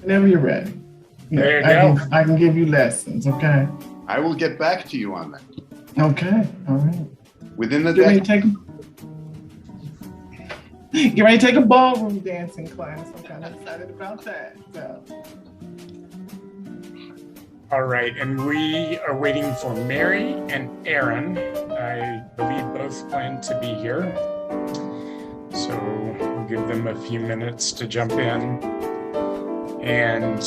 Whenever you're ready. Yeah, there you go. I can give you lessons, okay? I will get back to you on that. Okay, all right. Within the Get ready day. to take a ballroom dancing class. I'm kind of excited about that. So. All right, and we are waiting for Mary and Aaron. I believe both plan to be here. So we'll give them a few minutes to jump in. And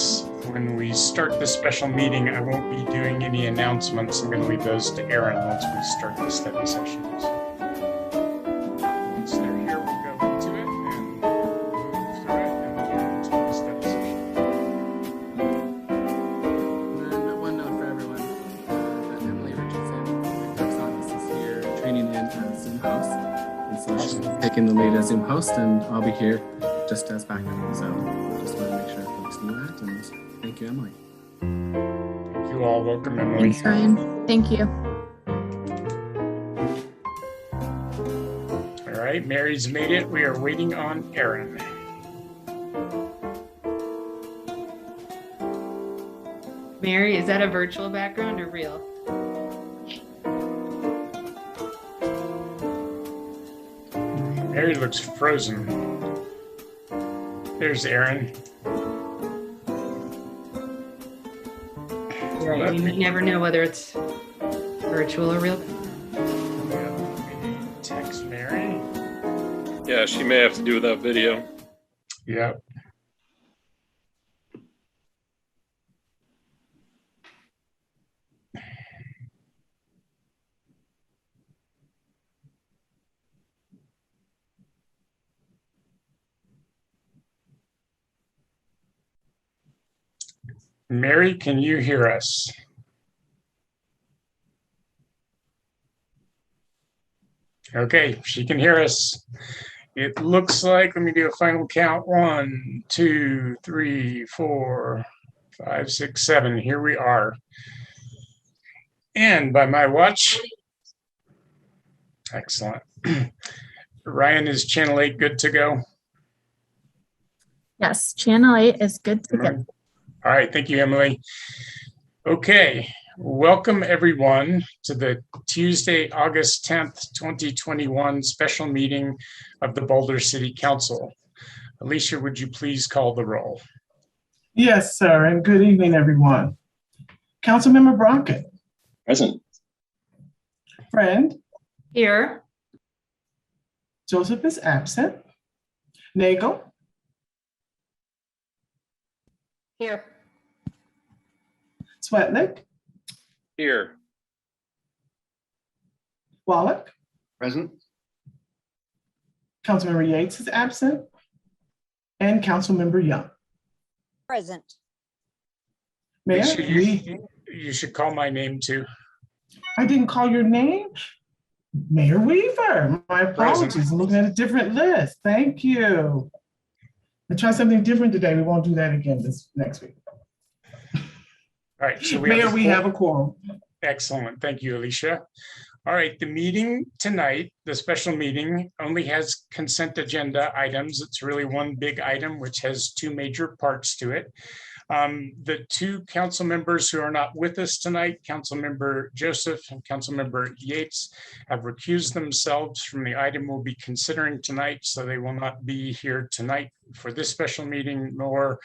when we start the special meeting, I won't be doing any announcements. I'm going to leave those to Aaron once we start the study sessions. Once they're here, we'll go into it and move through it, and we'll get into the study session. And one note for everyone, that Emily Richardson, the clerk's office, is here training in as Zoom host. And so she's taking the lead as Zoom host, and I'll be here just as backup. So just want to make sure folks know that. And thank you, Emily. Thank you all. Welcome, Emily. Thanks, Ryan. Thank you. All right, Mary's made it. We are waiting on Aaron. Mary, is that a virtual background or real? Mary looks frozen. There's Aaron. Right. You never know whether it's virtual or real. Yeah, text Mary. Yeah, she may have to do without video. Yep. Mary, can you hear us? Okay, she can hear us. It looks like, let me do a final count. 1, 2, 3, 4, 5, 6, 7. Here we are. And by my watch, excellent. Ryan, is channel 8 good to go? Yes, channel 8 is good to go. All right, thank you, Emily. Okay, welcome everyone to the Tuesday, August 10th, 2021 special meeting of the Boulder City Council. Alicia, would you please call the roll? Yes, sir, and good evening, everyone. Councilmember Brockett. Present. Friend. Here. Joseph is absent. Nagel. Here. Swetnick. Here. Wallach. Present. Councilmember Yates is absent. And Councilmember Young. Present. Mayor, you should call my name too. I didn't call your name. Mayor Weaver, my apologies. Present. I'm looking at a different list. Thank you. I tried something different today. We won't do that again this next week. All right, so we have a quorum. Excellent, thank you, Alicia. All right, the meeting tonight, the special meeting, only has consent agenda items. It's really one big item, which has two major parts to it. The two council members who are not with us tonight, Councilmember Joseph and Councilmember Yates, have recused themselves from the item we'll be considering tonight, so they will not be here tonight for this special meeting, nor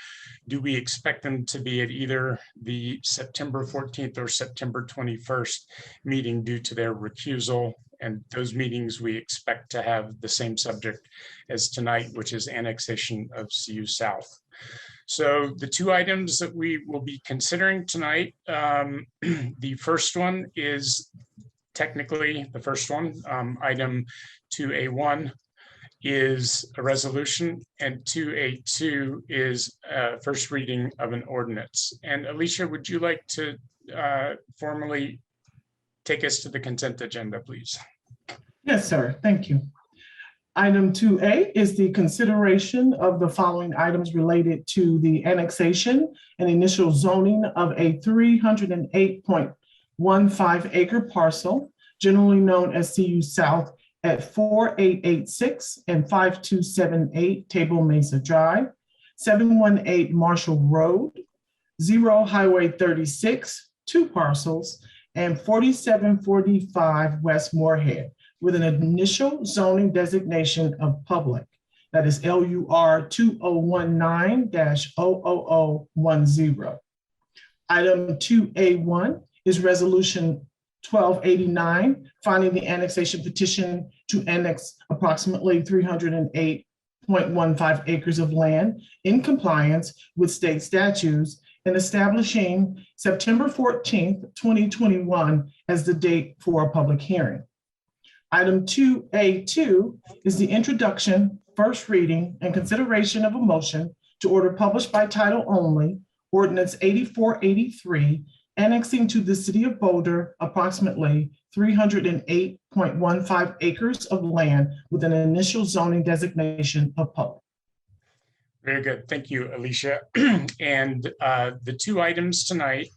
do we expect them to be at either the September 14th or September 21st meeting due to their recusal. And those meetings we expect to have the same subject as tonight, which is annexation of CU South. So the two items that we will be considering tonight, the first one is technically the first one, item 2A1 is a resolution, and 2A2 is a first reading of an ordinance. And Alicia, would you like to formally take us to the consent agenda, please? Yes, sir. Thank you. Item 2A is the consideration of the following items related to the annexation and initial zoning of a 308.15 acre parcel, generally known as CU South, at 4886 and 5278 Table Mesa Drive. 718 Marshall Road, 0 Highway 36, 2 parcels, and 4745 West Moorhead, with an initial zoning designation of public. That is LUR 2019-00010. Item 2A1 is Resolution 1289, finding the annexation petition to annex approximately 308.15 acres of land in compliance with state statutes and establishing September 14th, 2021 as the date for a public hearing. Item 2A2 is the introduction, first reading, and consideration of a motion to order published by title only, Ordinance 8483, annexing to the city of Boulder approximately 308.15 acres of land with an initial zoning designation of public. Very good. Thank you, Alicia. And the two items tonight,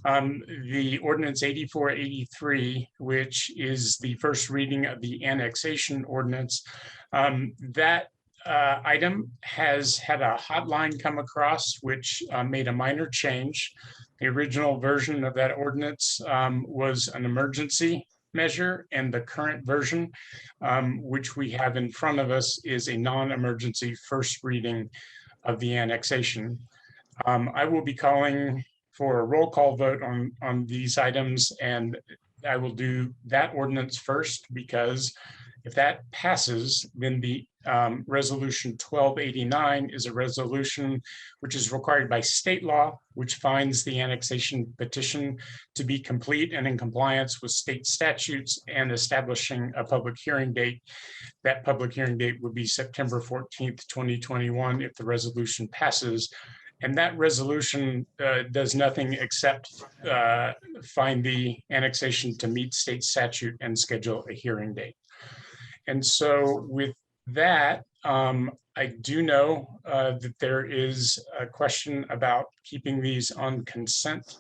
the Ordinance 8483, which is the first reading of the annexation ordinance, that item has had a hotline come across, which made a minor change. The original version of that ordinance was an emergency measure, and the current version, which we have in front of us, is a non-emergency first reading of the annexation. I will be calling for a roll call vote on these items, and I will do that ordinance first, because if that passes, then the resolution 1289 is a resolution which is required by state law, which finds the annexation petition to be complete and in compliance with state statutes and establishing a public hearing date. That public hearing date would be September 14th, 2021, if the resolution passes. And that resolution does nothing except find the annexation to meet state statute and schedule a hearing date. And so with that, I do know that there is a question about keeping these on consent.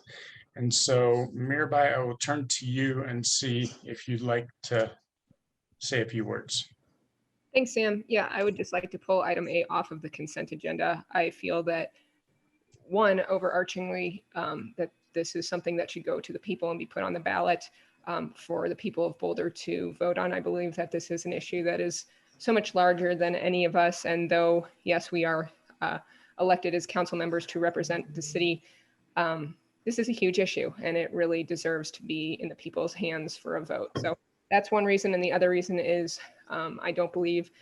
And so Mirabai, I will turn to you and see if you'd like to say a few words. Thanks, Sam. Yeah, I would just like to pull item A off of the consent agenda. I feel that, one, overarchingly, that this is something that should go to the people and be put on the ballot for the people of Boulder to vote on. I believe that this is an issue that is so much larger than any of us. And though, yes, we are elected as council members to represent the city, this is a huge issue, and it really deserves to be in the people's hands for a vote. So that's one reason. And the other reason is I don't believe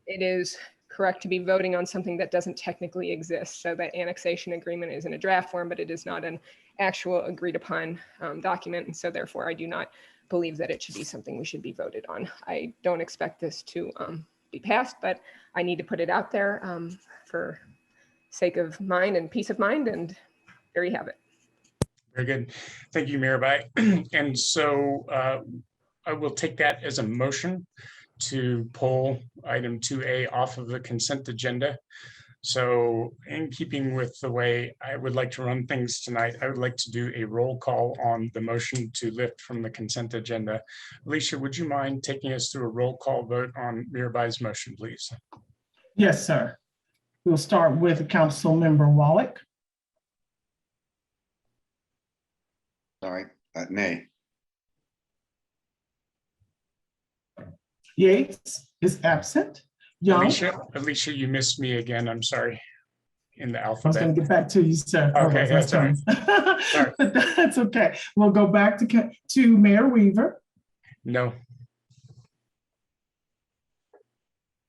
it is correct to be voting on something that doesn't technically exist. So that annexation agreement is in a draft form, but it is not an actual agreed upon document. And so therefore, I do not believe that it should be something we should be voted on. I don't expect this to be passed, but I need to put it out there for sake of mine and peace of mind. And there you have it. Very good. Thank you, Mirabai. And so I will take that as a motion to pull item 2A off of the consent agenda. So in keeping with the way I would like to run things tonight, I would like to do a roll call on the motion to lift from the consent agenda. Alicia, would you mind taking us through a roll call vote on Mirabai's motion, please? Yes, sir. We'll start with Council Member Wallach. Sorry, nay. Yates is absent. Young. Alicia, you missed me again. I'm sorry. In the I was alphabet. going to get back to you, sir. Okay, that's all right. Sorry. But that's okay. We'll go back to Mayor Weaver. No.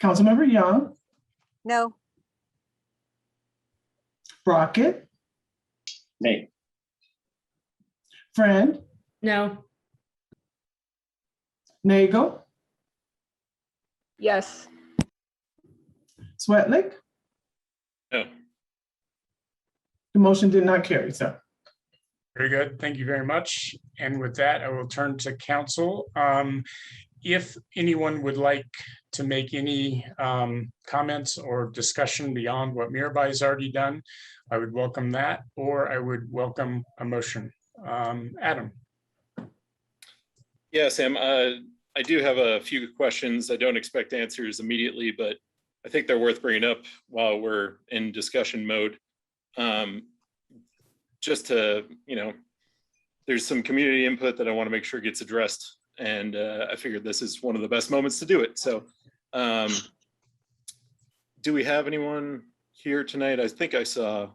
Councilmember Young. No. Brockett. Nay. Friend. No. Nagel. Yes. Swetlick. No. The motion did not carry, sir. Very good. Thank you very much. And with that, I will turn to council. If anyone would like to make any comments or discussion beyond what Mirabai has already done, I would welcome that, or I would welcome a motion. Adam. Yeah, Sam, I do have a few questions. I don't expect answers immediately, but I think they're worth bringing up while we're in discussion mode. Just to, there's some community input that I want to make sure gets addressed. And I figured this is one of the best moments to do it. So do we have anyone here tonight? I think I saw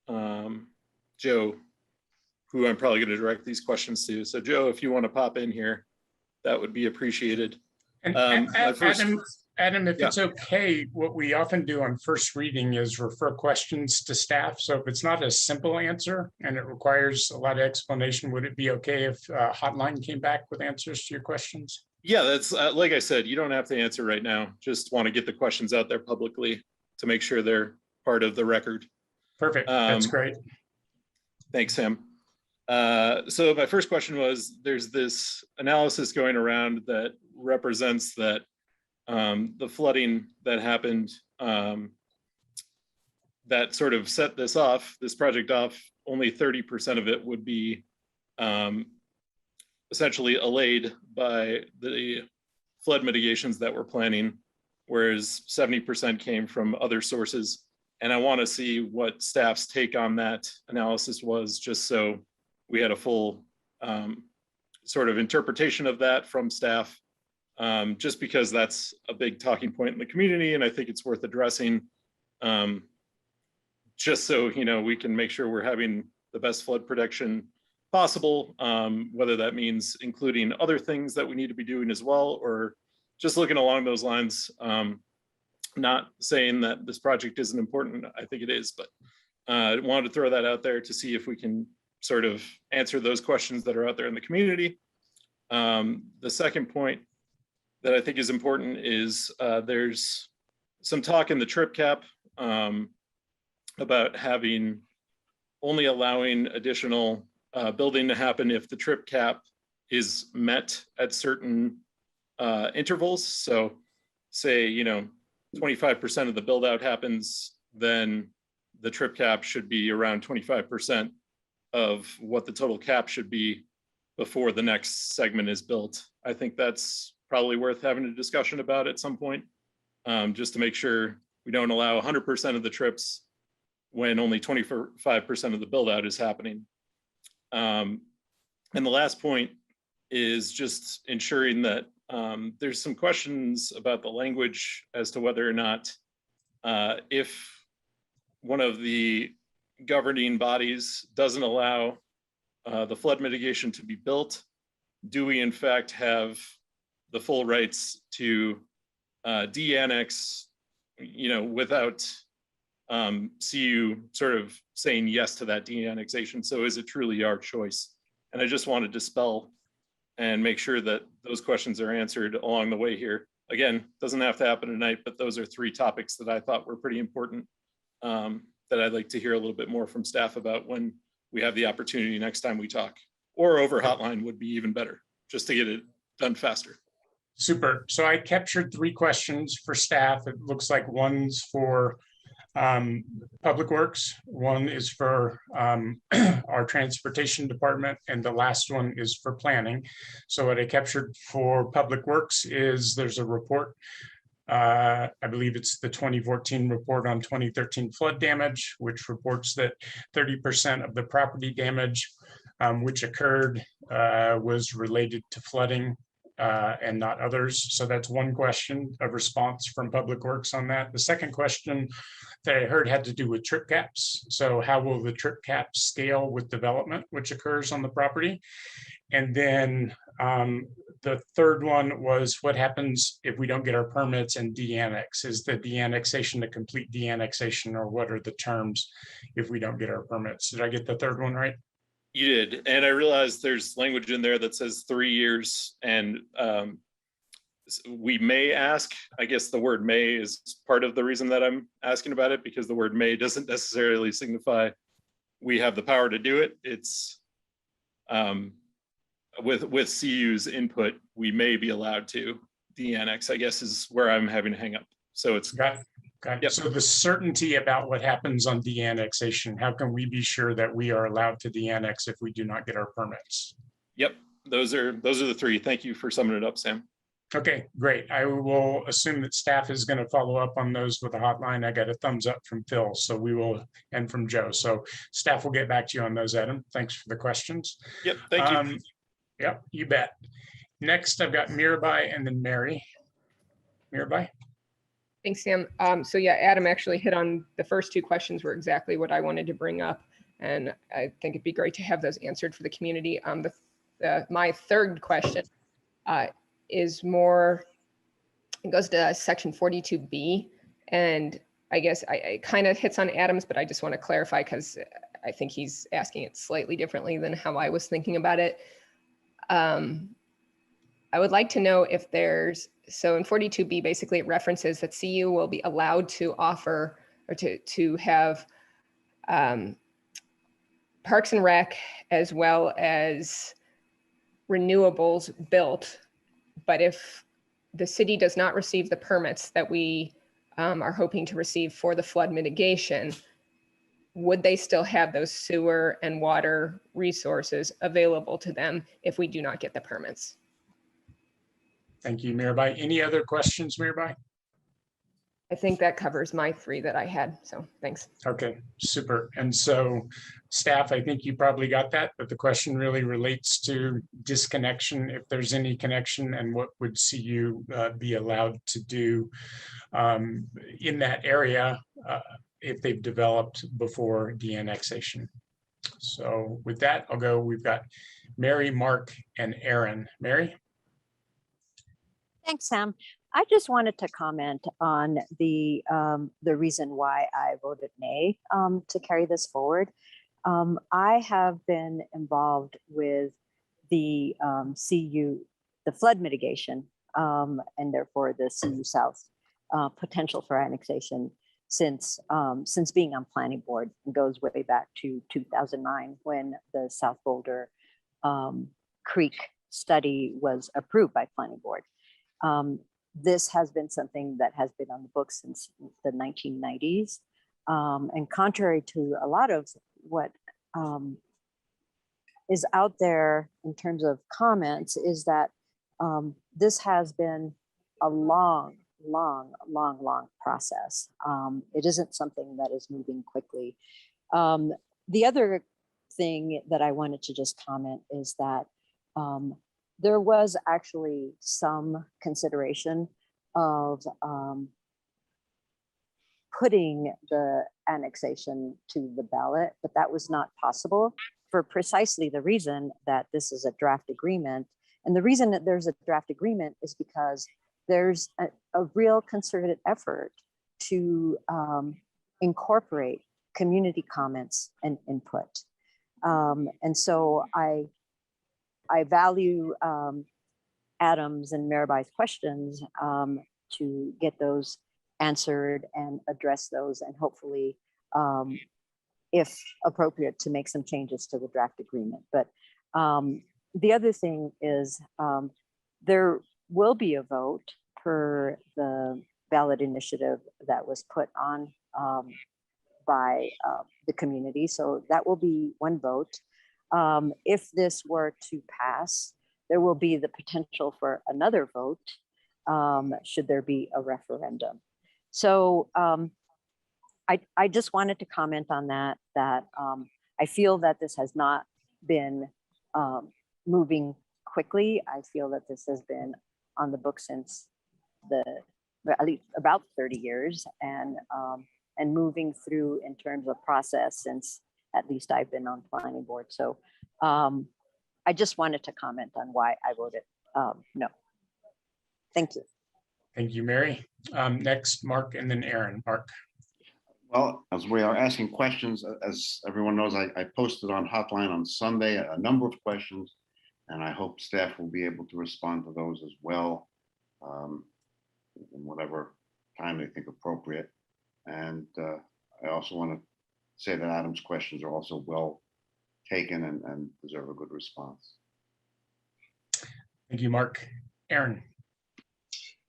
Joe, who I'm probably going to direct these questions to. So Joe, if you want to pop in here, that would be appreciated. And Adam, if Yeah. it's okay, what we often do on first reading is refer questions to staff. So if it's not a simple answer and it requires a lot of explanation, would it be okay if Hotline came back with answers to your questions? Yeah, that's like I said, you don't have to answer right now. Just want to get the questions out there publicly to make sure they're part of the record. Perfect. That's great. Thanks, Sam. So my first question was, there's this analysis going around that represents that the flooding that happened that sort of set this project off, only 30% of it would be essentially allayed by the flood mitigations that we're planning, whereas 70% came from other sources. And I want to see what staff's take on that analysis was, just so we had a full sort of interpretation of that from staff, just because that's a big talking point in the community, and I think it's worth addressing, just so we can make sure we're having the best flood protection possible, whether that means including other things that we need to be doing as well, or just looking along those lines. Not saying that this project isn't important, I think it is, but I wanted to throw that out there to see if we can sort of answer those questions that are out there in the community. The second point that I think is important is there's some talk in the trip cap about only allowing additional building to happen if the trip cap is met at certain intervals. So say, 25% of the build out happens, then the trip cap should be around 25% of what the total cap should be before the next segment is built. I think that's probably worth having a discussion about at some point, just to make sure we don't allow 100% of the trips when only 25% of the build out is happening. And the last point is just ensuring that there's some questions about the language as to whether or not if one of the governing bodies doesn't allow the flood mitigation to be built, do we in fact have the full rights to de-annex, without CU sort of saying yes to that de-annexation? So is it truly our choice? And I just want to dispel and make sure that those questions are answered along the way here. Again, doesn't have to happen tonight, but those are three topics that I thought were pretty important, that I'd like to hear a little bit more from staff about when we have the opportunity next time we talk, or over hotline would be even better, just to get it done faster. Super. So I captured three questions for staff. It looks like one's for Public Works, one is for our transportation department, and the last one is for planning. So what I captured for Public Works is there's a report, I believe it's the 2014 report on 2013 flood damage, which reports that 30% of the property damage which occurred was related to flooding and not others. So that's one question, a response from Public Works on that. The second question that I heard had to do with trip caps. So how will the trip caps scale with development which occurs on the property? And then the third one was what happens if we don't get our permits and de-annex? Is the de-annexation a complete de-annexation, or what are the terms if we don't get our permits? Did I get the third one right? You did, and I realized there's language in there that says 3 years, and we may ask, I guess the word may is part of the reason that I'm asking about it, because the word may doesn't necessarily signify we have the power to do it. It's with CU's input, we may be allowed to de-annex, I guess is where I'm having to hang up. So it's Got it. Yep. So the certainty about what happens on de-annexation, how can we be sure that we are allowed to de-annex if we do not get our permits? Yep, those are the three. Thank you for summing it up, Sam. Okay, great. I will assume that staff is going to follow up on those with a hotline. I got a thumbs up from Phil, so we will, and from Joe. So staff will get back to you on those, Adam. Thanks for the questions. Yep, thank you. Yep, you bet. Next, I've got Mirabai and then Mary. Mirabai? Thanks, Sam. So yeah, Adam actually hit on the first two questions were exactly what I wanted to bring up. And I think it'd be great to have those answered for the community. My third question is more, it goes to section 42B. And I guess it kind of hits on Adam's, but I just want to clarify because I think he's asking it slightly differently than how I was thinking about it. I would like to know if there's, so in 42B, basically it references that CU will be allowed to offer or to have Parks and Rec as well as renewables built. But if the city does not receive the permits that we are hoping to receive for the flood mitigation, would they still have those sewer and water resources available to them if we do not get the permits? Thank you, Mirabai. Any other questions, Mirabai? I think that covers my three that I had. So thanks. Okay, super. And so staff, I think you probably got that, but the question really relates to disconnection, if there's any connection, and what would CU be allowed to do in that area if they've developed before the annexation. So with that, I'll go. We've got Mary, Mark, and Aaron. Mary? Thanks, Sam. I just wanted to comment on the reason why I voted nay to carry this forward. I have been involved with the CU, the flood mitigation, and therefore the CU South potential for annexation since being on planning board. It goes way back to 2009 when the South Boulder Creek study was approved by planning board. This has been something that has been on the books since the 1990s. And contrary to a lot of what is out there in terms of comments is that this has been a long process. It isn't something that is moving quickly. The other thing that I wanted to just comment is that there was actually some consideration of putting the annexation to the ballot, but that was not possible for precisely the reason that this is a draft agreement. And the reason that there's a draft agreement is because there's a real concerted effort to incorporate community comments and input. And so I value Adam's and Mirabai's questions to get those answered and address those, and hopefully, if appropriate, to make some changes to the draft agreement. But the other thing is there will be a vote per the ballot initiative that was put on by the community. So that will be one vote. If this were to pass, there will be the potential for another vote should there be a referendum. So I just wanted to comment on that I feel that this has not been moving quickly. I feel that this has been on the book since at least about 30 years and moving through in terms of process since at least I've been on planning board. So I just wanted to comment on why I voted no. Thank you. Thank you, Mary. Next, Mark, and then Aaron. Mark. Well, as we are asking questions, as everyone knows, I posted on Hotline on Sunday a number of questions, and I hope staff will be able to respond to those as well in whatever time they think appropriate. And I also want to say that Adam's questions are also well taken and deserve a good response. Thank you, Mark. Aaron.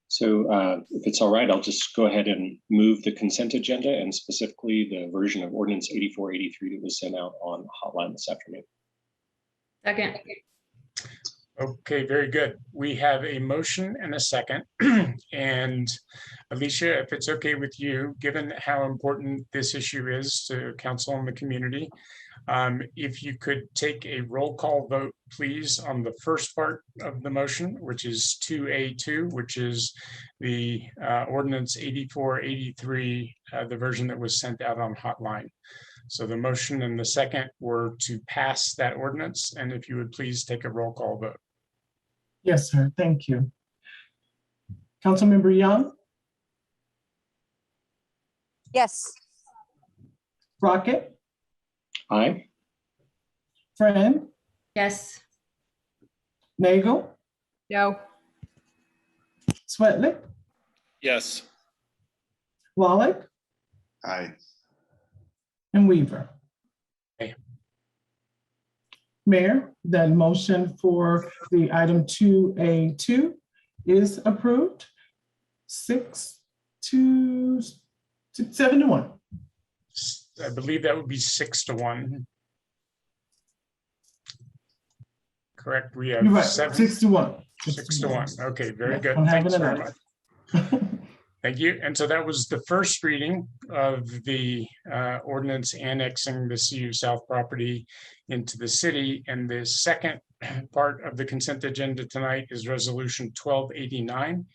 So if it's all right, I'll just go ahead and move the consent agenda, and specifically the version of Ordinance 8483 that was sent out on Hotline this afternoon. Second. Okay, very good. We have a motion and a second. And Alicia, if it's okay with you, given how important this issue is to council and the community, if you could take a roll call vote, please, on the first part of the motion, which is 2A2, which is the ordinance 8483, the version that was sent out on hotline. So the motion and the second were to pass that ordinance. And if you would please take a roll call vote. Yes, sir. Thank you. Councilmember Young, Yes. Rocket, Aye. Friend, Yes. Nagel, No. Sweatlick, Yes. Wallach, Aye. and Weaver. Aye. Mayor, that motion for the item 2A2 is approved. 7 to 1. I believe that would be 6-1. Correct. We have You're right, 7, 6 to 1. 6 to 1. Okay, very Yeah, good. I'm Thanks having very enough. much. Thank you. And so that was the first reading of the ordinance annexing the CU South property into the city. And the second part of the consent agenda tonight is resolution 1289,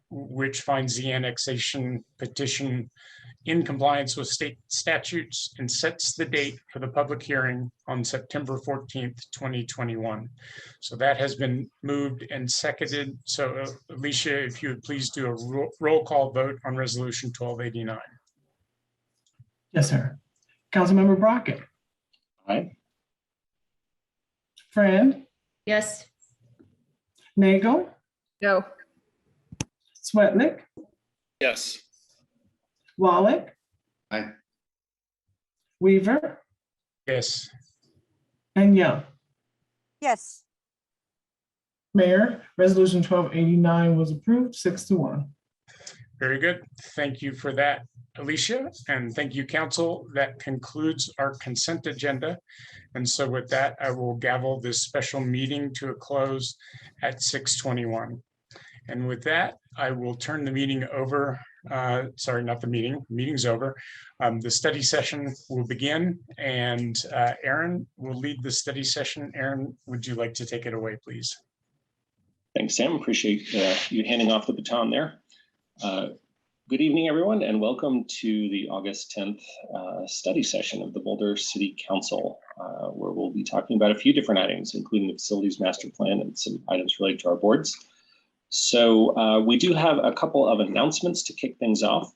which finds the annexation petition in compliance with state statutes and sets the date for the public hearing on September 14th, 2021. So that has been moved and seconded. So Alicia, if you would please do a roll call vote on resolution 1289. Yes, sir. Councilmember Brockett, Aye. Friend, Yes. Nagel, No. Sweatlick, Yes. Wallach, Aye. Weaver, Yes. and Young. Yes. Mayor, resolution 1289 was approved, 6 to 1. Very good. Thank you for that, Alicia, and thank you, council. That concludes our consent agenda. And so with that, I will gavel this special meeting to a close at 6:21. And with that, I will turn the meeting over. Sorry, not the meeting. Meeting's over. The study session will begin, and Aaron will lead the study session. Aaron, would you like to take it away, please? Thanks, Sam. Appreciate you handing off the baton there. Good evening, everyone, and welcome to the August 10th study session of the Boulder City Council, where we'll be talking about a few different items, including the facilities master plan and some items related to our boards. So we do have a couple of announcements to kick things off.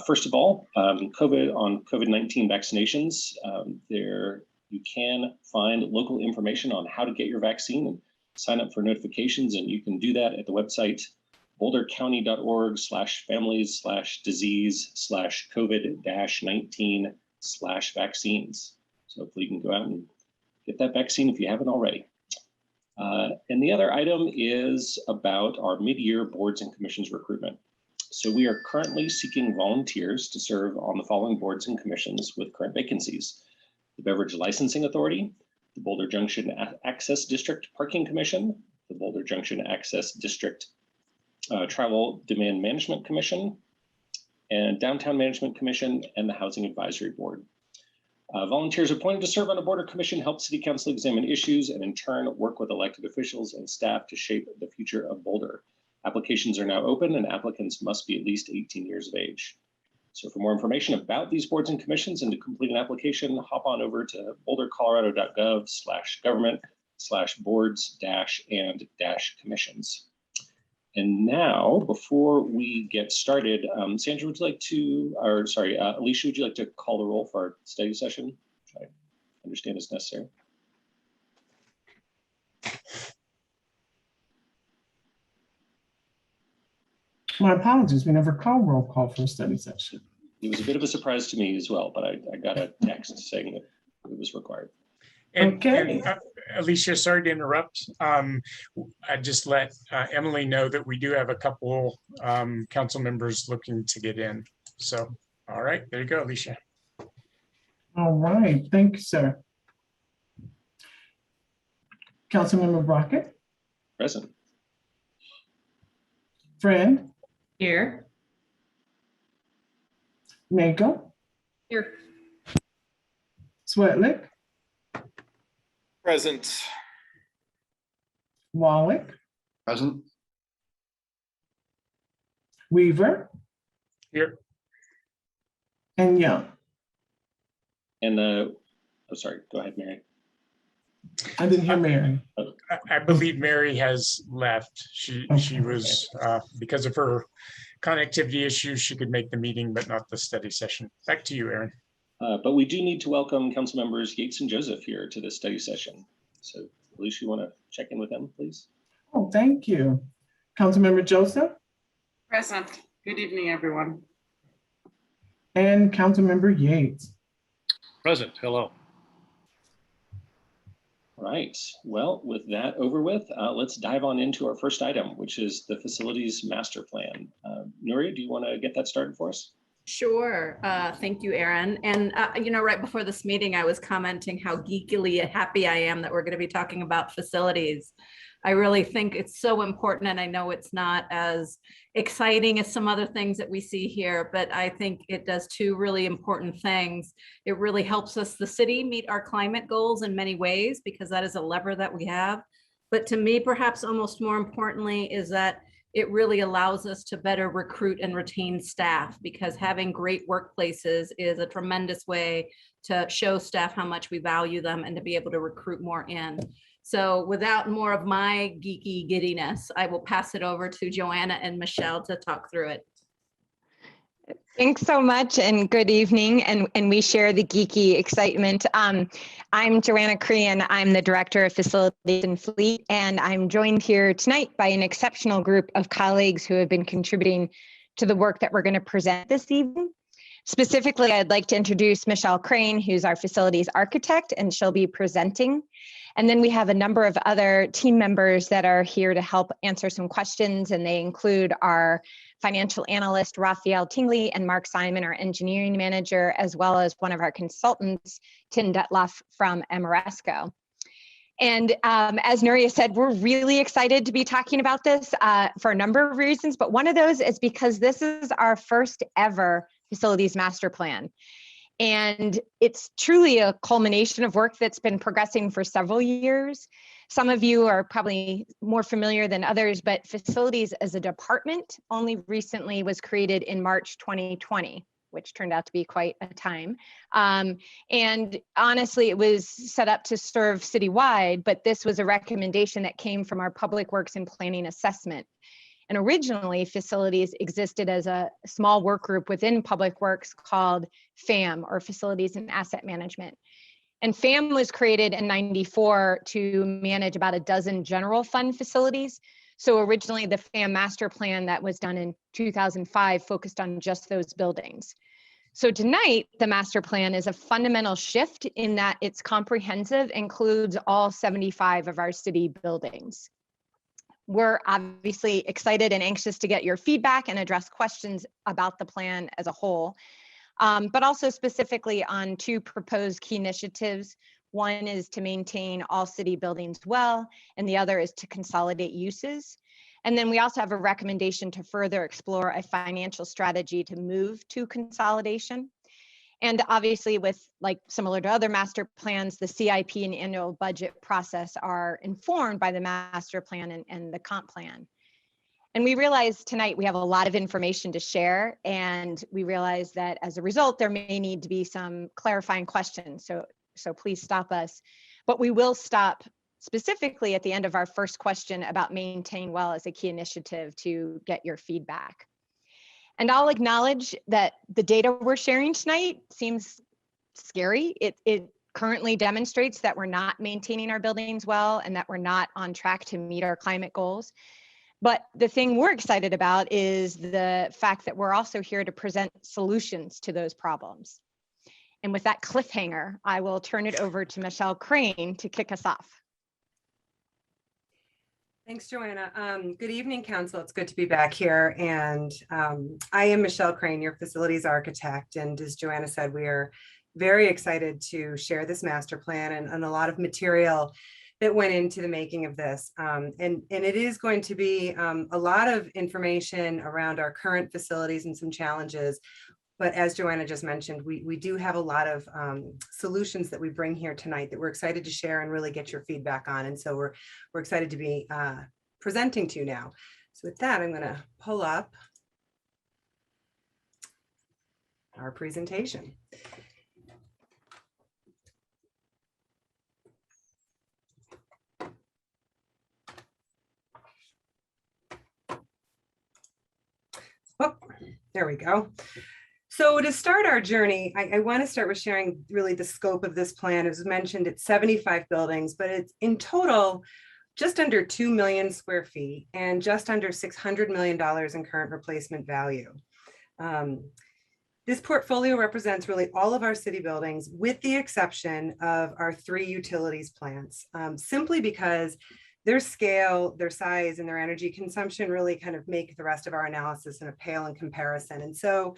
First of all, COVID-19 vaccinations. There you can find local information on how to get your vaccine and sign up for notifications, and you can do that at the website bouldercounty.org/families/disease/COVID-19/vaccines. So hopefully you can go out and get that vaccine if you haven't already. And the other item is about our mid-year boards and commissions recruitment. So we are currently seeking volunteers to serve on the following boards and commissions with current vacancies: the Beverage Licensing Authority, the Boulder Junction Access District Parking Commission, the Boulder Junction Access District Travel Demand Management Commission, and Downtown Management Commission, and the Housing Advisory Board. Volunteers appointed to serve on a board or commission help City Council examine issues and in turn work with elected officials and staff to shape the future of Boulder. Applications are now open and applicants must be at least 18 years of age. So for more information about these boards and commissions and to complete an application, hop on over to bouldercolorado.gov/government/boards-and-commissions. And now, before we get started, Sandra, would you like to, or sorry, Alicia, would you like to call the roll for our study session, which I understand is necessary? My apologies, we never call roll call for a study session. It was a bit of a surprise to me as well, but I got a text saying that it was required. And Okay. Alicia, sorry to interrupt. I just let Emily know that we do have a couple council members looking to get in. So, all right, there you go, Alicia. All right, thank you, sir. Councilmember Brockett, Present. Friend, Here. Mako, Here. Swetlick, Present. Wallach, Present. Weaver, Here. and Young. And oh, sorry, go ahead, Mary. I didn't hear Mary. I believe Mary has left. She was, because of her connectivity issues, she could make the meeting, but not the study session. Back to you, Aaron. But we do need to welcome council members Yates and Joseph here to this study session. So Alicia, you want to check in with them, please? Oh, thank you. Councilmember Joseph Present. Good evening, everyone. and Councilmember Yates. Present. Hello. All right. Well, with that over with, let's dive on into our first item, which is the facilities master plan. Nuria, do you want to get that started for us? Sure. Thank you, Aaron. And, you know, right before this meeting, I was commenting how geekily happy I am that we're going to be talking about facilities. I really think it's so important, and I know it's not as exciting as some other things that we see here, but I think it does two really important things. It really helps us, the city, meet our climate goals in many ways, because that is a lever that we have. But to me, perhaps almost more importantly, is that it really allows us to better recruit and retain staff, because having great workplaces is a tremendous way to show staff how much we value them and to be able to recruit more in. So without more of my geeky giddiness, I will pass it over to Joanna and Michelle to talk through it. Thanks so much and good evening. And we share the geeky excitement. I'm Joanna Crean. I'm the Director of Facilities and Fleet, and I'm joined here tonight by an exceptional group of colleagues who have been contributing to the work that we're going to present this evening. Specifically, I'd like to introduce Michelle Crane, who's our facilities architect, and she'll be presenting. And then we have a number of other team members that are here to help answer some questions, and they include our financial analyst, Raphael Tingley, and Mark Simon, our engineering manager, as well as one of our consultants, Tim Detloff from Amoresco. And as Nuria said, we're really excited to be talking about this for a number of reasons, but one of those is because this is our first ever facilities master plan. And it's truly a culmination of work that's been progressing for several years. Some of you are probably more familiar than others, but facilities as a department only recently was created in March 2020, which turned out to be quite a time. And honestly, it was set up to serve citywide, but this was a recommendation that came from our Public Works and Planning Assessment. And originally, facilities existed as a small work group within Public Works called FAM, or Facilities and Asset Management. And FAM was created in '94 to manage about a dozen general fund facilities. So originally, the FAM master plan that was done in 2005 focused on just those buildings. So tonight, the master plan is a fundamental shift in that it's comprehensive, includes all 75 of our city buildings. We're obviously excited and anxious to get your feedback and address questions about the plan as a whole, but also specifically on two proposed key initiatives. One is to maintain all city buildings well, and the other is to consolidate uses. And then we also have a recommendation to further explore a financial strategy to move to consolidation. And obviously, with like similar to other master plans, the CIP and annual budget process are informed by the master plan and the comp plan. And we realize tonight we have a lot of information to share, and we realize that as a result, there may need to be some clarifying questions. So please stop us. But we will stop specifically at the end of our first question about maintain well as a key initiative to get your feedback. And I'll acknowledge that the data we're sharing tonight seems scary. It currently demonstrates that we're not maintaining our buildings well and that we're not on track to meet our climate goals. But the thing we're excited about is the fact that we're also here to present solutions to those problems. And with that cliffhanger, I will turn it over to Michelle Crane to kick us off. Thanks, Joanna. Good evening, Council. It's good to be back here. And I am Michelle Crane, your facilities architect. And as Joanna said, we are very excited to share this master plan and a lot of material that went into the making of this. And it is going to be a lot of information around our current facilities and some challenges. But as Joanna just mentioned, we do have a lot of solutions that we bring here tonight that we're excited to share and really get your feedback on. And so we're excited to be presenting to you now. So with that, I'm going to pull up our presentation. Oh, there we go. So to start our journey, I want to start with sharing really the scope of this plan. As mentioned, it's 75 buildings, but it's in total just under 2 million square feet and just under $600 million in current replacement value. This portfolio represents really all of our city buildings with the exception of our 3 utilities plants, simply because their scale, their size, and their energy consumption really kind of make the rest of our analysis in a pale in comparison. And so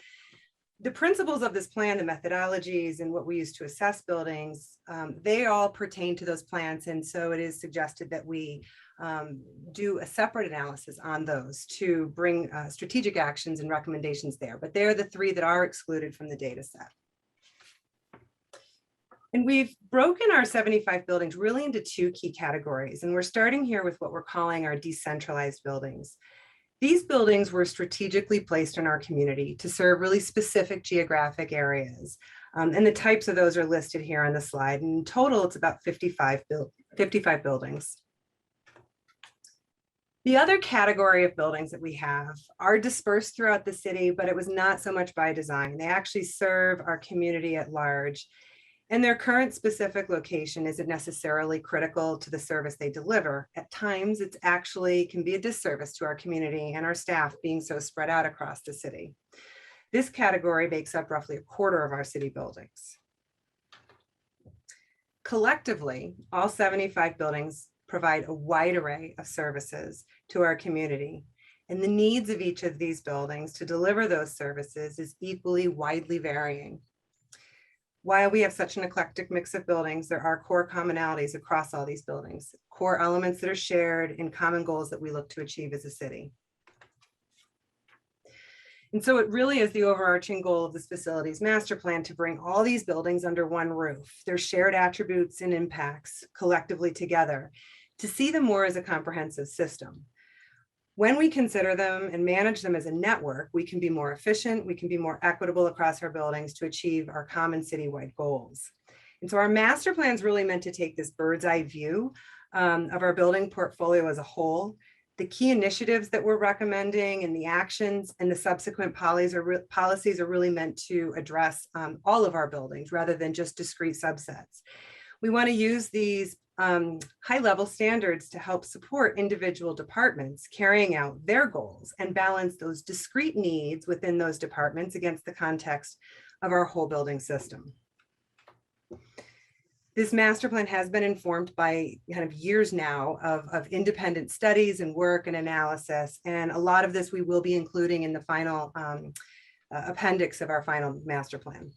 the principles of this plan, the methodologies, and what we use to assess buildings, they all pertain to those plans. And so it is suggested that we do a separate analysis on those to bring strategic actions and recommendations there. But they're the 3 that are excluded from the data set. And we've broken our 75 buildings really into 2 key categories. And we're starting here with what we're calling our decentralized buildings. These buildings were strategically placed in our community to serve really specific geographic areas. And the types of those are listed here on the slide. And in total, it's about 55 buildings. The other category of buildings that we have are dispersed throughout the city, but it was not so much by design. They actually serve our community at large. And their current specific location isn't necessarily critical to the service they deliver. At times, it's actually can be a disservice to our community and our staff being so spread out across the city. This category makes up roughly a quarter of our city buildings. Collectively, all 75 buildings provide a wide array of services to our community. And the needs of each of these buildings to deliver those services is equally widely varying. While we have such an eclectic mix of buildings, there are core commonalities across all these buildings, core elements that are shared and common goals that we look to achieve as a city. And so it really is the overarching goal of this facilities master plan to bring all these buildings under one roof, their shared attributes and impacts collectively together, to see them more as a comprehensive system. When we consider them and manage them as a network, we can be more efficient, we can be more equitable across our buildings to achieve our common citywide goals. And so our master plan is really meant to take this bird's eye view of our building portfolio as a whole, the key initiatives that we're recommending and the actions and the subsequent policies are really meant to address all of our buildings rather than just discrete subsets. We want to use these high-level standards to help support individual departments carrying out their goals and balance those discrete needs within those departments against the context of our whole building system. This master plan has been informed by kind of years now of independent studies and work and analysis, and a lot of this we will be including in the final appendix of our final master plan.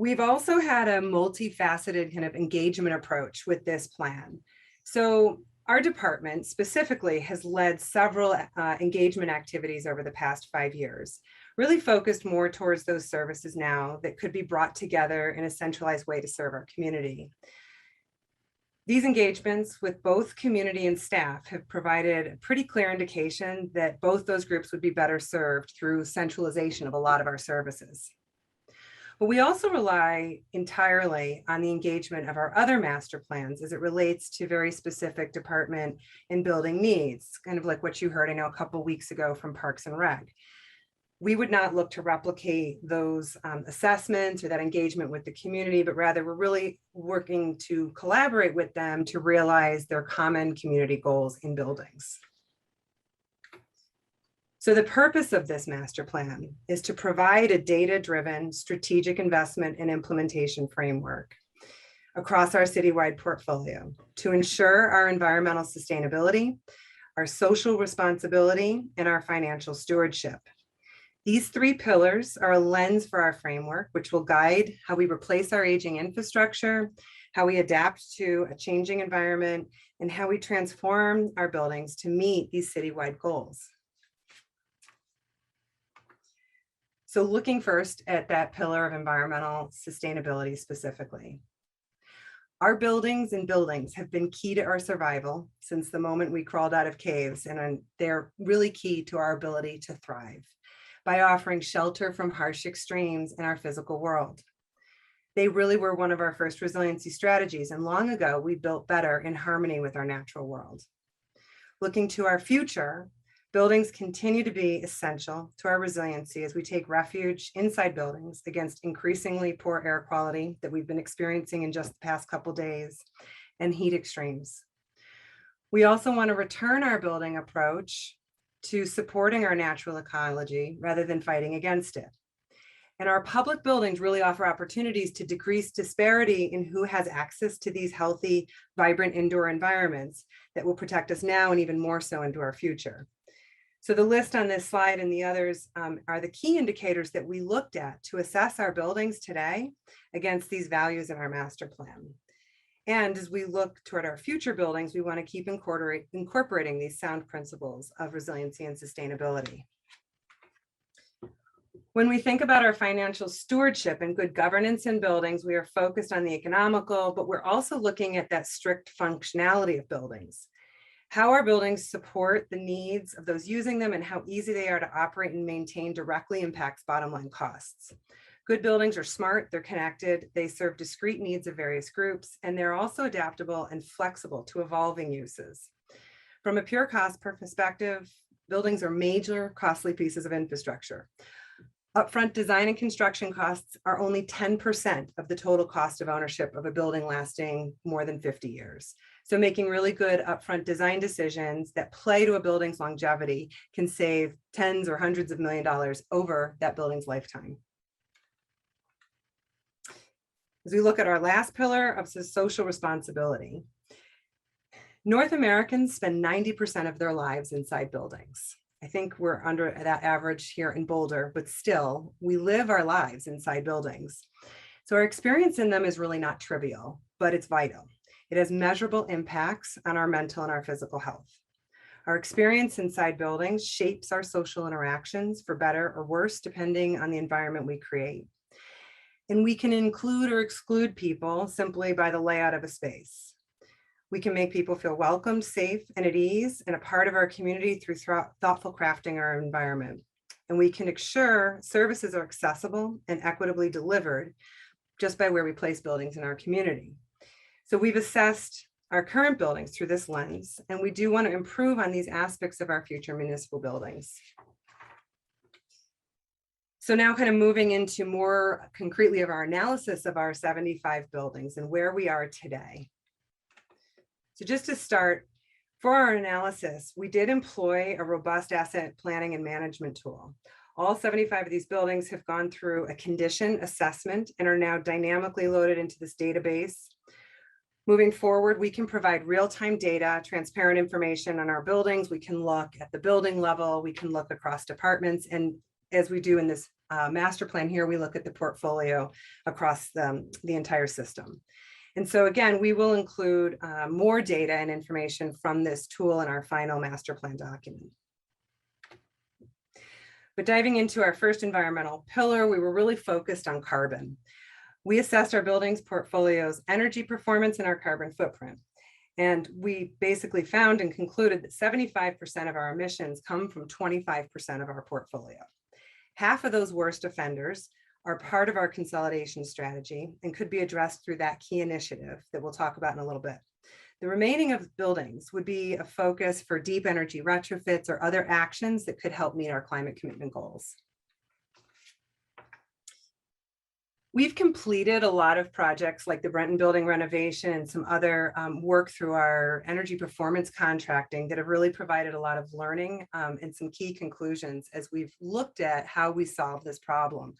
We've also had a multifaceted kind of engagement approach with this plan. So our department specifically has led several engagement activities over the past 5 years, really focused more towards those services now that could be brought together in a centralized way to serve our community. These engagements with both community and staff have provided a pretty clear indication that both those groups would be better served through centralization of a lot of our services. But we also rely entirely on the engagement of our other master plans as it relates to very specific department and building needs, kind of like what you heard, I know, a couple of weeks ago from Parks and Rec. We would not look to replicate those assessments or that engagement with the community, but rather we're really working to collaborate with them to realize their common community goals in buildings. So the purpose of this master plan is to provide a data-driven strategic investment and implementation framework across our citywide portfolio to ensure our environmental sustainability, our social responsibility, and our financial stewardship. These 3 pillars are a lens for our framework, which will guide how we replace our aging infrastructure, how we adapt to a changing environment, and how we transform our buildings to meet these citywide goals. So looking first at that pillar of environmental sustainability specifically. Our buildings and buildings have been key to our survival since the moment we crawled out of caves, and they're really key to our ability to thrive by offering shelter from harsh extremes in our physical world. They really were one of our first resiliency strategies, and long ago we built better in harmony with our natural world. Looking to our future, buildings continue to be essential to our resiliency as we take refuge inside buildings against increasingly poor air quality that we've been experiencing in just the past couple days and heat extremes. We also want to return our building approach to supporting our natural ecology rather than fighting against it. And our public buildings really offer opportunities to decrease disparity in who has access to these healthy, vibrant indoor environments that will protect us now and even more so into our future. So the list on this slide and the others are the key indicators that we looked at to assess our buildings today against these values in our master plan. And as we look toward our future buildings, we want to keep incorporating these sound principles of resiliency and sustainability. When we think about our financial stewardship and good governance in buildings, we are focused on the economical, but we're also looking at that strict functionality of buildings. How our buildings support the needs of those using them and how easy they are to operate and maintain directly impacts bottom line costs. Good buildings are smart, they're connected, they serve discrete needs of various groups, and they're also adaptable and flexible to evolving uses. From a pure cost perspective, buildings are major costly pieces of infrastructure. Upfront design and construction costs are only 10% of the total cost of ownership of a building lasting more than 50 years. So making really good upfront design decisions that play to a building's longevity can save tens or hundreds of million dollars over that building's lifetime. As we look at our last pillar of social responsibility, North Americans spend 90% of their lives inside buildings. I think we're under that average here in Boulder, but still, we live our lives inside buildings. So our experience in them is really not trivial, but it's vital. It has measurable impacts on our mental and our physical health. Our experience inside buildings shapes our social interactions for better or worse, depending on the environment we create. And we can include or exclude people simply by the layout of a space. We can make people feel welcomed, safe, and at ease, and a part of our community through thoughtful crafting our environment. And we can ensure services are accessible and equitably delivered just by where we place buildings in our community. So we've assessed our current buildings through this lens, and we do want to improve on these aspects of our future municipal buildings. So now kind of moving into more concretely of our analysis of our 75 buildings and where we are today. So just to start, for our analysis, we did employ a robust asset planning and management tool. All 75 of these buildings have gone through a condition assessment and are now dynamically loaded into this database. Moving forward, we can provide real-time data, transparent information on our buildings. We can look at the building level, we can look across departments, and as we do in this master plan here, we look at the portfolio across the entire system. And so again, we will include more data and information from this tool in our final master plan document. But diving into our first environmental pillar, we were really focused on carbon. We assessed our buildings portfolio's energy performance and our carbon footprint. And we basically found and concluded that 75% of our emissions come from 25% of our portfolio. Half of those worst offenders are part of our consolidation strategy and could be addressed through that key initiative that we'll talk about in a little bit. The remaining of buildings would be a focus for deep energy retrofits or other actions that could help meet our climate commitment goals. We've completed a lot of projects like the Brenton building renovation and some other work through our energy performance contracting that have really provided a lot of learning and some key conclusions as we've looked at how we solve this problem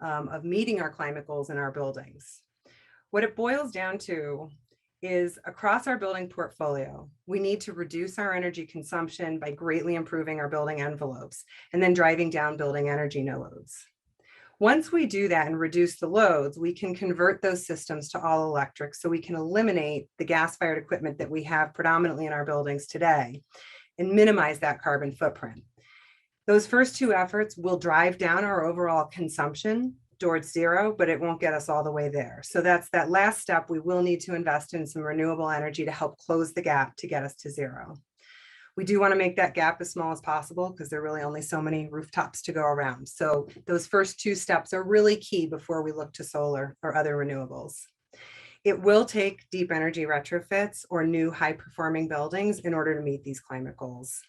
of meeting our climate goals in our buildings. What it boils down to is across our building portfolio, we need to reduce our energy consumption by greatly improving our building envelopes and then driving down building energy no loads. Once we do that and reduce the loads, we can convert those systems to all electric, so we can eliminate the gas-fired equipment that we have predominantly in our buildings today and minimize that carbon footprint. Those first two efforts will drive down our overall consumption towards zero, but it won't get us all the way there. So that's that last step. We will need to invest in some renewable energy to help close the gap to get us to zero. We do want to make that gap as small as possible because there are really only so many rooftops to go around. So those first two steps are really key before we look to solar or other renewables. It will take deep energy retrofits or new high performing buildings in order to meet these climate goals.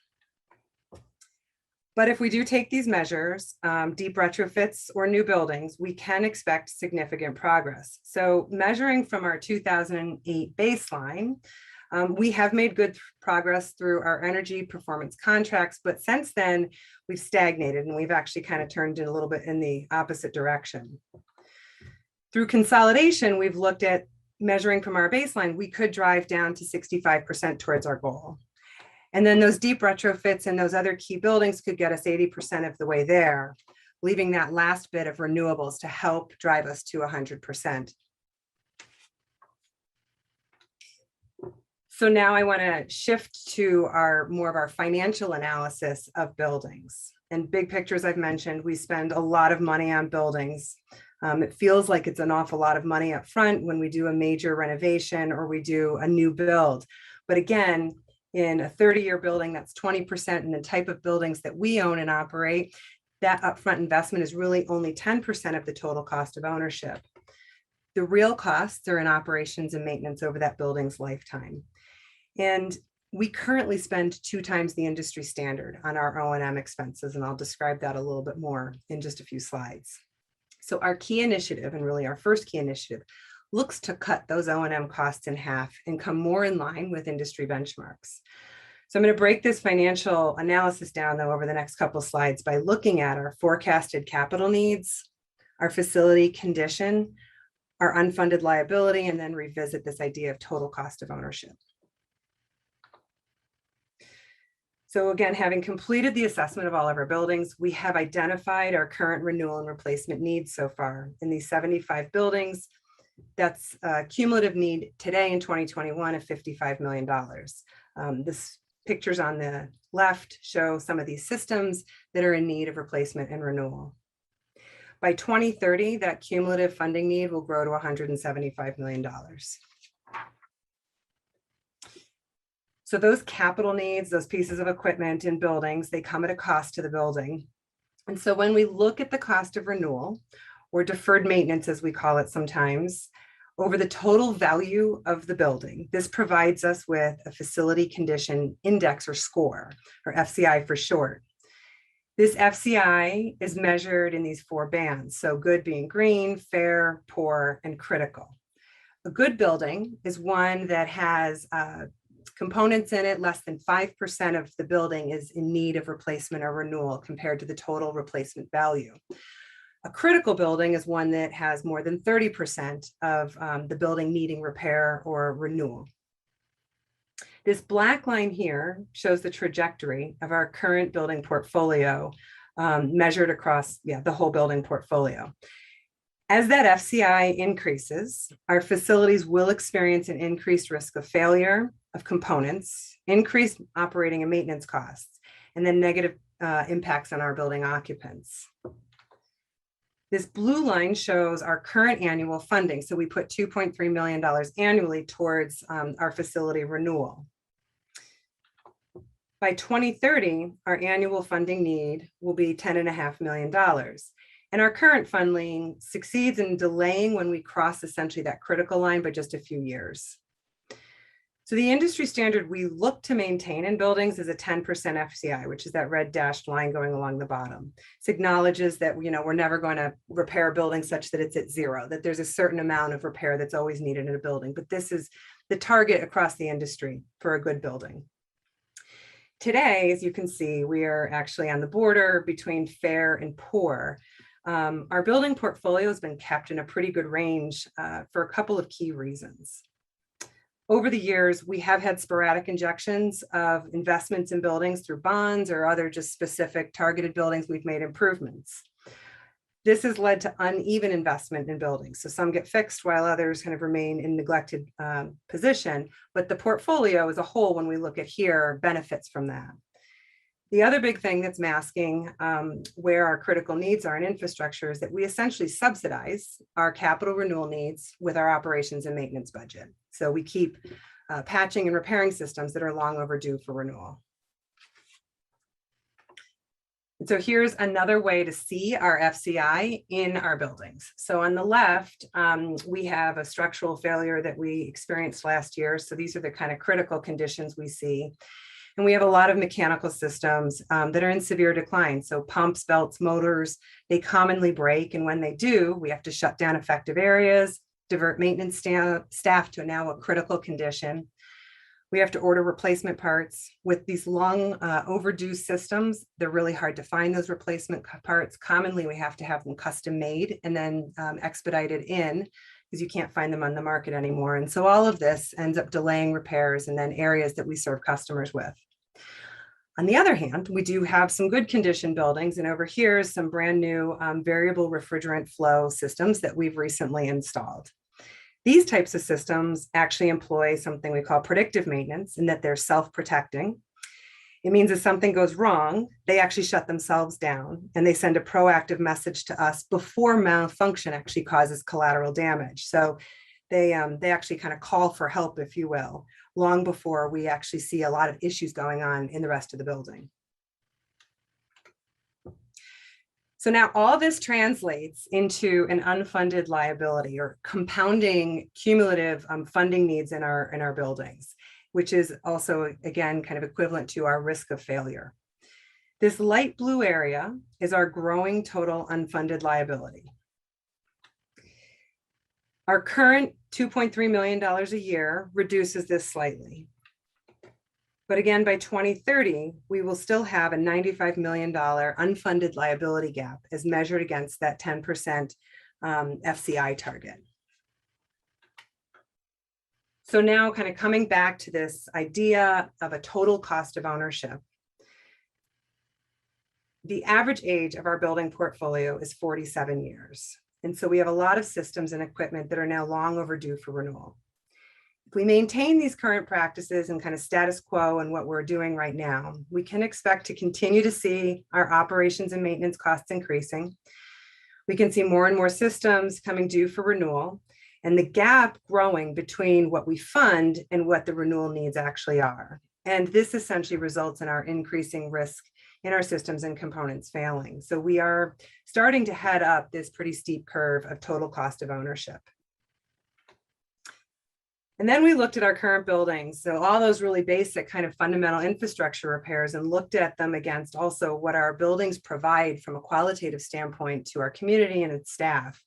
But if we do take these measures, deep retrofits or new buildings, we can expect significant progress. So measuring from our 2008 baseline, we have made good progress through our energy performance contracts, but since then we've stagnated and we've actually kind of turned it a little bit in the opposite direction. Through consolidation, we've looked at measuring from our baseline, we could drive down to 65% towards our goal. And then those deep retrofits and those other key buildings could get us 80% of the way there, leaving that last bit of renewables to help drive us to 100%. So now I want to shift to more of our financial analysis of buildings. And big pictures I've mentioned, we spend a lot of money on buildings. It feels like it's an awful lot of money up front when we do a major renovation or we do a new build. But again, in a 30-year building, that's 20%, in the type of buildings that we own and operate, that upfront investment is really only 10% of the total cost of ownership. The real costs are in operations and maintenance over that building's lifetime. And we currently spend 2 times the industry standard on our O&M expenses, and I'll describe that a little bit more in just a few slides. So our key initiative, and really our first key initiative, looks to cut those O&M costs in half and come more in line with industry benchmarks. So I'm going to break this financial analysis down, though, over the next couple of slides by looking at our forecasted capital needs, our facility condition, our unfunded liability, and then revisit this idea of total cost of ownership. So again, having completed the assessment of all of our buildings, we have identified our current renewal and replacement needs so far. In these 75 buildings, that's a cumulative need today in 2021 of $55 million. This pictures on the left show some of these systems that are in need of replacement and renewal. By 2030, that cumulative funding need will grow to $175 million. So those capital needs, those pieces of equipment in buildings, they come at a cost to the building. And so when we look at the cost of renewal, or deferred maintenance, as we call it sometimes, over the total value of the building, this provides us with a facility condition index or score, or FCI for short. This FCI is measured in these 4 bands. So good being green, fair, poor, and critical. A good building is one that has components in it, less than 5% of the building is in need of replacement or renewal compared to the total replacement value. A critical building is one that has more than 30% of the building needing repair or renewal. This black line here shows the trajectory of our current building portfolio measured across the whole building portfolio. As that FCI increases, our facilities will experience an increased risk of failure of components, increased operating and maintenance costs, and then negative impacts on our building occupants. This blue line shows our current annual funding. So we put $2.3 million annually towards our facility renewal. By 2030, our annual funding need will be $10.5 million. And our current funding succeeds in delaying when we cross essentially that critical line by just a few years. So the industry standard we look to maintain in buildings is a 10% FCI, which is that red dashed line going along the bottom. This acknowledges that we're never going to repair a building such that it's at zero, that there's a certain amount of repair that's always needed in a building. But this is the target across the industry for a good building. Today, as you can see, we are actually on the border between fair and poor. Our building portfolio has been kept in a pretty good range for a couple of key reasons. Over the years, we have had sporadic injections of investments in buildings through bonds or other just specific targeted buildings. We've made improvements. This has led to uneven investment in buildings. So some get fixed while others kind of remain in neglected position, but the portfolio as a whole, when we look at here, benefits from that. The other big thing that's masking where our critical needs are in infrastructure is that we essentially subsidize our capital renewal needs with our operations and maintenance budget. So we keep patching and repairing systems that are long overdue for renewal. And so here's another way to see our FCI in our buildings. So on the left, we have a structural failure that we experienced last year. So these are the kind of critical conditions we see. And we have a lot of mechanical systems that are in severe decline. So pumps, belts, motors, they commonly break. And when they do, we have to shut down affected areas, divert maintenance staff to now a critical condition. We have to order replacement parts. With these long overdue systems, they're really hard to find those replacement parts. Commonly, we have to have them custom made and then expedited in because you can't find them on the market anymore. And so all of this ends up delaying repairs and then areas that we serve customers with. On the other hand, we do have some good condition buildings, and over here is some brand new variable refrigerant flow systems that we've recently installed. These types of systems actually employ something we call predictive maintenance, in that they're self-protecting. It means if something goes wrong, they actually shut themselves down and they send a proactive message to us before malfunction actually causes collateral damage. So they actually kind of call for help, if you will, long before we actually see a lot of issues going on in the rest of the building. So now all this translates into an unfunded liability or compounding cumulative funding needs in our buildings, which is also, again, kind of equivalent to our risk of failure. This light blue area is our growing total unfunded liability. Our current $2.3 million a year reduces this slightly. But again, by 2030, we will still have a $95 million unfunded liability gap as measured against that 10% FCI target. So now kind of coming back to this idea of a total cost of ownership. The average age of our building portfolio is 47 years. And so we have a lot of systems and equipment that are now long overdue for renewal. If we maintain these current practices and kind of status quo and what we're doing right now, we can expect to continue to see our operations and maintenance costs increasing. We can see more and more systems coming due for renewal, and the gap growing between what we fund and what the renewal needs actually are. And this essentially results in our increasing risk in our systems and components failing. So we are starting to head up this pretty steep curve of total cost of ownership. And then we looked at our current buildings. So all those really basic kind of fundamental infrastructure repairs, and looked at them against also what our buildings provide from a qualitative standpoint to our community and its staff.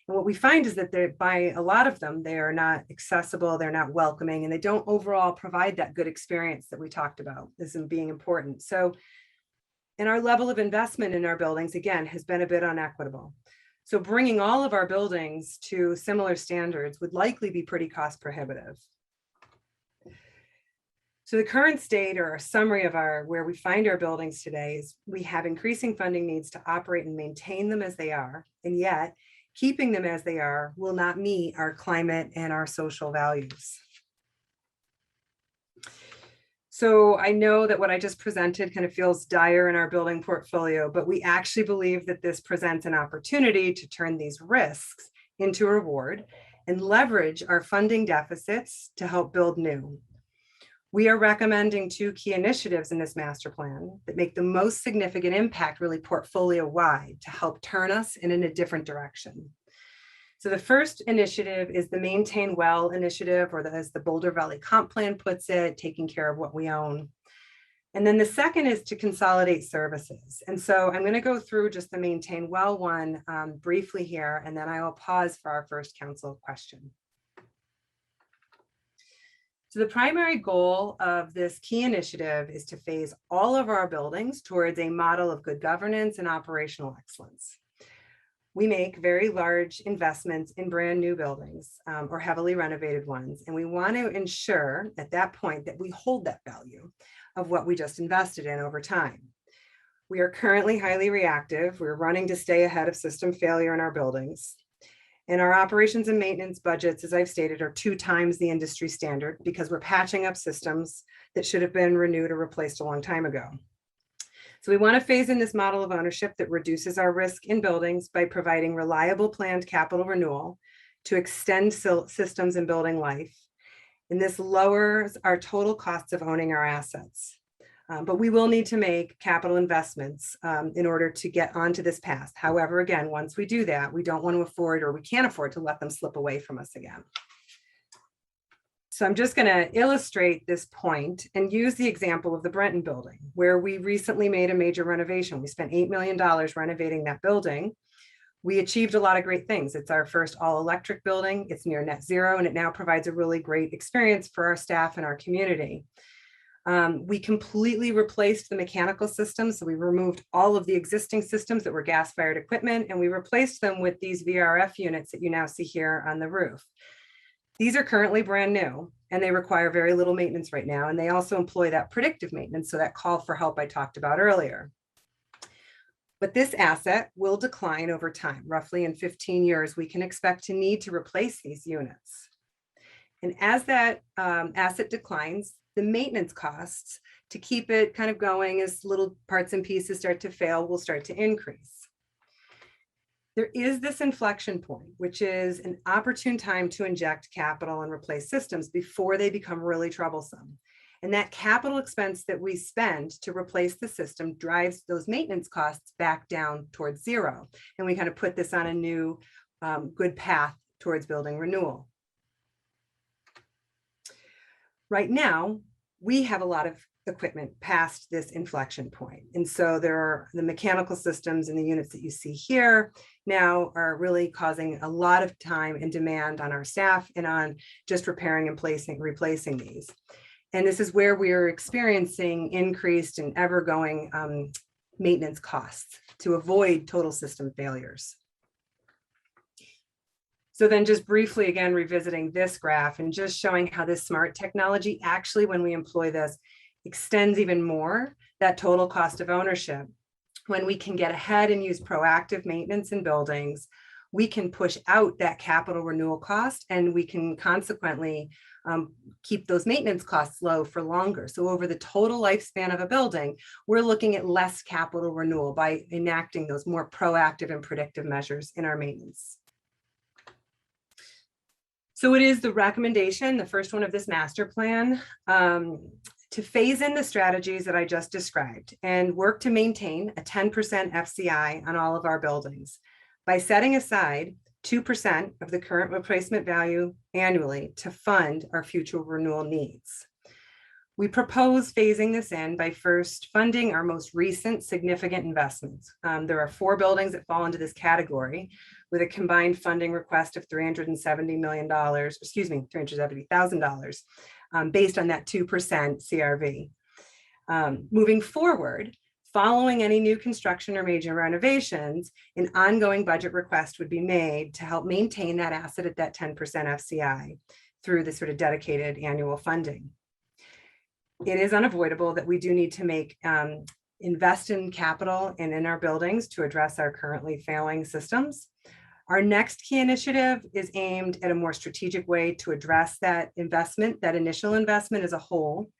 And what we find is that by a lot of them, they are not accessible, they're not welcoming, and they don't overall provide that good experience that we talked about as being important. So, and our level of investment in our buildings, again, has been a bit unequitable. So bringing all of our buildings to similar standards would likely be pretty cost prohibitive. So the current state, or a summary of where we find our buildings today, is we have increasing funding needs to operate and maintain them as they are, and yet keeping them as they are will not meet our climate and our social values. So I know that what I just presented kind of feels dire in our building portfolio, but we actually believe that this presents an opportunity to turn these risks into a reward and leverage our funding deficits to help build new. We are recommending 2 key initiatives in this master plan that make the most significant impact really portfolio-wide to help turn us in a different direction. So the first initiative is the Maintain Well initiative, or as the Boulder Valley Comp Plan puts it, taking care of what we own. And then the second is to consolidate services. And so I'm going to go through just the Maintain Well one briefly here, and then I will pause for our first council question. So the primary goal of this key initiative is to phase all of our buildings towards a model of good governance and operational excellence. We make very large investments in brand new buildings or heavily renovated ones. And we want to ensure at that point that we hold that value of what we just invested in over time. We are currently highly reactive. We're running to stay ahead of system failure in our buildings. And our operations and maintenance budgets, as I've stated, are 2 times the industry standard because we're patching up systems that should have been renewed or replaced a long time ago. So we want to phase in this model of ownership that reduces our risk in buildings by providing reliable planned capital renewal to extend systems and building life. And this lowers our total costs of owning our assets. But we will need to make capital investments in order to get onto this path. However, again, once we do that, we don't want to afford, or we can't afford to let them slip away from us again. So I'm just going to illustrate this point and use the example of the Brenton building, where we recently made a major renovation. We spent $8 million renovating that building. We achieved a lot of great things. It's our first all-electric building. It's near net zero, and it now provides a really great experience for our staff and our community. We completely replaced the mechanical systems. So we removed all of the existing systems that were gas-fired equipment, and we replaced them with these VRF units that you now see here on the roof. These are currently brand new, and they require very little maintenance right now. And they also employ that predictive maintenance, so that call for help I talked about earlier. But this asset will decline over time. Roughly in 15 years, we can expect to need to replace these units. And as that asset declines, the maintenance costs to keep it kind of going as little parts and pieces start to fail will start to increase. There is this inflection point, which is an opportune time to inject capital and replace systems before they become really troublesome. And that capital expense that we spend to replace the system drives those maintenance costs back down towards zero. And we kind of put this on a new good path towards building renewal. Right now, we have a lot of equipment past this inflection point. And so there are the mechanical systems and the units that you see here now are really causing a lot of time and demand on our staff and on just repairing and replacing these. And this is where we are experiencing increased and ever-going maintenance costs to avoid total system failures. So then just briefly, again, revisiting this graph and just showing how this smart technology actually, when we employ this, extends even more that total cost of ownership. When we can get ahead and use proactive maintenance in buildings, we can push out that capital renewal cost, and we can consequently keep those maintenance costs low for longer. So over the total lifespan of a building, we're looking at less capital renewal by enacting those more proactive and predictive measures in our maintenance. So it is the recommendation, the first one of this master plan, to phase in the strategies that I just described and work to maintain a 10% FCI on all of our buildings by setting aside 2% of the current replacement value annually to fund our future renewal needs. We propose phasing this in by first funding our most recent significant investments. There are 4 buildings that fall into this category with a combined funding request of $370,000, based on that 2% CRV. Moving forward, following any new construction or major renovations, an ongoing budget request would be made to help maintain that asset at that 10% FCI through this sort of dedicated annual funding. It is unavoidable that we do need to invest in capital and in our buildings to address our currently failing systems. Our next key initiative is aimed at a more strategic way to address that investment, that initial investment as a whole.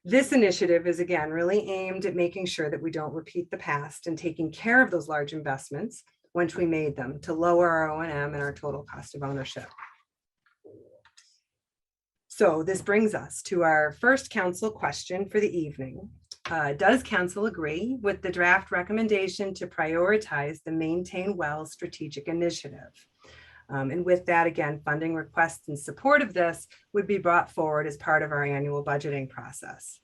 This initiative is, again, really aimed at making sure that we don't repeat the past and taking care of those large investments once we made them to lower our O&M and our total cost of ownership. So this brings us to our first council question for the evening. Does council agree with the draft recommendation to prioritize the Maintain Well strategic initiative? And with that, again, funding requests in support of this would be brought forward as part of our annual budgeting process.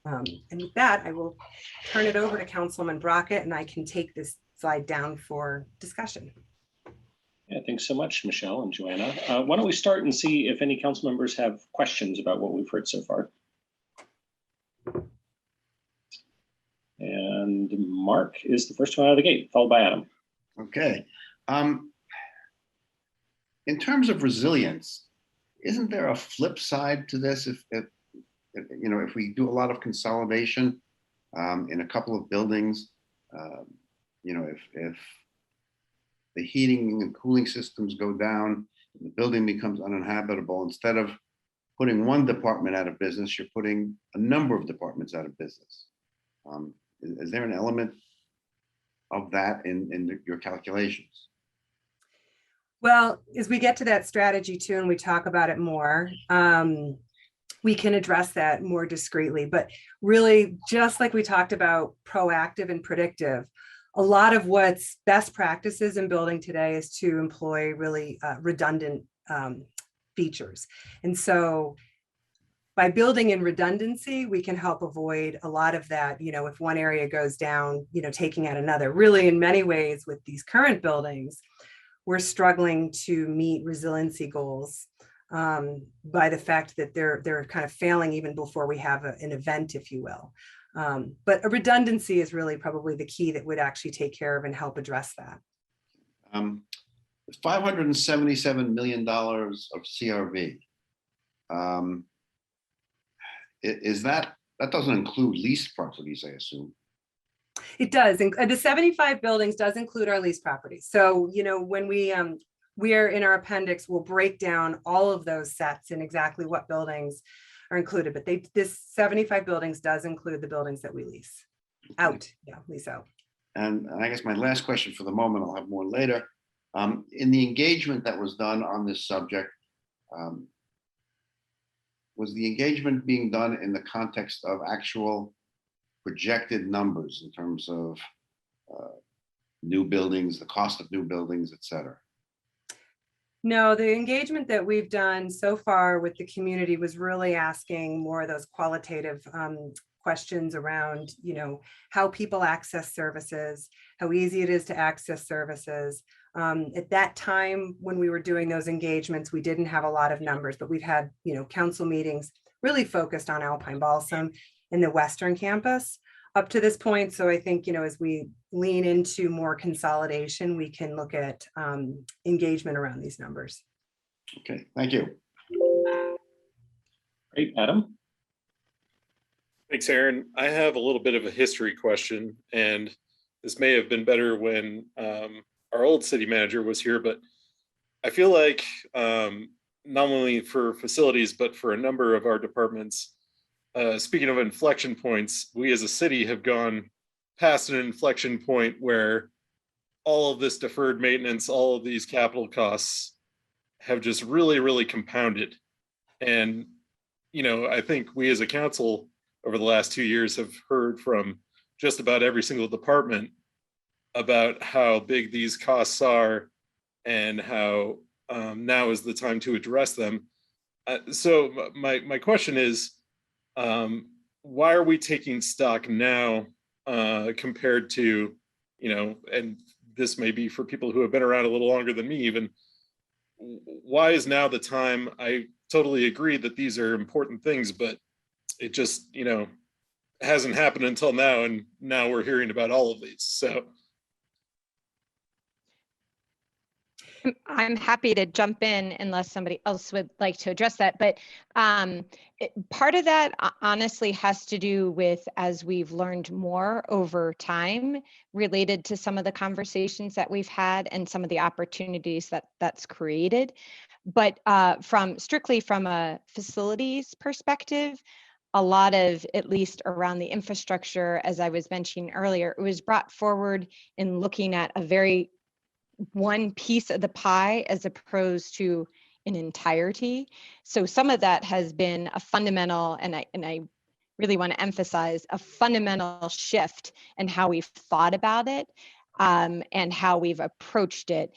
And with that, I will turn it over to Councilman Brockett, and I can take this slide down for discussion. Yeah, thanks so much, Michelle and Joanna. Why don't we start and see if any council members have questions about what we've heard so far. And Mark is the first one out of the gate, followed by Adam. Okay. In terms of resilience, isn't there a flip side to this? If we do a lot of consolidation in a couple of buildings, You know, if the heating and cooling systems go down, and the building becomes uninhabitable, instead of putting one department out of business, you're putting a number of departments out of business. Is there an element of that in your calculations? Well, as we get to that strategy too, and we talk about it more, we can address that more discreetly. But really, just like we talked about proactive and predictive, a lot of what's best practices in building today is to employ really redundant features. And so by building in redundancy, we can help avoid a lot of that, you know, if one area goes down, you know, taking out another. Really, in many ways with these current buildings, we're struggling to meet resiliency goals by the fact that they're kind of failing even before we have an event, if you will. But a redundancy is really probably the key that would actually take care of and help address that. $577 million of CRV. Is that doesn't include leased properties, I assume? It does. The 75 buildings does include our lease properties. So, you know, when we are in our appendix, we'll break down all of those sets and exactly what buildings are included. But this 75 buildings does include the buildings that we lease out. Yeah, lease out. And I guess my last question for the moment, I'll have more later. In the engagement that was done on this subject, was the engagement being done in the context of actual projected numbers in terms of new buildings, the cost of new buildings, et cetera? No, the engagement that we've done so far with the community was really asking more of those qualitative questions around, you know, how people access services, how easy it is to access services. At that time, when we were doing those engagements, we didn't have a lot of numbers, but we've had, you know, council meetings really focused on Alpine Balsam in the Western campus up to this point. So I think, you know, as we lean into more consolidation, we can look at engagement around these numbers. Okay, thank you. Great, Adam. Thanks, Aaron. I have a little bit of a history question, and this may have been better when our old city manager was here, but I feel like not only for facilities, but for a number of our departments, speaking of inflection points, we as a city have gone past an inflection point where all of this deferred maintenance, all of these capital costs have just really, really compounded. And, you know, I think we as a council over the last 2 years have heard from just about every single department about how big these costs are and how now is the time to address them. So my question is, why are we taking stock now compared to, you know, and this may be for people who have been around a little longer than me even, why is now the time? I totally agree that these are important things, but it just, you know, hasn't happened until now, and now we're hearing about all of these. So I'm happy to jump in unless somebody else would like to address that. But part of that honestly has to do with, as we've learned more over time related to some of the conversations that we've had and some of the opportunities that's created. But strictly from a facilities perspective, a lot of, at least around the infrastructure, as I was mentioning earlier, it was brought forward in looking at a very one piece of the pie as opposed to an entirety. So some of that has been a fundamental, and I really want to emphasize, a fundamental shift in how we've thought about it and how we've approached it.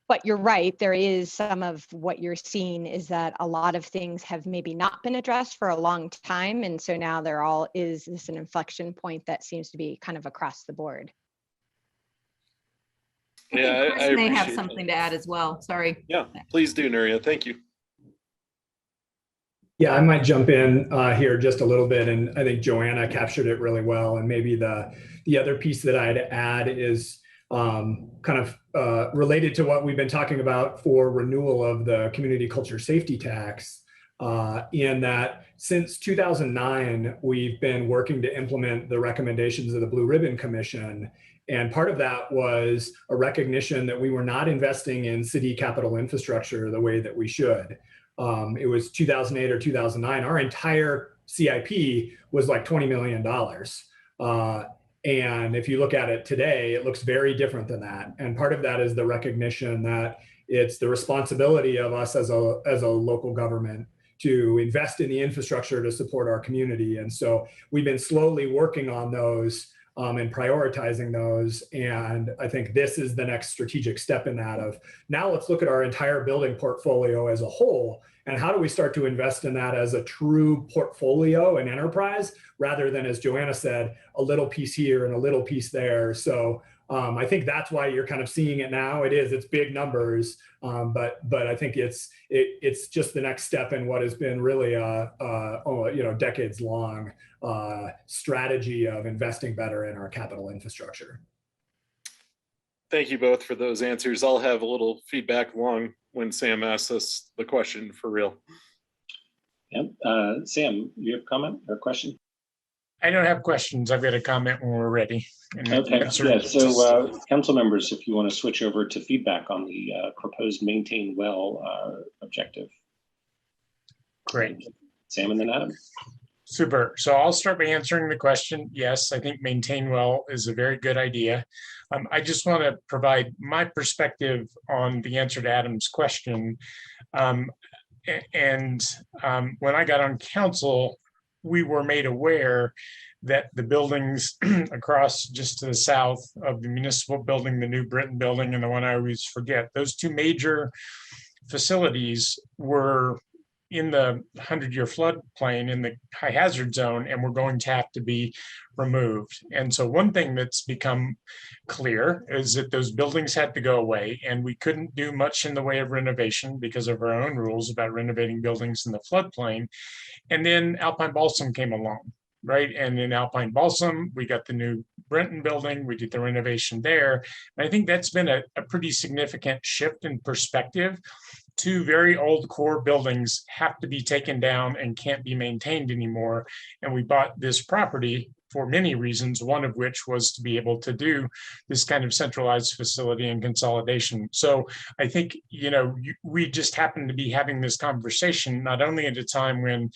But you're right, there is some of what you're seeing is that a lot of things have maybe not been addressed for a long time. And so now there all is this an inflection point that seems to be kind of across the board. Yeah, Chris may have something to add as well. Sorry. Yeah, please do, Nuria. Thank you. Yeah, I might jump in here just a little bit, and I think Joanna captured it really well. And maybe the other piece that I'd add is kind of related to what we've been talking about for renewal of the community culture safety tax. in that since 2009, we've been working to implement the recommendations of the Blue Ribbon Commission. And part of that was a recognition that we were not investing in city capital infrastructure the way that we should. It was 2008 or 2009. Our entire CIP was like $20 million. And if you look at it today, it looks very different than that. And part of that is the recognition that it's the responsibility of us as a local government to invest in the infrastructure to support our community. And so we've been slowly working on those and prioritizing those. And I think this is the next strategic step in that of now let's look at our entire building portfolio as a whole. And how do we start to invest in that as a true portfolio and enterprise rather than, as Joanna said, a little piece here and a little piece there. So I think that's why you're kind of seeing it now. It's big numbers, but I think it's just the next step in what has been really a decades long strategy of investing better in our capital infrastructure. Thank you both for those answers. I'll have a little feedback along when Sam asks us the question for real. Yep. Sam, you have a comment or a question? I don't have questions. I've got a comment when we're ready. Okay. Yeah. So, council members, if you want to switch over to feedback on the proposed maintain well objective. Great. Sam and then Adam. Super. So I'll start by answering the question. Yes, I think maintain well is a very good idea. I just want to provide my perspective on the answer to Adam's question. When I got on council, we were made aware that the buildings across just to the south of the municipal building, the New Britain building, and the one I always forget, those two major facilities were in the 100-year floodplain in the high hazard zone, and were going to have to be removed. And so one thing that's become clear is that those buildings had to go away, and we couldn't do much in the way of renovation because of our own rules about renovating buildings in the floodplain. And then Alpine Balsam came along, right? And in Alpine Balsam, we got the new Brenton building, we did the renovation there. And I think that's been a pretty significant shift in perspective. Two very old core buildings have to be taken down and can't be maintained anymore. And we bought this property for many reasons, one of which was to be able to do this kind of centralized facility and consolidation. So I think, we just happen to be having this conversation, not only at a time when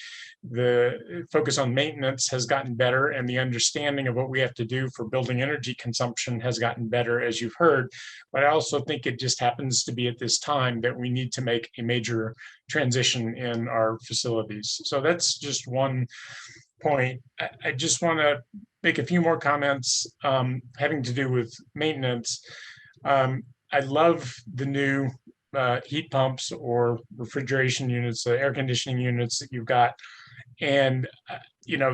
the focus on maintenance has gotten better and the understanding of what we have to do for building energy consumption has gotten better, as you've heard, but I also think it just happens to be at this time that we need to make a major transition in our facilities. So that's just one point. I just want to make a few more comments having to do with maintenance. I love the new heat pumps or refrigeration units, the air conditioning units that you've got. And,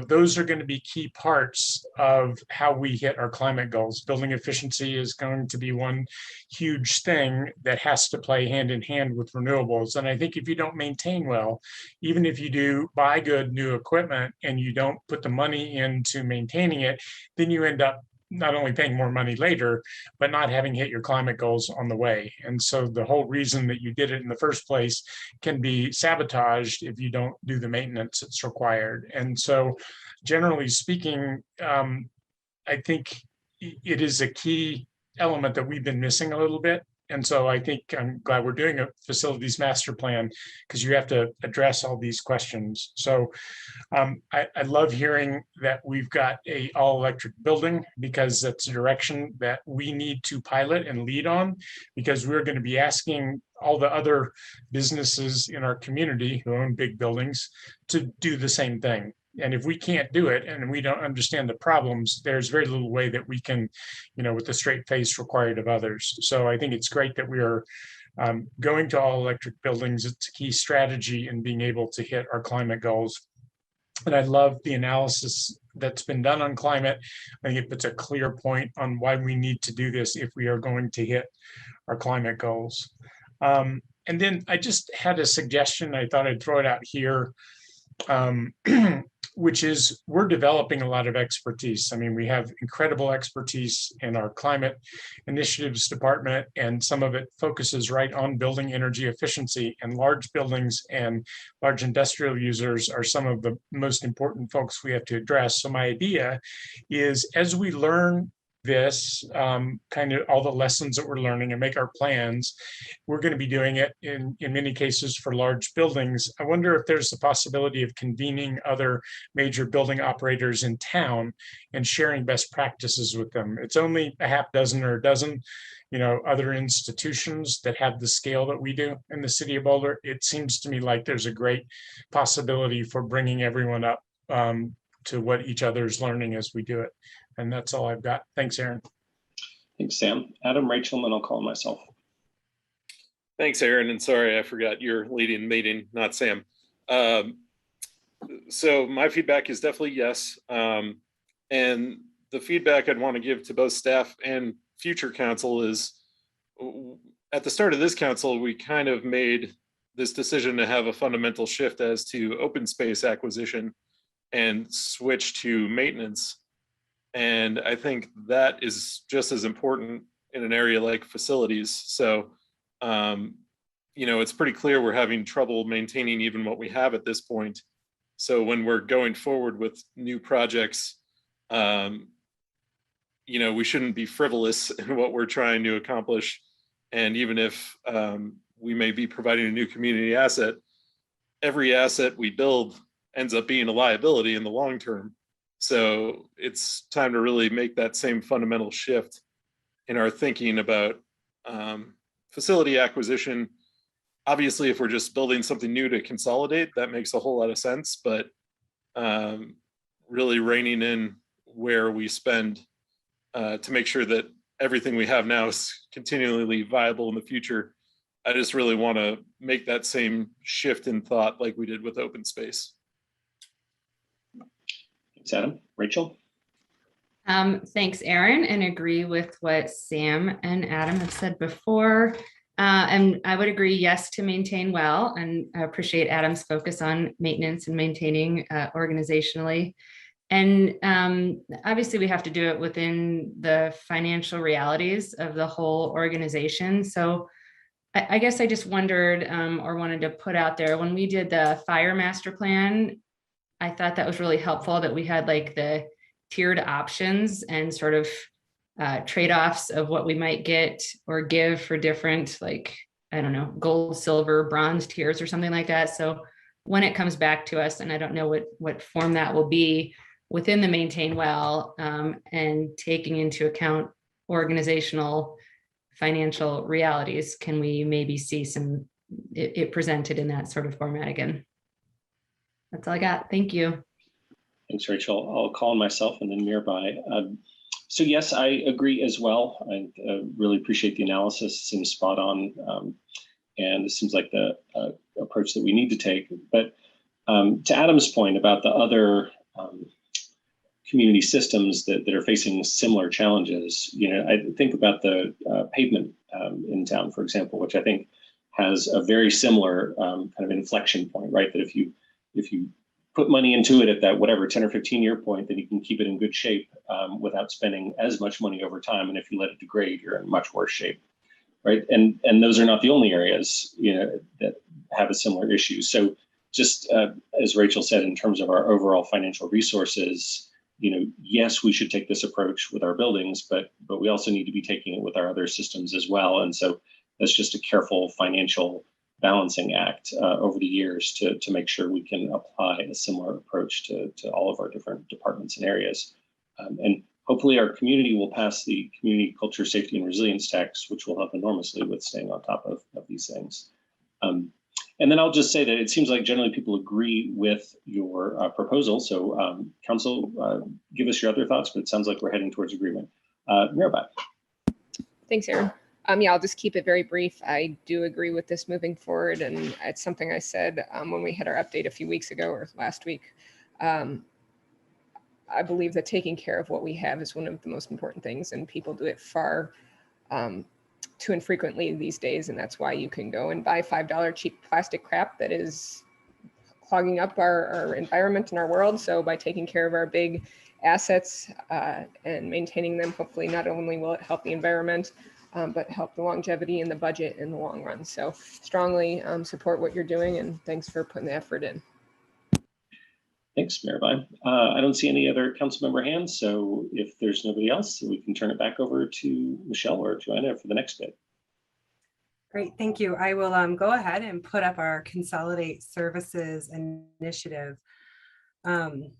those are going to be key parts of how we hit our climate goals. Building efficiency is going to be one huge thing that has to play hand in hand with renewables. And I think if you don't maintain well, even if you do buy good new equipment and you don't put the money into maintaining it, then you end up not only paying more money later, but not having hit your climate goals on the way. And so the whole reason that you did it in the first place can be sabotaged if you don't do the maintenance that's required. And so generally speaking, I think it is a key element that we've been missing a little bit. And so I think I'm glad we're doing a facilities master plan because you have to address all these questions. So I love hearing that we've got a all electric building because that's a direction that we need to pilot and lead on, because we're going to be asking all the other businesses in our community who own big buildings to do the same thing. And if we can't do it and we don't understand the problems, there's very little way that we can, with a straight face required of others. So I think it's great that we are going to all electric buildings. It's a key strategy in being able to hit our climate goals. And I love the analysis that's been done on climate. I think it puts a clear point on why we need to do this if we are going to hit our climate goals. And then I just had a suggestion. I thought I'd throw it out here. which is we're developing a lot of expertise. I mean, we have incredible expertise in our climate initiatives department, and some of it focuses right on building energy efficiency, and large buildings and large industrial users are some of the most important folks we have to address. So my idea is, as we learn this, kind of all the lessons that we're learning and make our plans, we're going to be doing it in many cases for large buildings. I wonder if there's the possibility of convening other major building operators in town and sharing best practices with them. It's only a half dozen or a dozen, other institutions that have the scale that we do in the city of Boulder. It seems to me like there's a great possibility for bringing everyone up to what each other's learning as we do it. And that's all I've got. Thanks, Aaron. Thanks, Sam. Adam, Rachel, and then I'll call myself. Thanks, Aaron. And sorry, I forgot you're leading the meeting, not Sam. So my feedback is definitely yes. And the feedback I'd want to give to both staff and future council is, at the start of this council, we kind of made this decision to have a fundamental shift as to open space acquisition and switch to maintenance. And I think that is just as important in an area like facilities. So, it's pretty clear we're having trouble maintaining even what we have at this point. So when we're going forward with new projects, we shouldn't be frivolous in what we're trying to accomplish. And even if we may be providing a new community asset, every asset we build ends up being a liability in the long term. So it's time to really make that same fundamental shift in our thinking about facility acquisition. Obviously, if we're just building something new to consolidate, that makes a whole lot of sense, but really reining in where we spend to make sure that everything we have now is continually viable in the future. I just really want to make that same shift in thought like we did with open space. Thanks, Adam. Rachel? Thanks, Aaron, and agree with what Sam and Adam have said before. And I would agree, yes, to maintain well, and I appreciate Adam's focus on maintenance and maintaining organizationally. And obviously we have to do it within the financial realities of the whole organization. So I guess I just wondered or wanted to put out there, when we did the fire master plan, I thought that was really helpful that we had like the tiered options and sort of trade-offs of what we might get or give for different, like, I don't know, gold, silver, bronze tiers or something like that. So when it comes back to us, and I don't know what form that will be within the maintain well, and taking into account organizational financial realities, can we maybe see it presented in that sort of format again? That's all I got. Thank you. Thanks, Rachel. I'll call myself and then nearby. So yes, I agree as well. I really appreciate the analysis. It seems spot on. And it seems like the approach that we need to take. But to Adam's point about the other community systems that are facing similar challenges, I think about the pavement in town, for example, which I think has a very similar kind of inflection point, right? That if you put money into it at that whatever 10 or 15 year point, then you can keep it in good shape without spending as much money over time. And if you let it degrade, you're in much worse shape, right? And those are not the only areas that have a similar issue. So just as Rachel said, in terms of our overall financial resources, yes, we should take this approach with our buildings, but we also need to be taking it with our other systems as well. And so that's just a careful financial balancing act over the years to make sure we can apply a similar approach to all of our different departments and areas. And hopefully our community will pass the community culture, safety, and resilience tax, which will help enormously with staying on top of these things. And then I'll just say that it seems like generally people agree with your proposal. So council, give us your other thoughts, but it sounds like we're heading towards agreement. Mirabai. Thanks, Aaron. Yeah, I'll just keep it very brief. I do agree with this moving forward, and it's something I said when we had our update a few weeks ago or last week. I believe that taking care of what we have is one of the most important things, and people do it far too infrequently these days, and that's why you can go and buy $5 cheap plastic crap that is hogging up our environment and our world. So by taking care of our big assets and maintaining them, hopefully not only will it help the environment, but help the longevity and the budget in the long run. So strongly support what you're doing, and thanks for putting the effort in. Thanks, Mayor Vine. I don't see any other council member hands, so if there's nobody else, we can turn it back over to Michelle or Joanna for the next bit. Great, thank you. I will go ahead and put up our Consolidate Services Initiative. And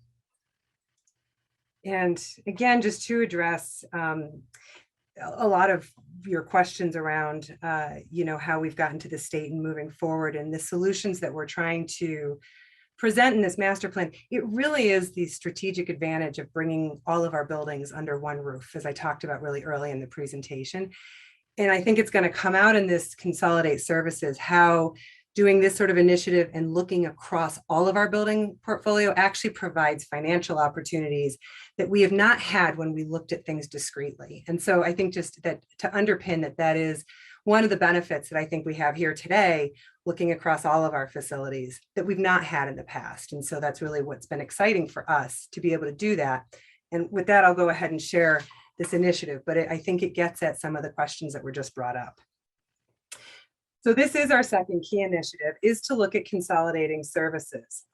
again, just to address a lot of your questions around, how we've gotten to the state and moving forward and the solutions that we're trying to present in this master plan. It really is the strategic advantage of bringing all of our buildings under one roof, as I talked about really early in the presentation. And I think it's going to come out in this Consolidate Services, how doing this sort of initiative and looking across all of our building portfolio actually provides financial opportunities that we have not had when we looked at things discretely. And so I think just that to underpin that is one of the benefits that I think we have here today, looking across all of our facilities that we've not had in the past. And so that's really what's been exciting for us to be able to do that. And with that, I'll go ahead and share this initiative, but I think it gets at some of the questions that were just brought up. So this is our second key initiative, is to look at consolidating services.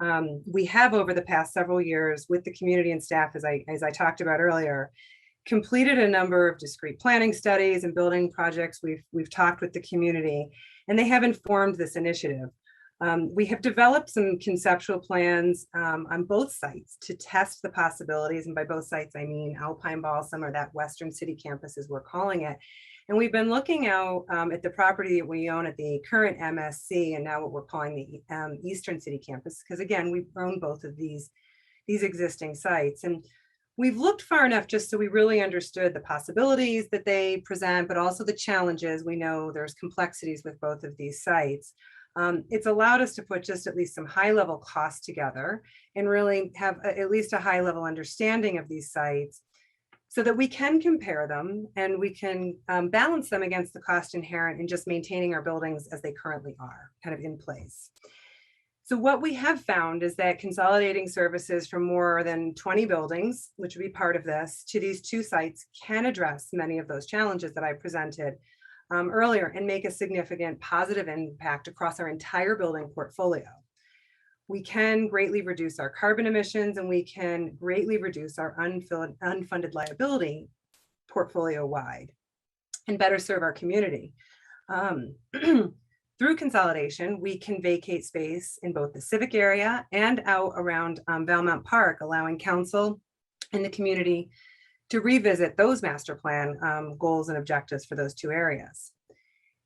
We have over the past several years with the community and staff, as I talked about earlier, completed a number of discrete planning studies and building projects. We've talked with the community, and they have informed this initiative. We have developed some conceptual plans on both sites to test the possibilities. And by both sites, I mean Alpine Balsam, or that Western City campus as we're calling it. And we've been looking out at the property that we own at the current MSC and now what we're calling the Eastern City campus, because again, we've owned both of these existing sites. And we've looked far enough just so we really understood the possibilities that they present, but also the challenges. We know there's complexities with both of these sites. It's allowed us to put just at least some high level costs together and really have at least a high level understanding of these sites so that we can compare them and we can balance them against the cost inherent in just maintaining our buildings as they currently are, kind of in place. So what we have found is that consolidating services from more than 20 buildings, which would be part of this, to these two sites can address many of those challenges that I presented earlier and make a significant positive impact across our entire building portfolio. We can greatly reduce our carbon emissions, and we can greatly reduce our unfunded liability portfolio-wide and better serve our community. Through consolidation, we can vacate space in both the civic area and out around Valmont Park, allowing council and the community to revisit those master plan goals and objectives for those two areas.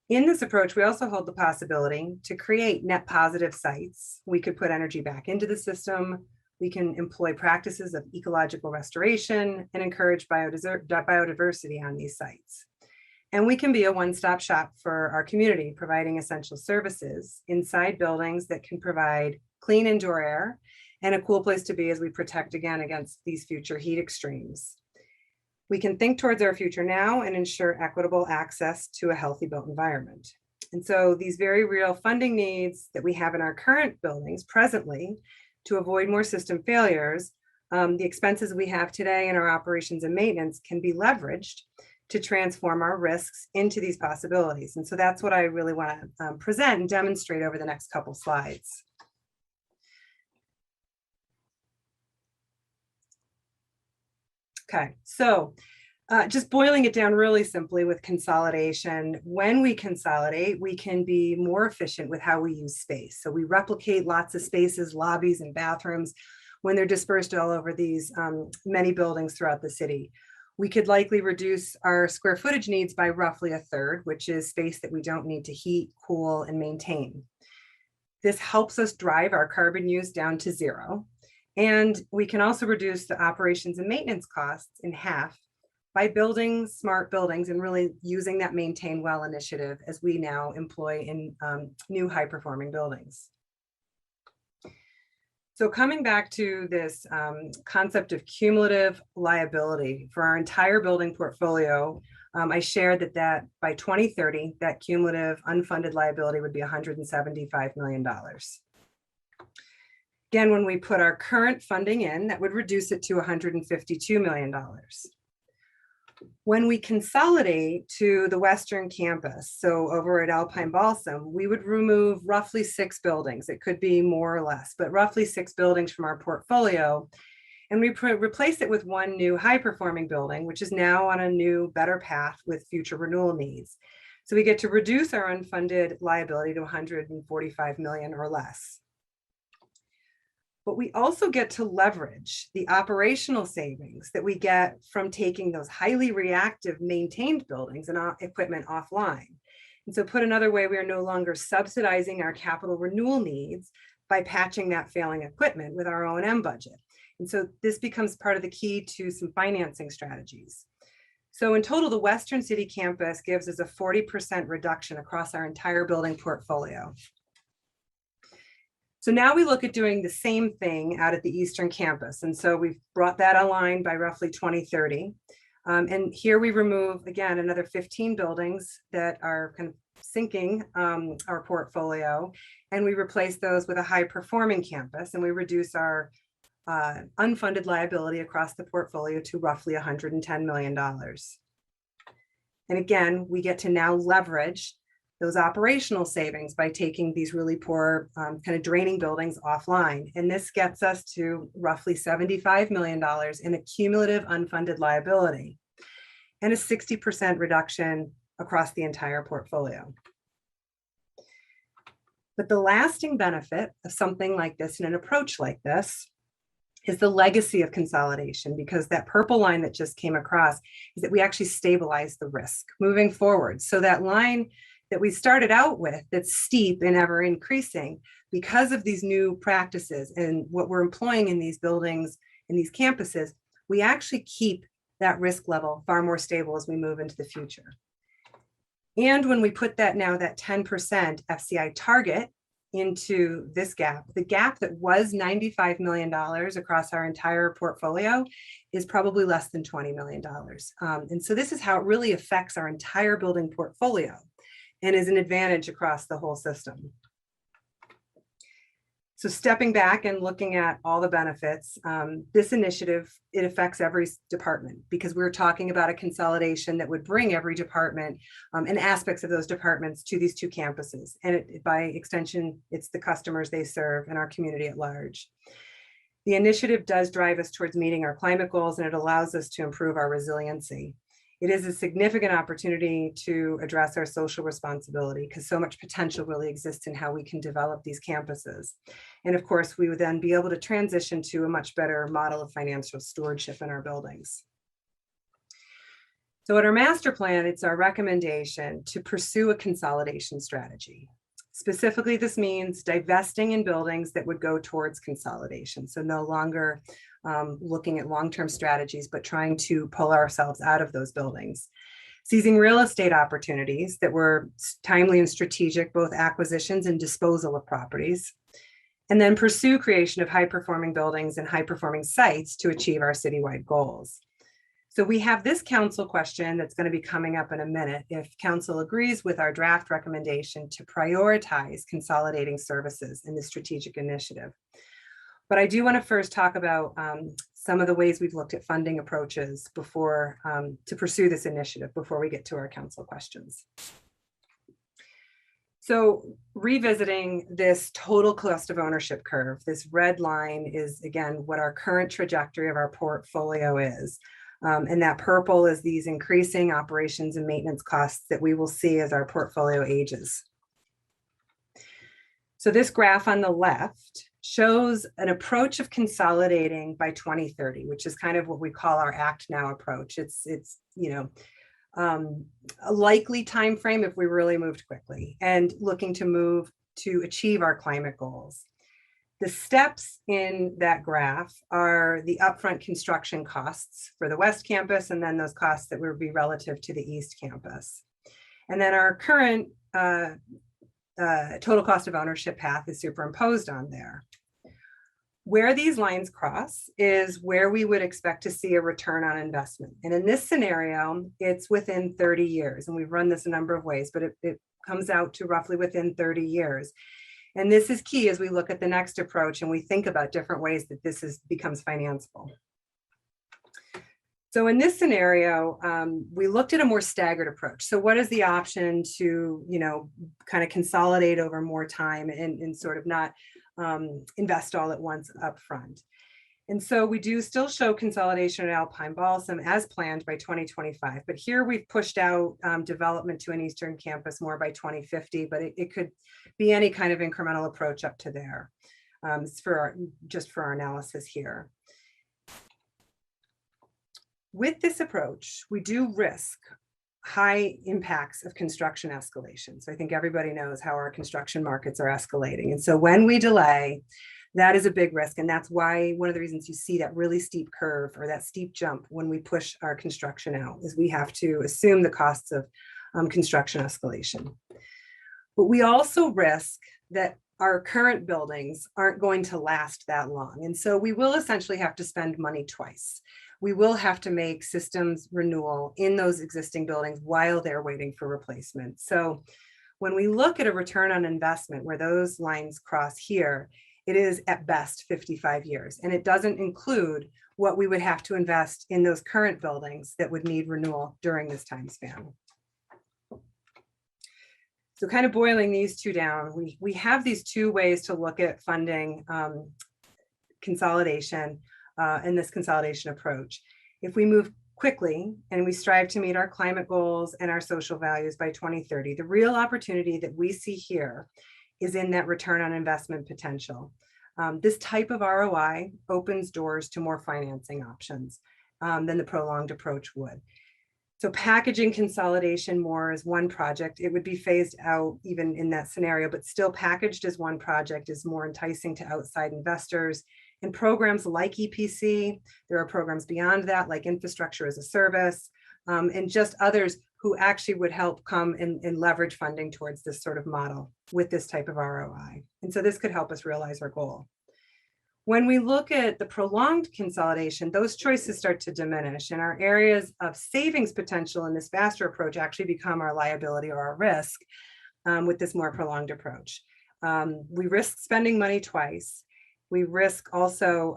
In this approach, we also hold the possibility to create net positive sites. We could put energy back into the system. We can employ practices of ecological restoration and encourage biodiversity on these sites. And we can be a one-stop shop for our community, providing essential services inside buildings that can provide clean indoor air and a cool place to be as we protect again against these future heat extremes. We can think towards our future now and ensure equitable access to a healthy built environment. And so these very real funding needs that we have in our current buildings presently to avoid more system failures, the expenses we have today in our operations and maintenance can be leveraged to transform our risks into these possibilities. And so that's what I really want to present and demonstrate over the next couple slides. Okay, so just boiling it down really simply with consolidation, when we consolidate, we can be more efficient with how we use space. So we replicate lots of spaces, lobbies, and bathrooms when they're dispersed all over these many buildings throughout the city. We could likely reduce our square footage needs by roughly a third, which is space that we don't need to heat, cool, and maintain. This helps us drive our carbon use down to zero. And we can also reduce the operations and maintenance costs in half by building smart buildings and really using that maintain well initiative as we now employ in new high performing buildings. So coming back to this concept of cumulative liability for our entire building portfolio, I shared that by 2030, that cumulative unfunded liability would be $175 million. Again, when we put our current funding in, that would reduce it to $152 million. When we consolidate to the Western campus, so over at Alpine Balsam, we would remove roughly 6 buildings. It could be more or less, but roughly 6 buildings from our portfolio. And we replace it with one new high-performing building, which is now on a new, better path with future renewal needs. So we get to reduce our unfunded liability to $145 million or less. But we also get to leverage the operational savings that we get from taking those highly reactive maintained buildings and equipment offline. And so put another way, we are no longer subsidizing our capital renewal needs by patching that failing equipment with our O&M budget. And so this becomes part of the key to some financing strategies. So in total, the Western City campus gives us a 40% reduction across our entire building portfolio. So now we look at doing the same thing out at the Eastern campus. And so we've brought that online by roughly 2030. And here we remove, again, another 15 buildings that are kind of sinking our portfolio. And we replace those with a high performing campus. And we reduce our unfunded liability across the portfolio to roughly $110 million. And again, we get to now leverage those operational savings by taking these really poor kind of draining buildings offline. And this gets us to roughly $75 million in a cumulative unfunded liability and a 60% reduction across the entire portfolio. But the lasting benefit of something like this and an approach like this is the legacy of consolidation, because that purple line that just came across is that we actually stabilize the risk moving forward. So that line that we started out with that's steep and ever increasing, because of these new practices and what we're employing in these buildings, in these campuses, we actually keep that risk level far more stable as we move into the future. And when we put that now, that 10% FCI target into this gap, the gap that was $95 million across our entire portfolio is probably less than $20 million. And so this is how it really affects our entire building portfolio and is an advantage across the whole system. So stepping back and looking at all the benefits, this initiative, it affects every department, because we're talking about a consolidation that would bring every department and aspects of those departments to these 2 campuses. And by extension, it's the customers they serve and our community at large. The initiative does drive us towards meeting our climate goals, and it allows us to improve our resiliency. It is a significant opportunity to address our social responsibility, because so much potential really exists in how we can develop these campuses. And of course, we would then be able to transition to a much better model of financial stewardship in our buildings. So at our master plan, it's our recommendation to pursue a consolidation strategy. Specifically, this means divesting in buildings that would go towards consolidation. So no longer looking at long-term strategies, but trying to pull ourselves out of those buildings. Seizing real estate opportunities that were timely and strategic, both acquisitions and disposal of properties. And then pursue creation of high-performing buildings and high-performing sites to achieve our citywide goals. So we have this council question that's going to be coming up in a minute, if council agrees with our draft recommendation to prioritize consolidating services in the strategic initiative. But I do want to first talk about some of the ways we've looked at funding approaches before to pursue this initiative before we get to our council questions. So revisiting this total cost of ownership curve, this red line is, again, what our current trajectory of our portfolio is. And that purple is these increasing operations and maintenance costs that we will see as our portfolio ages. So this graph on the left shows an approach of consolidating by 2030, which is kind of what we call our Act Now approach. It's you know, a likely time frame if we really moved quickly and looking to move to achieve our climate goals. The steps in that graph are the upfront construction costs for the West Campus, and then those costs that would be relative to the East Campus. And then our current total cost of ownership path is superimposed on there. Where these lines cross is where we would expect to see a return on investment. And in this scenario, it's within 30 years. And we've run this a number of ways, but it comes out to roughly within 30 years. And this is key as we look at the next approach and we think about different ways that this becomes financeable. So in this scenario, we looked at a more staggered approach. So what is the option to, kind of consolidate over more time and sort of not invest all at once up front? And so we do still show consolidation at Alpine Balsam as planned by 2025, but here we've pushed out development to an eastern campus more by 2050, but it could be any kind of incremental approach up to there. It's just for our analysis here. With this approach, we do risk high impacts of construction escalation. So I think everybody knows how our construction markets are escalating. And so when we delay, that is a big risk. And that's why one of the reasons you see that really steep curve or that steep jump when we push our construction out is we have to assume the costs of construction escalation. But we also risk that our current buildings aren't going to last that long. And so we will essentially have to spend money twice. We will have to make systems renewal in those existing buildings while they're waiting for replacement. So when we look at a return on investment where those lines cross here, it is at best 55 years. And it doesn't include what we would have to invest in those current buildings that would need renewal during this time span. So kind of boiling these two down, we have these two ways to look at funding consolidation in this consolidation approach. If we move quickly and we strive to meet our climate goals and our social values by 2030, the real opportunity that we see here is in that return on investment potential. This type of ROI opens doors to more financing options than the prolonged approach would. So packaging consolidation more as one project, it would be phased out even in that scenario, but still packaged as one project is more enticing to outside investors. And programs like EPC, there are programs beyond that, like infrastructure as a service, and just others who actually would help come and leverage funding towards this sort of model with this type of ROI. And so this could help us realize our goal. When we look at the prolonged consolidation, those choices start to diminish and our areas of savings potential in this faster approach actually become our liability or our risk with this more prolonged approach. We risk spending money twice. We risk also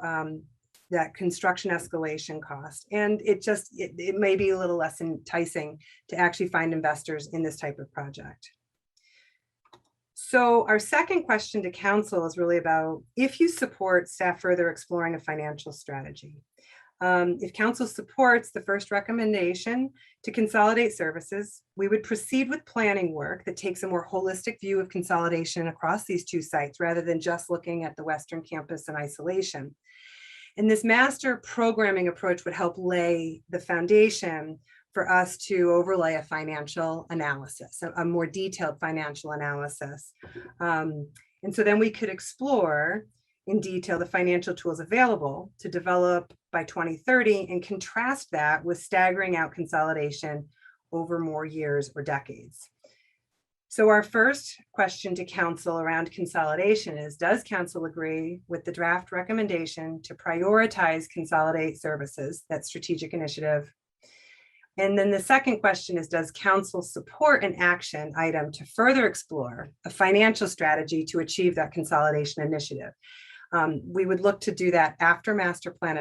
that construction escalation cost. And it may be a little less enticing to actually find investors in this type of project. So our second question to council is really about if you support staff further exploring a financial strategy. If council supports the first recommendation to consolidate services, we would proceed with planning work that takes a more holistic view of consolidation across these two sites rather than just looking at the Western campus in isolation. And this master programming approach would help lay the foundation for us to overlay a financial analysis, a more detailed financial analysis. And so then we could explore in detail the financial tools available to develop by 2030 and contrast that with staggering out consolidation over more years or decades. So our first question to council around consolidation is, does council agree with the draft recommendation to prioritize consolidate services, that strategic initiative? And then the second question is, does council support an action item to further explore a financial strategy to achieve that consolidation initiative? We would look to do that after master plan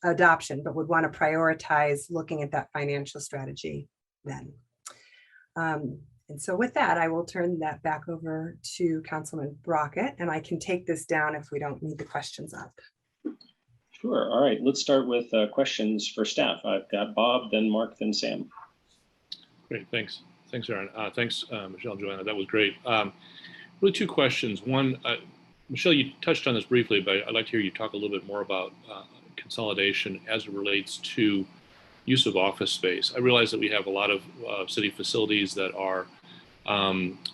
adoption, but would want to prioritize looking at that financial strategy then. And so with that, I will turn that back over to Councilman Brockett, and I can take this down if we don't need the questions up. Sure. All right, let's start with questions for staff. I've got Bob, then Mark, then Sam. Great, thanks. Thanks, Aaron. Thanks, Michelle and Joanna. That was great. Really two questions. One, Michelle, you touched on this briefly, but I'd like to hear you talk a little bit more about consolidation as it relates to use of office space. I realize that we have a lot of city facilities that are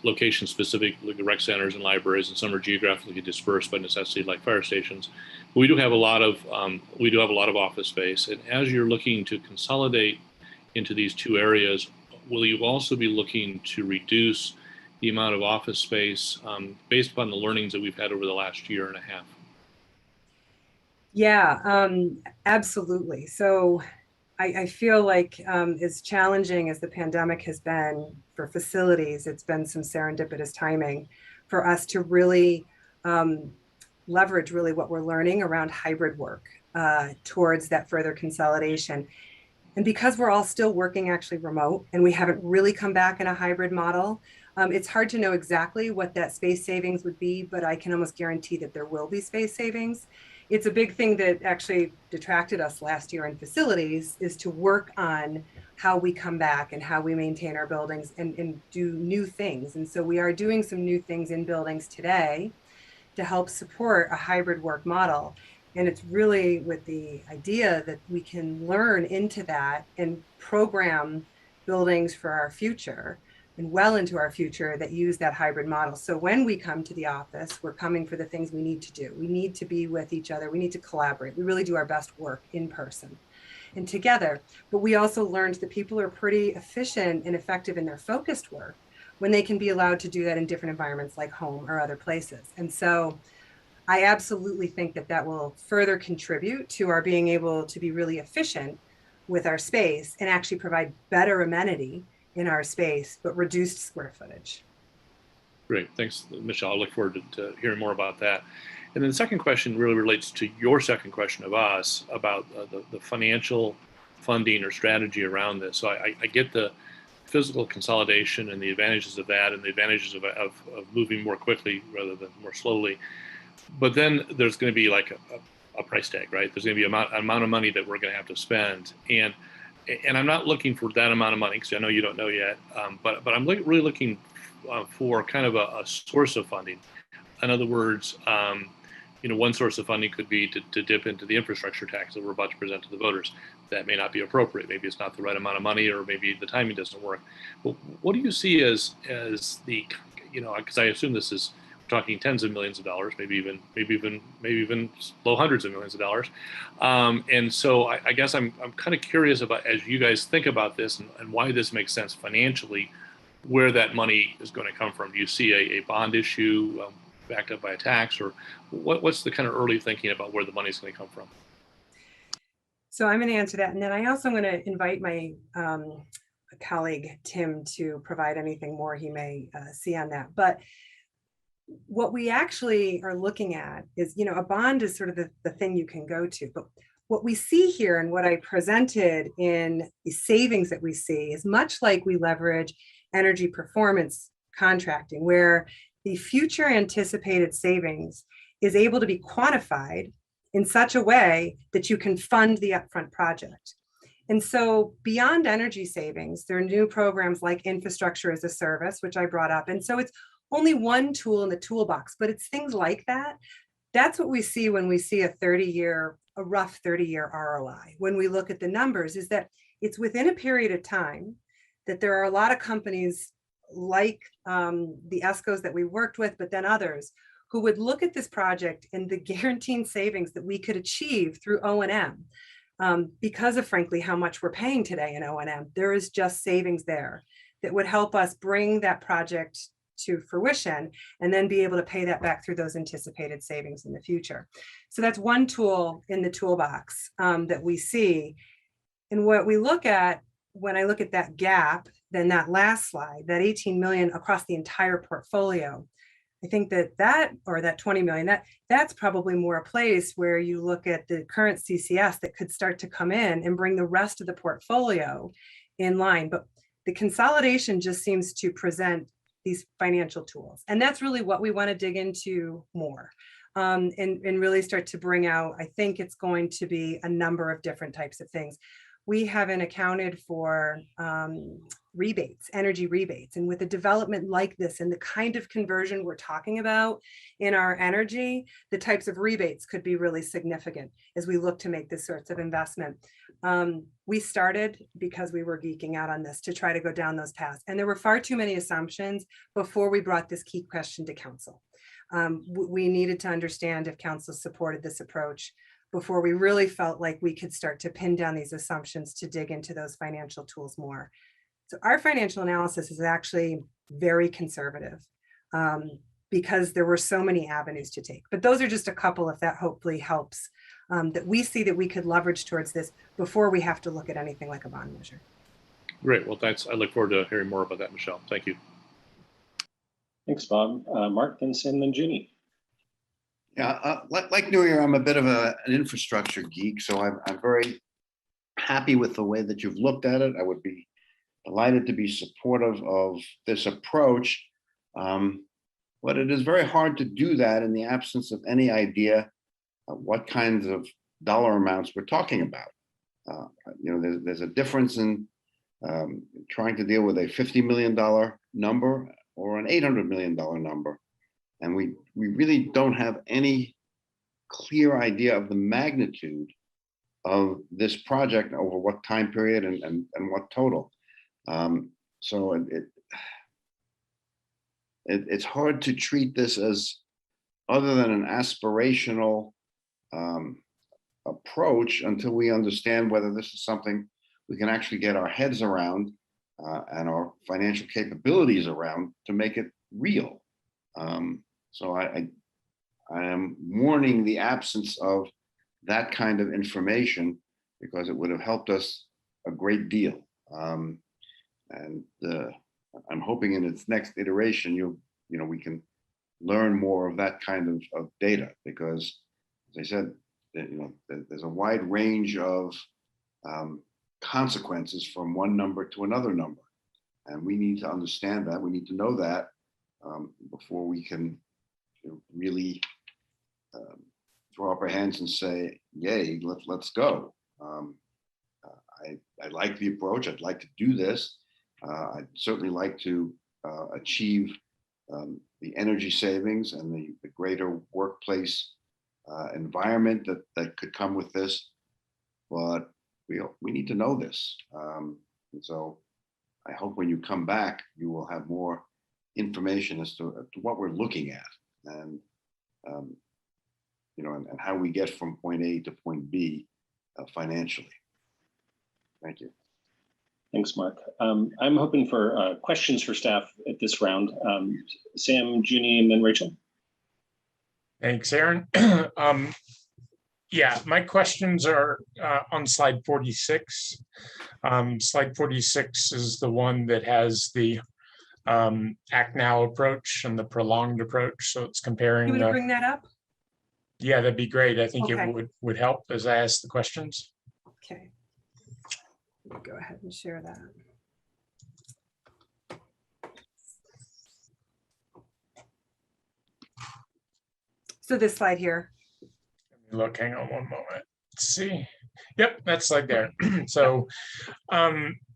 location specific, like the rec centers and libraries, and some are geographically dispersed by necessity, like fire stations. But we do have a lot of office space. And as you're looking to consolidate into these two areas, will you also be looking to reduce the amount of office space based upon the learnings that we've had over the last year and a half? Yeah, absolutely. So I feel like as challenging as the pandemic has been for facilities, it's been some serendipitous timing for us to really leverage really what we're learning around hybrid work towards that further consolidation. And because we're all still working actually remote and we haven't really come back in a hybrid model, it's hard to know exactly what that space savings would be, but I can almost guarantee that there will be space savings. It's a big thing that actually detracted us last year in facilities is to work on how we come back and how we maintain our buildings and do new things. And so we are doing some new things in buildings today to help support a hybrid work model. And it's really with the idea that we can learn into that and program buildings for our future and well into our future that use that hybrid model. So when we come to the office, we're coming for the things we need to do. We need to be with each other. We need to collaborate. We really do our best work in person and together. But we also learned that people are pretty efficient and effective in their focused work when they can be allowed to do that in different environments like home or other places. And so I absolutely think that that will further contribute to our being able to be really efficient with our space and actually provide better amenity in our space, but reduced square footage. Great, thanks, Michelle. I look forward to hearing more about that. And then the second question really relates to your second question of us about the financial funding or strategy around this. So I get the physical consolidation and the advantages of that and the advantages of moving more quickly rather than more slowly. But then there's going to be like a price tag, right? There's going to be an amount of money that we're going to have to spend. And I'm not looking for that amount of money because I know you don't know yet, but I'm really looking for kind of a source of funding. In other words, one source of funding could be to dip into the infrastructure tax that we're about to present to the voters. That may not be appropriate. Maybe it's not the right amount of money, or maybe the timing doesn't work. But what do you see as the, because I assume this is talking tens of millions of dollars, maybe even low hundreds of millions of dollars. And so I guess I'm kind of curious about, as you guys think about this and why this makes sense financially, where that money is going to come from. Do you see a bond issue backed up by a tax, or what's the kind of early thinking about where the money is going to come from? So I'm going to answer that. And then I also want to invite my colleague, Tim, to provide anything more he may see on that. But what we actually are looking at is, a bond is sort of the thing you can go to. But what we see here and what I presented in the savings that we see is much like we leverage energy performance contracting, where the future anticipated savings is able to be quantified in such a way that you can fund the upfront project. And so beyond energy savings, there are new programs like infrastructure as a service, which I brought up. And so it's only one tool in the toolbox, but it's things like that. That's what we see when we see a rough 30-year ROI. When we look at the numbers, is that it's within a period of time that there are a lot of companies like the ESCOs that we worked with, but then others who would look at this project and the guaranteed savings that we could achieve through O&M. Because of, frankly, how much we're paying today in O&M, there is just savings there that would help us bring that project to fruition and then be able to pay that back through those anticipated savings in the future. So that's one tool in the toolbox that we see. And what we look at, when I look at that gap, then that last slide, that 18 million across the entire portfolio, I think that or that 20 million, that's probably more a place where you look at the current CCS that could start to come in and bring the rest of the portfolio in line. But the consolidation just seems to present these financial tools. And that's really what we want to dig into more and really start to bring out. I think it's going to be a number of different types of things. We haven't accounted for rebates, energy rebates. And with a development like this and the kind of conversion we're talking about in our energy, the types of rebates could be really significant as we look to make this sorts of investment. We started because we were geeking out on this to try to go down those paths. And there were far too many assumptions before we brought this key question to council. We needed to understand if council supported this approach before we really felt like we could start to pin down these assumptions to dig into those financial tools more. So our financial analysis is actually very conservative because there were so many avenues to take. But those are just a couple, if that hopefully helps, that we see that we could leverage towards this before we have to look at anything like a bond measure. Great. Well, thanks. I look forward to hearing more about that, Michelle. Thank you. Thanks, Bob. Mark, then Sam, then Ginny. Yeah, like New Year, I'm a bit of an infrastructure geek, so I'm very happy with the way that you've looked at it. I would be delighted to be supportive of this approach, but it is very hard to do that in the absence of any idea of what kinds of dollar amounts we're talking about. There's a difference in trying to deal with a $50 million number or an $800 million number. And we really don't have any clear idea of the magnitude of this project over what time period and what total. So it's hard to treat this as other than an aspirational approach until we understand whether this is something we can actually get our heads around and our financial capabilities around to make it real. So I am warning the absence of that kind of information because it would have helped us a great deal. And I'm hoping in its next iteration, we can learn more of that kind of data because, as I said, there's a wide range of consequences from one number to another number. And we need to understand that. We need to know that before we can really throw up our hands and say, yay, let's go. I like the approach. I'd like to do this. I'd certainly like to achieve the energy savings and the greater workplace environment that could come with this. But we need to know this. And so I hope when you come back, you will have more information as to what we're looking at and and how we get from point A to point B financially. Thank you. Thanks, Mark. I'm hoping for questions for staff at this round. Sam, Ginny, and then Rachel. Thanks, Aaron. Yeah, my questions are on slide 46. Slide 46 is the one that has the act now approach and the prolonged approach. So it's comparing. You want to bring that up? Yeah, that'd be great. I think Okay. it would help as I ask the questions. Okay. Let me go ahead and share that. So this slide here. Look, hang on one moment. Let's see. Yep, that slide there. So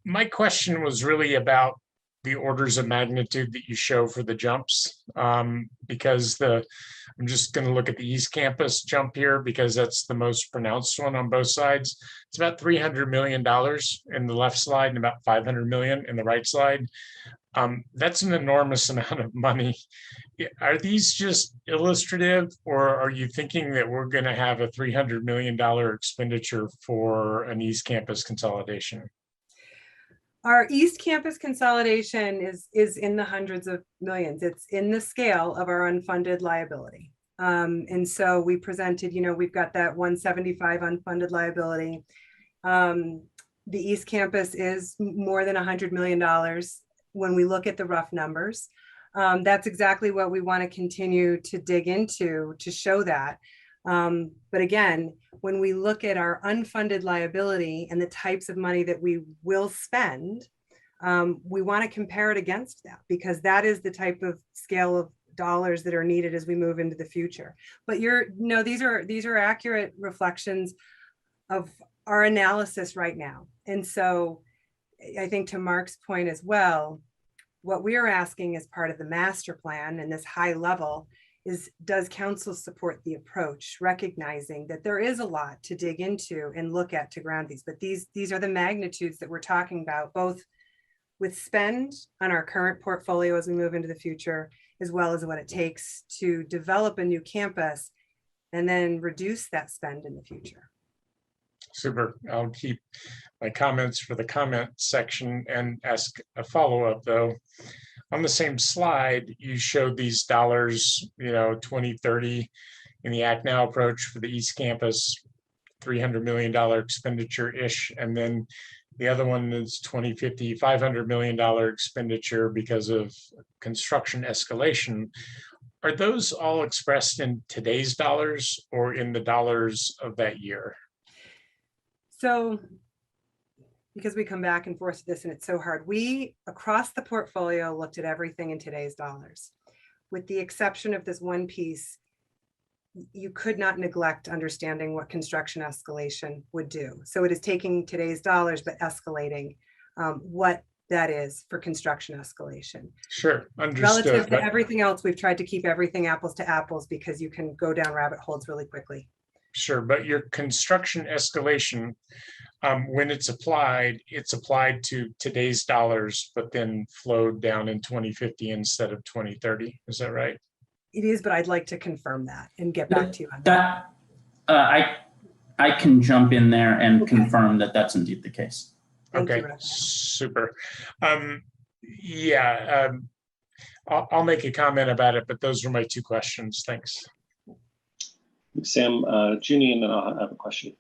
my question was really about the orders of magnitude that you show for the jumps, because I'm just going to look at the East Campus jump here because that's the most pronounced one on both sides. It's about $300 million in the left slide and about $500 million in the right slide. That's an enormous amount of money. Are these just illustrative, or are you thinking that we're going to have a $300 million expenditure for an East Campus consolidation? Our East Campus consolidation is in the hundreds of millions. It's in the scale of our unfunded liability. And so we presented, we've got that 175 unfunded liability. The East Campus is more than $100 million when we look at the rough numbers. That's exactly what we want to continue to dig into to show that. But again, when we look at our unfunded liability and the types of money that we will spend, we want to compare it against that because that is the type of scale of dollars that are needed as we move into the future. But these are accurate reflections of our analysis right now. And so I think to Mark's point as well, what we are asking as part of the master plan and this high level is, does council support the approach, recognizing that there is a lot to dig into and look at to ground these, but these are the magnitudes that we're talking about, both with spend on our current portfolio as we move into the future, as well as what it takes to develop a new campus and then reduce that spend in the future. Super. I'll keep my comments for the comment section and ask a follow-up though. On the same slide, you showed these dollars, 2030 in the Act Now approach for the East Campus, $300 million expenditure-ish, and then The other one is 2050, $500 million expenditure because of construction escalation. Are those all expressed in today's dollars or in the dollars of that year? So, because we come back and forth to this and it's so hard, we across the portfolio looked at everything in today's dollars. With the exception of this one piece, you could not neglect understanding what construction escalation would do. So it is taking today's dollars, but escalating what that is for construction escalation. Sure, understood. Relative to everything else, we've tried to keep everything apples to apples because you can go down rabbit holes really quickly. Sure, but your construction escalation, when it's applied to today's dollars, but then flowed down in 2050 instead of 2030. Is that right? It is, but I'd like to confirm that and get back to you on that. I can jump in there and confirm that that's indeed the case. Okay, super. Yeah, I'll make a comment about it, but those were my two questions. Thanks. Sam, Junie, and then I'll have a question.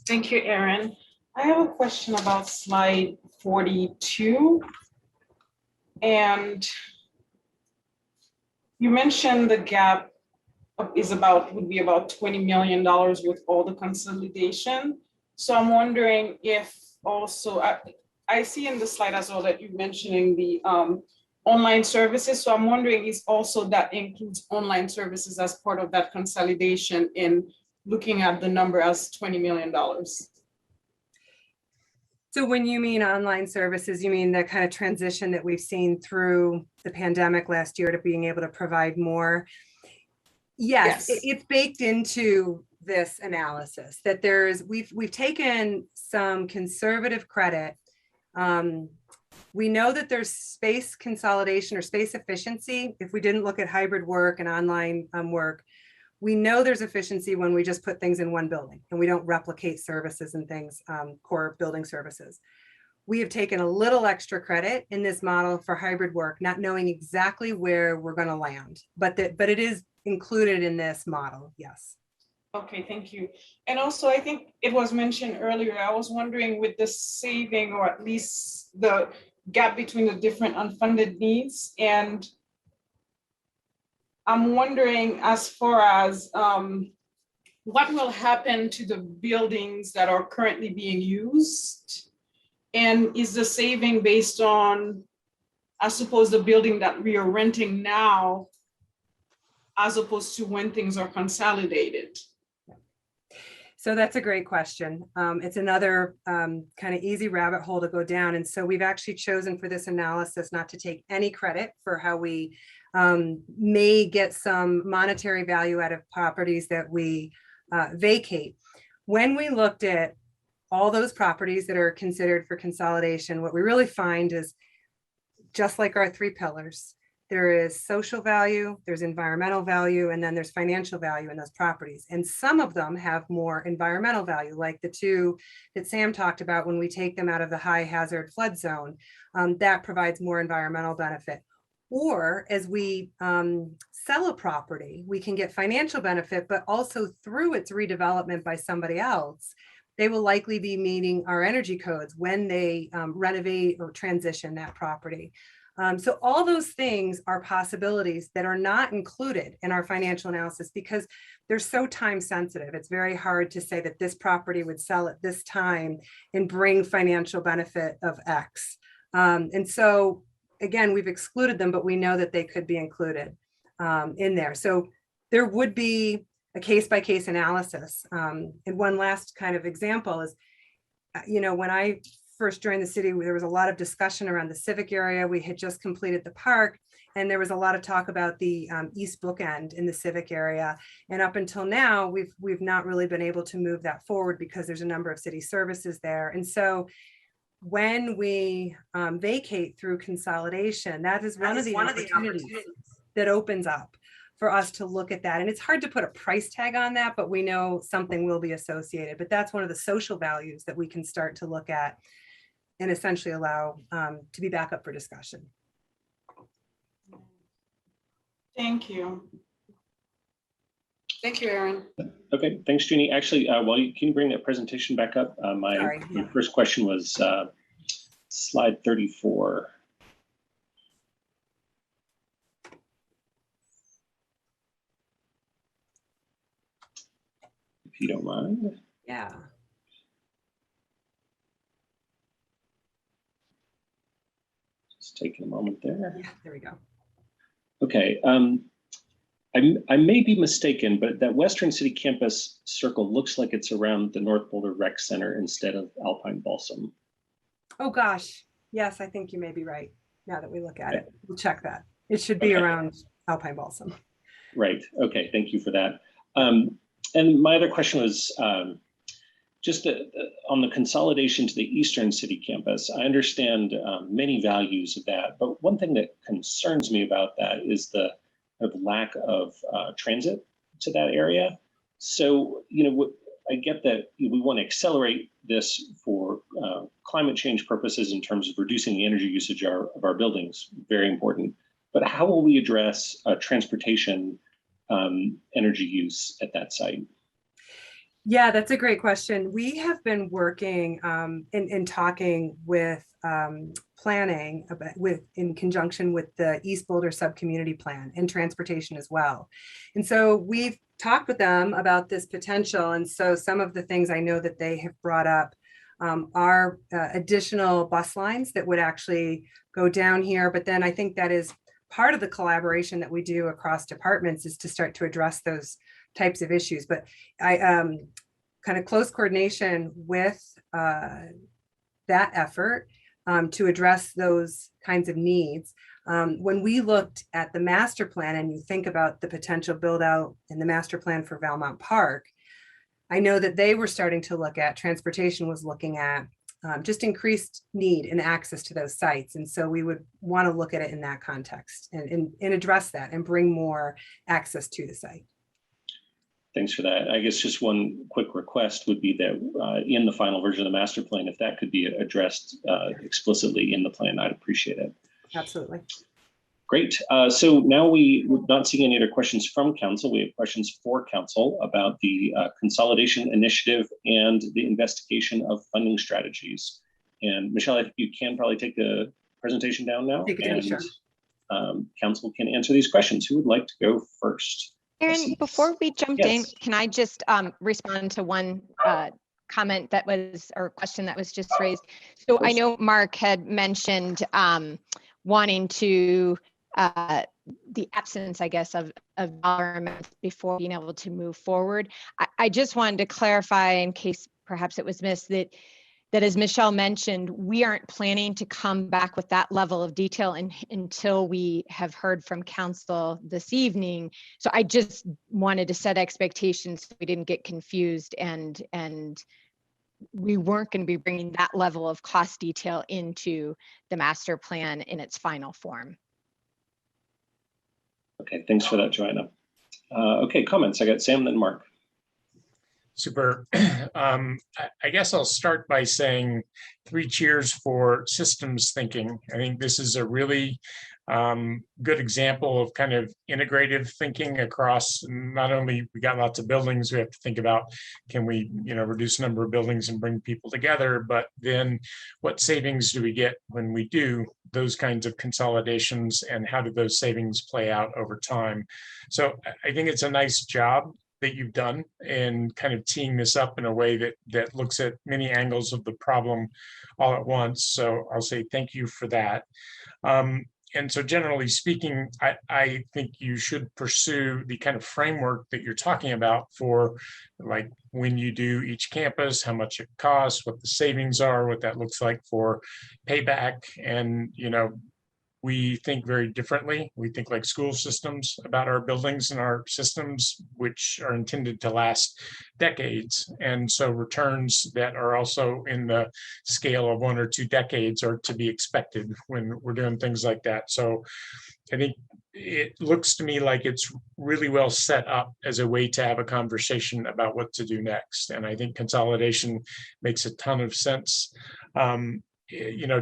Thank you, Aaron. I have a question about slide 42. And you mentioned the gap would be about $20 million with all the consolidation. So I'm wondering if also, I see in the slide as well that you're mentioning the online services. So I'm wondering is also that includes online services as part of that consolidation in looking at the number as $20 million. So when you mean online services, you mean the kind of transition that we've seen through the pandemic last year to being able to provide more? Yes. It's baked into this analysis that we've taken some conservative credit. We know that there's space consolidation or space efficiency. If we didn't look at hybrid work and online work, we know there's efficiency when we just put things in one building and we don't replicate services and things, core building services. We have taken a little extra credit in this model for hybrid work, not knowing exactly where we're going to land, but it is included in this model. Yes. Okay, thank you. And also, I think it was mentioned earlier, I was wondering with the saving or at least the gap between the different unfunded needs, and I'm wondering as far as what will happen to the buildings that are currently being used, and is the saving based on, I suppose, the building that we are renting now as opposed to when things are consolidated? So that's a great question. It's another kind of easy rabbit hole to go down. And so we've actually chosen for this analysis not to take any credit for how we may get some monetary value out of properties that we vacate. When we looked at all those properties that are considered for consolidation, what we really find is just like our three pillars, there is social value, there's environmental value, and then there's financial value in those properties. And some of them have more environmental value, like the two that Sam talked about when we take them out of the high hazard flood zone, that provides more environmental benefit. Or as we sell a property, we can get financial benefit, but also through its redevelopment by somebody else, they will likely be meeting our energy codes when they renovate or transition that property. So all those things are possibilities that are not included in our financial analysis because they're so time sensitive. It's very hard to say that this property would sell at this time and bring financial benefit of X. And so again, we've excluded them, but we know that they could be included in there. So there would be a case-by-case analysis. And one last kind of example is, when I first joined the city, there was a lot of discussion around the civic area. We had just completed the park, and there was a lot of talk about the east bookend in the civic area. And up until now, we've not really been able to move that forward because there's a number of city services there. And so when we vacate through consolidation, that is one of the opportunities that opens up for us to look at that. And it's hard to put a price tag on that, but we know something will be associated. But that's one of the social values that we can start to look at and essentially allow to be back up for discussion. Thank you. Thank you, Aaron. Okay, thanks, Jeannie. Actually, while you can bring that presentation back up, my first question was slide 34. If you don't mind. Yeah. Just taking a moment there. Yeah, there we go. Okay. I may be mistaken, but that Western City Campus circle looks like it's around the North Boulder Rec Center instead of Alpine Balsam. Oh gosh, yes, I think you may be right. Now that we look at it, we'll check that. It should be around Alpine Balsam. Right. Okay. Thank you for that. And my other question was just on the consolidation to the Eastern City Campus. I understand many values of that, but one thing that concerns me about that is the lack of transit to that area. So, I get that we want to accelerate this for climate change purposes in terms of reducing the energy usage of our buildings, very important. But how will we address transportation energy use at that site? Yeah, that's a great question. We have been working in talking with planning in conjunction with the East Boulder Sub-Community Plan and transportation as well. And so we've talked with them about this potential. And so some of the things I know that they have brought up are additional bus lines that would actually go down here. But then I think that is part of the collaboration that we do across departments is to start to address those types of issues. But I kind of close coordination with that effort to address those kinds of needs. When we looked at the master plan and you think about the potential build out in the master plan for Valmont Park, I know that they were starting to look at, transportation was looking at just increased need and access to those sites. And so we would want to look at it in that context and address that and bring more access to the site. Thanks for that. I guess just one quick request would be that in the final version of the master plan, if that could be addressed explicitly in the plan, I'd appreciate it. Absolutely. Great. So now we're not seeing any other questions from council. We have questions for council about the consolidation initiative and the investigation of funding strategies. And Michelle, I think you can probably take the presentation down now. Take it down, sure. Council can answer these questions. Who would like to go first? Aaron, before we jump in, can I just respond to one comment that was, or question that was just raised? So I know Mark had mentioned wanting to, the absence, I guess, of dollar amounts before being able to move forward. I just wanted to clarify, in case perhaps it was missed, that as Michelle mentioned, we aren't planning to come back with that level of detail until we have heard from council this evening. So I just wanted to set expectations so we didn't get confused and we weren't going to be bringing that level of cost detail into the master plan in its final form. Okay, thanks for that, Joanna. Okay, comments. I got Sam, then Mark. Super. I guess I'll start by saying 3 cheers for systems thinking. I think this is a really good example of kind of integrative thinking across, not only we got lots of buildings, we have to think about, can we, reduce the number of buildings and bring people together, but then what savings do we get when we do those kinds of consolidations, and how do those savings play out over time? So I think it's a nice job that you've done in kind of teeing this up in a way that looks at many angles of the problem all at once. So I'll say thank you for that. And so generally speaking, I think you should pursue the kind of framework that you're talking about for, like, when you do each campus, how much it costs, what the savings are, what that looks like for payback. And, we think very differently. We think like school systems about our buildings and our systems, which are intended to last decades. And so returns that are also in the scale of 1 or 2 decades are to be expected when we're doing things like that. So I think it looks to me like it's really well set up as a way to have a conversation about what to do next. And I think consolidation makes a ton of sense.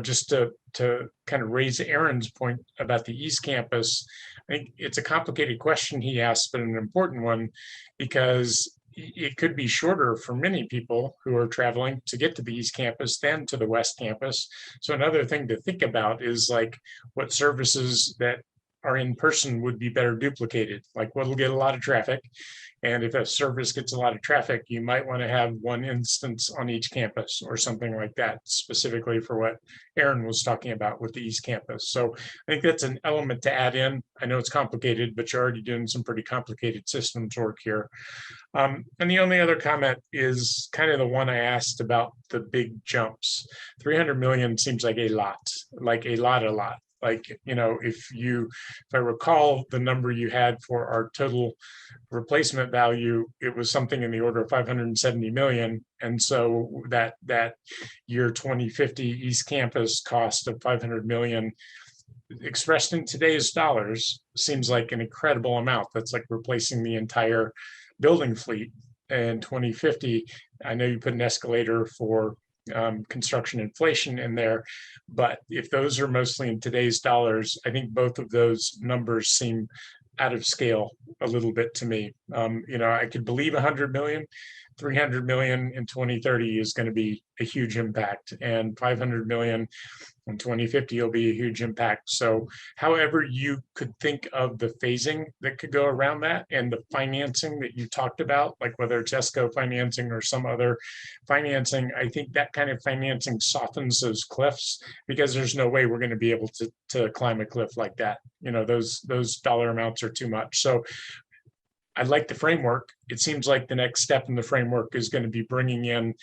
Just to kind of raise Aaron's point about the East Campus, I think it's a complicated question he asked, but an important one, because it could be shorter for many people who are traveling to get to the East Campus than to the West Campus. So another thing to think about is like what services that are in person would be better duplicated, like what'll get a lot of traffic. And if a service gets a lot of traffic, you might want to have one instance on each campus or something like that, specifically for what Aaron was talking about with the East Campus. So I think that's an element to add in. I know it's complicated, but you're already doing some pretty complicated systems work here. And the only other comment is kind of the one I asked about the big jumps. 300 million seems like a lot. Like, you know, if I recall the number you had for our total replacement value, it was something in the order of 570 million. And so that year 2050 East Campus cost of 500 million expressed in today's dollars seems like an incredible amount. That's like replacing the entire building fleet in 2050. I know you put an escalator for construction inflation in there, but if those are mostly in today's dollars, I think both of those numbers seem out of scale a little bit to me. You know, I could believe 100 million, 300 million in 2030 is going to be a huge impact, and 500 million in 2050 will be a huge impact. So however you could think of the phasing that could go around that and the financing that you talked about, like whether it's ESCO financing or some other financing, I think that kind of financing softens those cliffs, because there's no way we're going to be able to climb a cliff like that. You know, those dollar amounts are too much. So I like the framework. It seems like the next step in the framework is going to be bringing in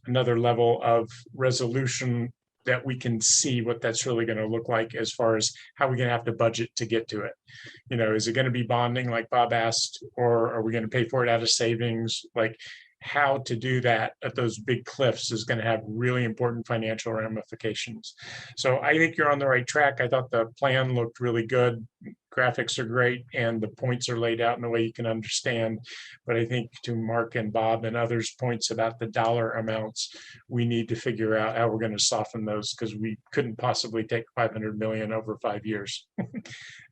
another level of resolution that we can see what that's really going to look like as far as how we're going to have to budget to get to it. You know, is it going to be bonding like Bob asked, or are we going to pay for it out of savings? Like, how to do that at those big cliffs is going to have really important financial ramifications. So I think you're on the right track. I thought the plan looked really good. Graphics are great, and the points are laid out in a way you can understand. But I think to Mark and Bob and others' points about the dollar amounts, we need to figure out how we're going to soften those, because we couldn't possibly take 500 million over 5 years.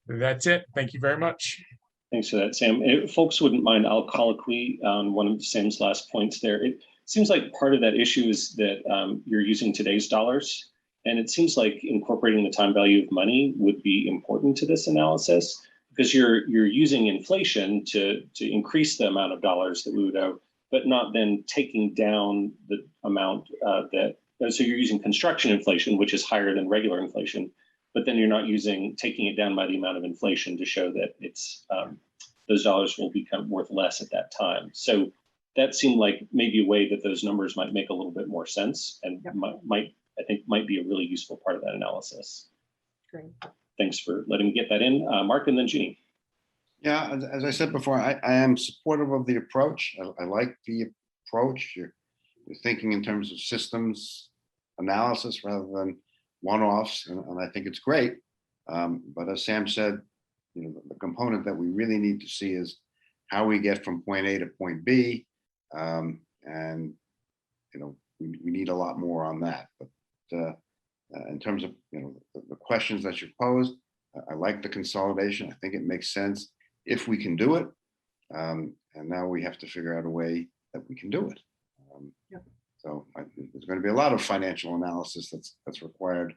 That's it. Thank you very much. Thanks for that, Sam. If folks wouldn't mind, I'll colloquy on one of Sam's last points there. It seems like part of that issue is that you're using today's dollars. And it seems like incorporating the time value of money would be important to this analysis, because you're using inflation to increase the amount of dollars that we would owe, but not then taking down the amount so you're using construction inflation, which is higher than regular inflation, but then you're not taking it down by the amount of inflation to show that it's those dollars will become worth less at that time. So that seemed like maybe a way that those numbers might make a little bit more sense, and I think might be a really useful part of that analysis. Great. Thanks for letting me get that in. Mark and then Jeannie. Yeah, as I said before, I am supportive of the approach. I like the approach. You're thinking in terms of systems analysis rather than one-offs, and I think it's great. But as Sam said, you know, the component that we really need to see is how we get from point A to point B, and you know, we need a lot more on that. But in terms of, you know, the questions that you posed, I like the consolidation. I think it makes sense if we can do it. And now we have to figure out a way that we can do it. So there's going to be a lot of financial analysis that's required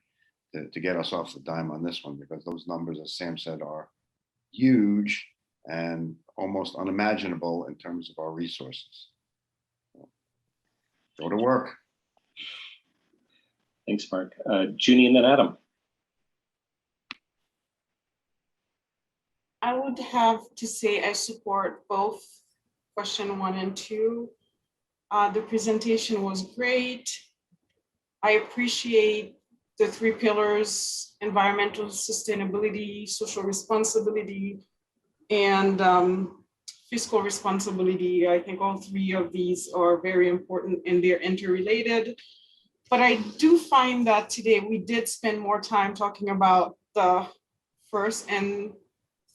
to get us off the dime on this one, because those numbers, as Sam said, are huge and almost unimaginable in terms of our resources. So, go to work. Thanks, Mark. Jeannie and then Adam. I would have to say I support both question 1 and 2. The presentation was great. I appreciate the 3 pillars: environmental sustainability, social responsibility, and fiscal responsibility. I think all 3 of these are very important and they're interrelated. But I do find that today we did spend more time talking about the first and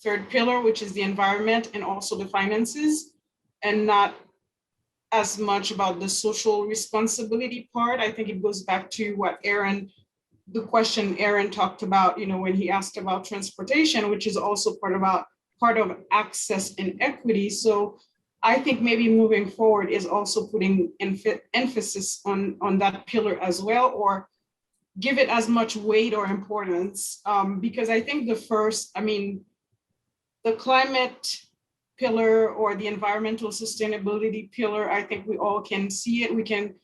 third pillar, which is the environment and also the finances, and not as much about the social responsibility part. I think it goes back to what Aaron the question Aaron talked about, when he asked about transportation, which is also part of access and equity. So I think maybe moving forward is also putting emphasis on that pillar as well, or give it as much weight or importance, because I think the climate pillar or the environmental sustainability pillar, I think we all can see it. We can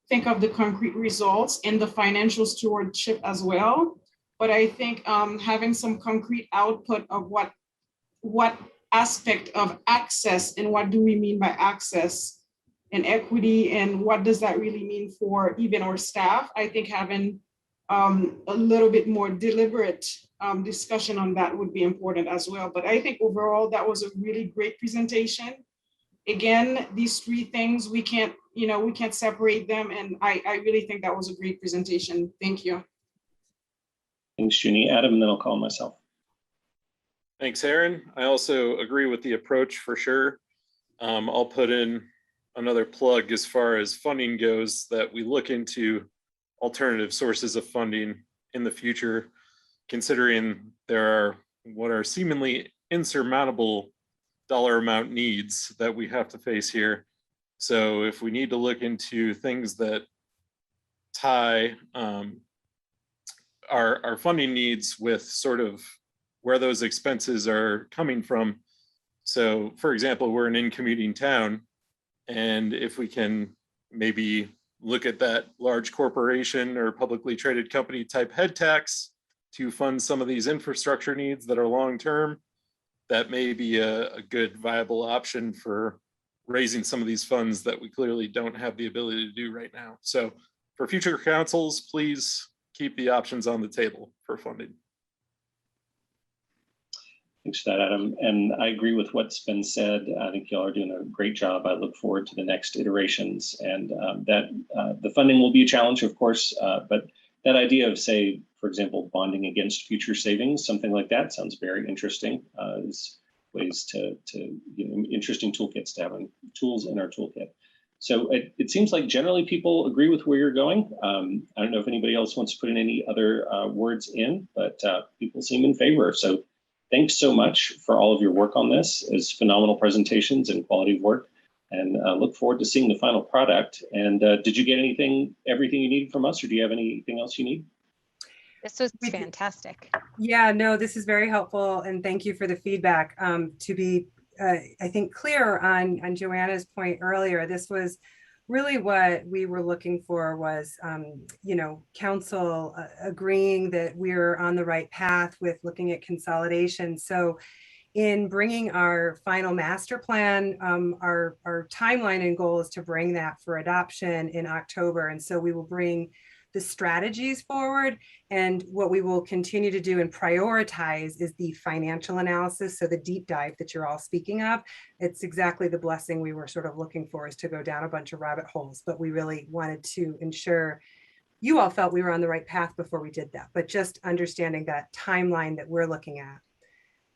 think of the concrete results and the financial stewardship as well. But I think having some concrete output of what aspect of access and what do we mean by access and equity and what does that really mean for even our staff, I think having a little bit more deliberate discussion on that would be important as well. But I think overall that was a really great presentation. Again, these three things, we can't separate them. And I really think that was a great presentation. Thank you. Thanks, Junie. Adam, and then I'll call myself. Thanks, Aaron. I also agree with the approach for sure. I'll put in another plug as far as funding goes, that we look into alternative sources of funding in the future, considering there are what are seemingly insurmountable dollar amount needs that we have to face here. So if we need to look into things that tie our funding needs with sort of where those expenses are coming from. So for example, we're an in-commuting town, and if we can maybe look at that large corporation or publicly traded company type head tax to fund some of these infrastructure needs that are long-term, that may be a good viable option for raising some of these funds that we clearly don't have the ability to do right now. So for future councils, please keep the options on the table for funding. Thanks for that, Adam. And I agree with what's been said. I think y'all are doing a great job. I look forward to the next iterations, and the funding will be a challenge, of course, but that idea of, say, for example, bonding against future savings, something like that sounds very interesting. As ways to interesting toolkits to have tools in our toolkit. So it seems like generally people agree with where you're going. I don't know if anybody else wants to put in any other words in, but people seem in favor. So thanks so much for all of your work on this. It's phenomenal presentations and quality of work, and look forward to seeing the final product. And did you get everything you needed from us, or do you have anything else you need? This was fantastic. Yeah, no, this is very helpful, and thank you for the feedback. To be, I think, clear on Joanna's point earlier, this was really what we were looking for was, council agreeing that we're on the right path with looking at consolidation. So in bringing our final master plan, our timeline and goal is to bring that for adoption in October. And so we will bring the strategies forward, and what we will continue to do and prioritize is the financial analysis. So the deep dive that you're all speaking of, it's exactly the blessing we were sort of looking for, is to go down a bunch of rabbit holes, but we really wanted to ensure you all felt we were on the right path before we did that. But just understanding that timeline that we're looking at,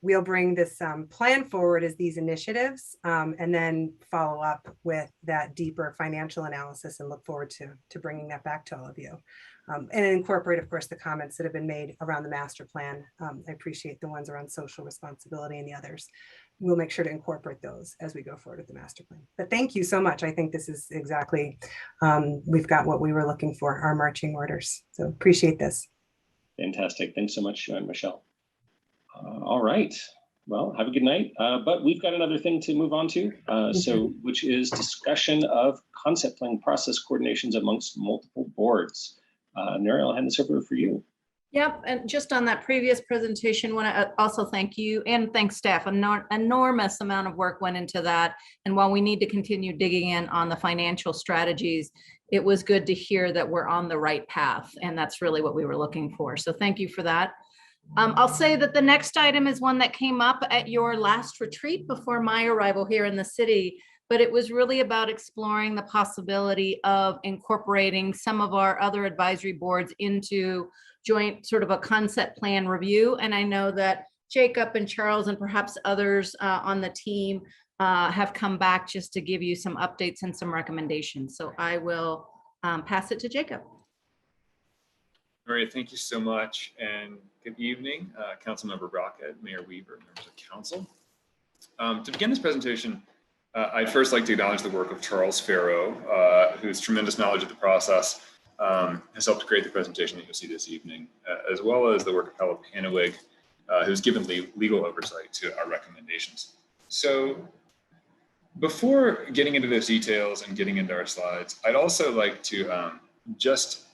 we'll bring this plan forward as these initiatives, and then follow up with that deeper financial analysis, and look forward to bringing that back to all of you. And incorporate, of course, the comments that have been made around the master plan. I appreciate the ones around social responsibility and the others. We'll make sure to incorporate those as we go forward with the master plan. But thank you so much. I think this is exactly, we've got what we were looking for, our marching orders. So appreciate this. Fantastic. Thanks so much, Michelle. All right. Well, have a good night. But we've got another thing to move on to, which is discussion of concept plan process coordinations amongst multiple boards. Nuri, I'll hand this over for you. Yep, and just on that previous presentation, want to also thank you and thank staff. An enormous amount of work went into that. And while we need to continue digging in on the financial strategies, it was good to hear that we're on the right path. And that's really what we were looking for. So thank you for that. I'll say that the next item is one that came up at your last retreat before my arrival here in the city, but it was really about exploring the possibility of incorporating some of our other advisory boards into joint sort of a concept plan review. And I know that Jacob and Charles and perhaps others on the team have come back just to give you some updates and some recommendations. So I will pass it to Jacob. All right, thank you so much, and good evening, Councilmember Brockett, Mayor Weaver, members of council. To begin this presentation, I'd first like to acknowledge the work of Charles Farrow, whose tremendous knowledge of the process has helped create the presentation that you'll see this evening, as well as the work of Helen Panawig, who's given legal oversight to our recommendations. So before getting into those details and getting into our slides, I'd also like to just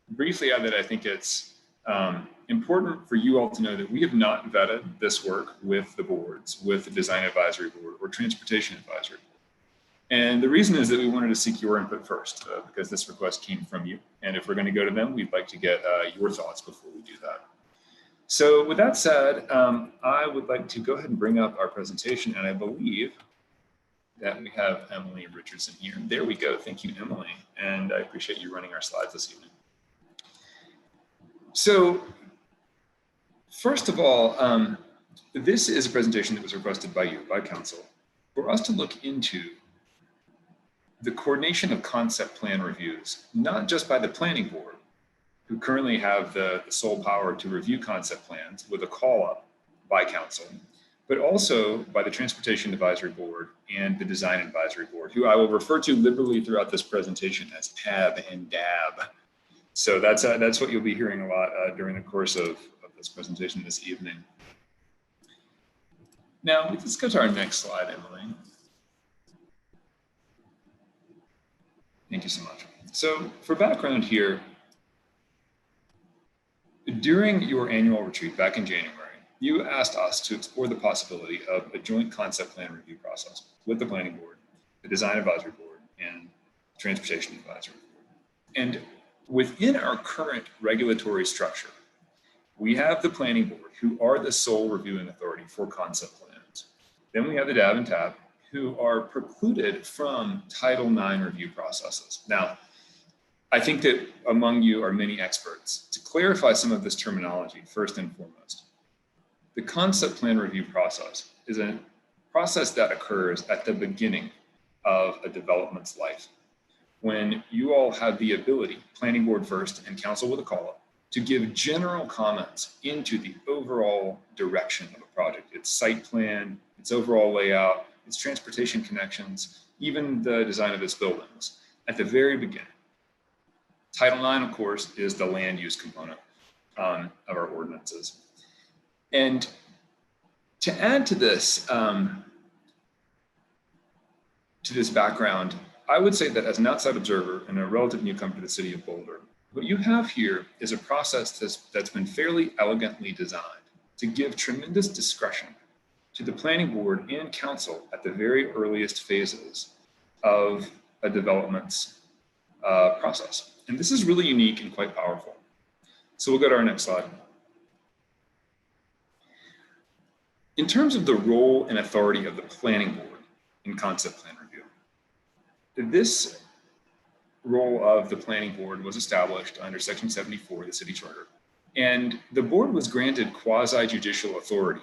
briefly add that I think it's important for you all to know that we have not vetted this work with the boards, with the Design Advisory Board or Transportation Advisory. And the reason is that we wanted to seek your input first, because this request came from you. And if we're going to go to them, we'd like to get your thoughts before we do that. So with that said, I would like to go ahead and bring up our presentation. And I believe that we have Emily Richardson here. There we go. Thank you, Emily. And I appreciate you running our slides this evening. So first of all, this is a presentation that was requested by you, by council, for us to look into the coordination of concept plan reviews, not just by the planning board, who currently have the sole power to review concept plans with a call up by council, but also by the Transportation Advisory Board and the Design Advisory Board, who I will refer to liberally throughout this presentation as PAB and DAB. So that's what you'll be hearing a lot during the course of this presentation this evening. Now, let's go to our next slide, Emily. Thank you so much. So for background here, during your annual retreat back in January, you asked us to explore the possibility of a joint concept plan review process with the Planning Board, the Design Advisory Board, and the Transportation Advisory Board. And within our current regulatory structure, we have the Planning Board, who are the sole reviewing authority for concept plans. Then we have the DAB and TAB, who are precluded from Title IX review processes. Now, I think that among you are many experts. To clarify some of this terminology, first and foremost, the concept plan review process is a process that occurs at the beginning of a development's life, when you all have the ability, Planning Board first and council with a call-up, to give general comments into the overall direction of a project, its site plan, its overall layout, its transportation connections, even the design of its buildings at the very beginning. Title IX, of course, is the land use component of our ordinances. And to add to this background, I would say that as an outside observer and a relative newcomer to the city of Boulder, what you have here is a process that's been fairly elegantly designed to give tremendous discretion to the Planning Board and council at the very earliest phases of a development's process. And this is really unique and quite powerful. So we'll go to our next slide. In terms of the role and authority of the Planning Board in concept plan review, this role of the Planning Board was established under Section 74 of the City Charter. And the board was granted quasi-judicial authority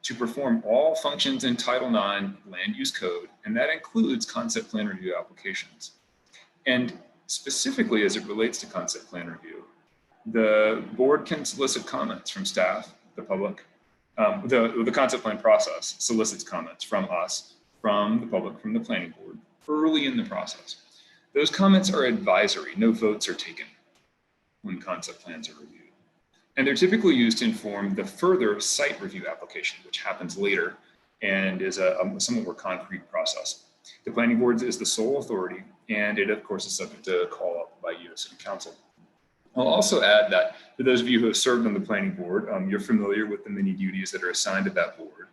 to perform all functions in Title IX Land Use Code, and that includes concept plan review applications. And specifically as it relates to concept plan review, the board can solicit comments from staff, the public. The concept plan process solicits comments from us, from the public, from the Planning Board, early in the process. Those comments are advisory, no votes are taken when concept plans are reviewed. And they're typically used to inform the further site review application, which happens later and is a somewhat more concrete process. The Planning Board is the sole authority, and it of course is subject to call up by you as City Council. I'll also add that for those of you who have served on the Planning Board, you're familiar with the many duties that are assigned to that board.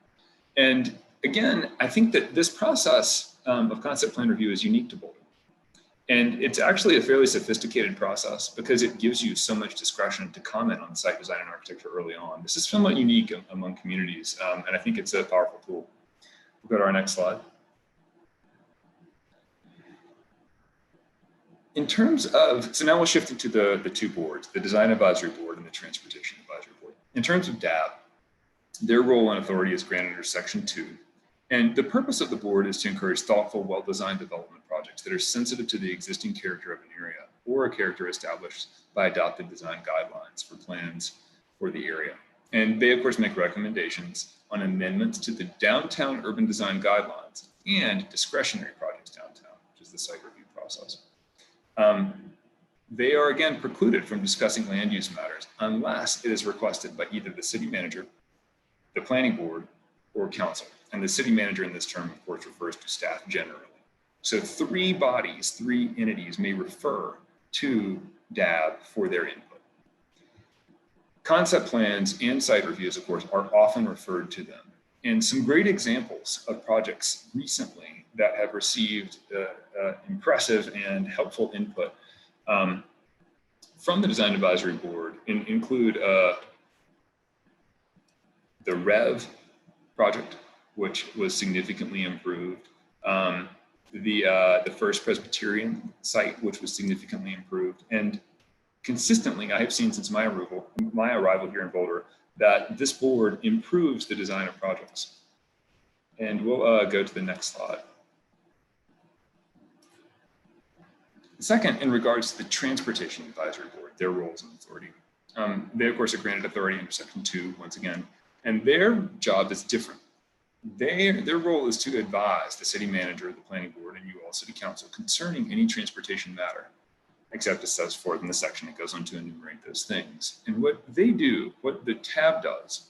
And again, I think that this process of concept plan review is unique to Boulder. And it's actually a fairly sophisticated process because it gives you so much discretion to comment on site design and architecture early on. This is somewhat unique among communities, and I think it's a powerful tool. We'll go to our next slide. In terms of, so now we'll shift into the two boards, the Design Advisory Board and the Transportation Advisory Board. In terms of DAB, their role and authority is granted under Section 2. And the purpose of the board is to encourage thoughtful, well-designed development projects that are sensitive to the existing character of an area or a character established by adopted design guidelines for plans for the area. And they, of course, make recommendations on amendments to the downtown urban design guidelines and discretionary projects downtown, which is the site review process. They are again precluded from discussing land use matters unless it is requested by either the city manager, the planning board, or council. And the city manager in this term, of course, refers to staff generally. So 3 bodies, 3 entities may refer to DAB for their input. Concept plans and site reviews, of course, are often referred to them. And some great examples of projects recently that have received impressive and helpful input from the Design Advisory Board include the REV project, which was significantly improved. The First Presbyterian site, which was significantly improved. And consistently, I have seen since my arrival here in Boulder, that this board improves the design of projects. And we'll go to the next slide. Second, in regards to the Transportation Advisory Board, their roles and authority. They, of course, are granted authority under Section 2, once again, and their job is different. Their role is to advise the city manager, the planning board, and you all, city council, concerning any transportation matter, except as set forth in the section. It goes on to enumerate those things. And what they do, what the tab does,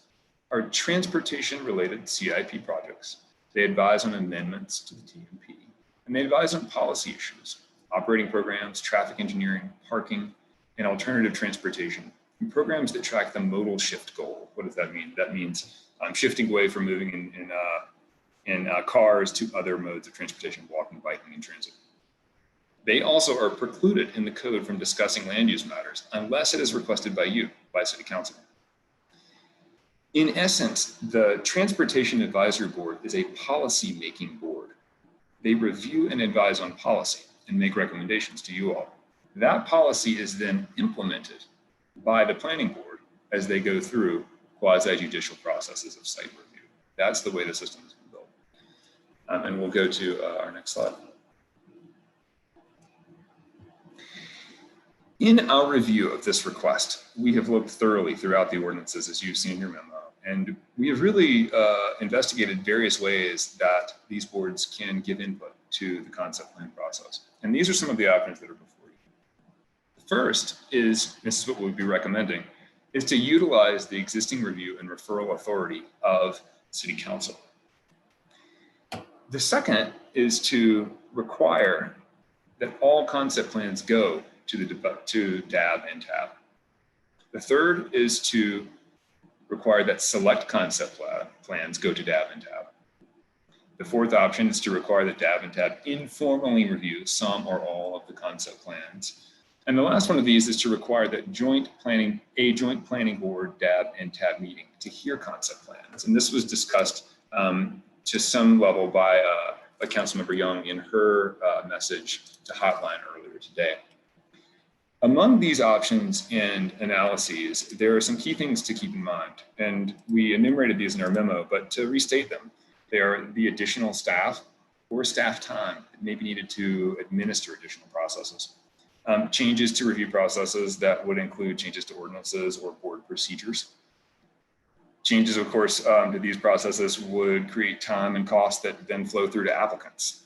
are transportation-related CIP projects. They advise on amendments to the TMP, and they advise on policy issues, operating programs, traffic engineering, parking, and alternative transportation, and programs that track the modal shift goal. What does that mean? That means shifting away from moving in cars to other modes of transportation, walking, biking, and transit. They also are precluded in the code from discussing land use matters unless it is requested by you, by city council. In essence, the Transportation Advisory Board is a policy-making board. They review and advise on policy and make recommendations to you all. That policy is then implemented by the planning board as they go through quasi-judicial processes of site review. That's the way the system has been built. And we'll go to our next slide. In our review of this request, we have looked thoroughly throughout the ordinances, as you've seen in your memo, and we have really investigated various ways that these boards can give input to the concept plan process. And these are some of the options that are before you. The first is, this is what we'll be recommending, is to utilize the existing review and referral authority of city council. The second is to require that all concept plans go to DAB and TAB. The third is to require that select concept plans go to DAB and TAB. The fourth option is to require that DAB and TAB informally review some or all of the concept plans. And the last one of these is to require that a joint planning board, DAB and TAB meeting to hear concept plans. And this was discussed to some level by Councilmember Young in her message to Hotline earlier today. Among these options and analyses, there are some key things to keep in mind, and we enumerated these in our memo, but to restate them, they are the additional staff or staff time that may be needed to administer additional processes, changes to review processes that would include changes to ordinances or board procedures. Changes, of course, to these processes would create time and cost that then flow through to applicants.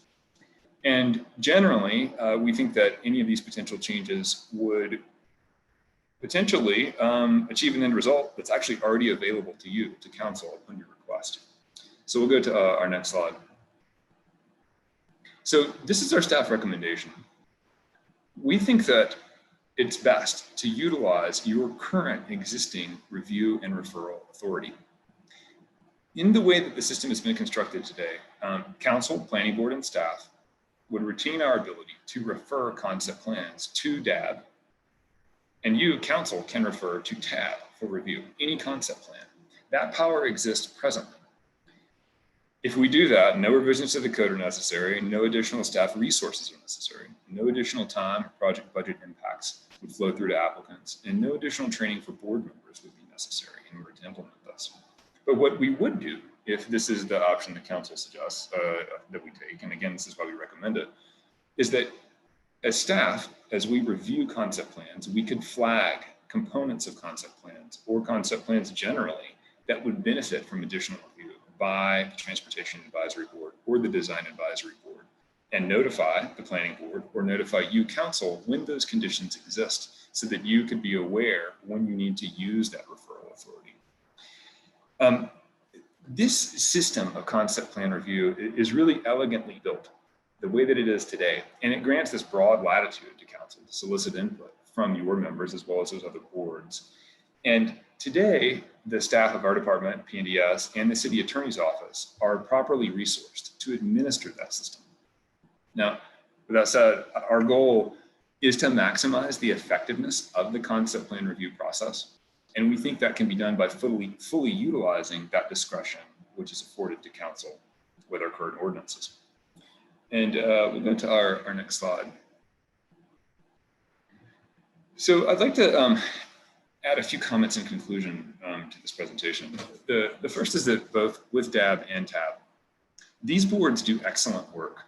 And generally, we think that any of these potential changes would potentially achieve an end result that's actually already available to you, to council, upon your request. So we'll go to our next slide. So this is our staff recommendation. We think that it's best to utilize your current existing review and referral authority. In the way that the system has been constructed today, council, planning board, and staff would retain our ability to refer concept plans to DAB, and you, council, can refer to TAB for review, any concept plan. That power exists presently. If we do that, no revisions to the code are necessary, no additional staff resources are necessary, no additional time or project budget impacts would flow through to applicants, and no additional training for board members would be necessary in order to implement this. But what we would do, if this is the option the council suggests that we take, and again, this is why we recommend it, is that as staff, as we review concept plans, we could flag components of concept plans or concept plans generally that would benefit from additional review by the Transportation Advisory Board or the Design Advisory Board, and notify the Planning Board or notify you, Council, when those conditions exist, so that you could be aware when you need to use that referral authority. This system of concept plan review is really elegantly built the way that it is today, and it grants this broad latitude to Council to solicit input from your members as well as those other boards. And today, the staff of our department, PNDS, and the City Attorney's Office are properly resourced to administer that system. Now, with that said, our goal is to maximize the effectiveness of the concept plan review process. And we think that can be done by fully utilizing that discretion, which is afforded to Council with our current ordinances. And we'll go to our next slide. So I'd like to add a few comments in conclusion to this presentation. The first is that both with DAB and TAB, these boards do excellent work.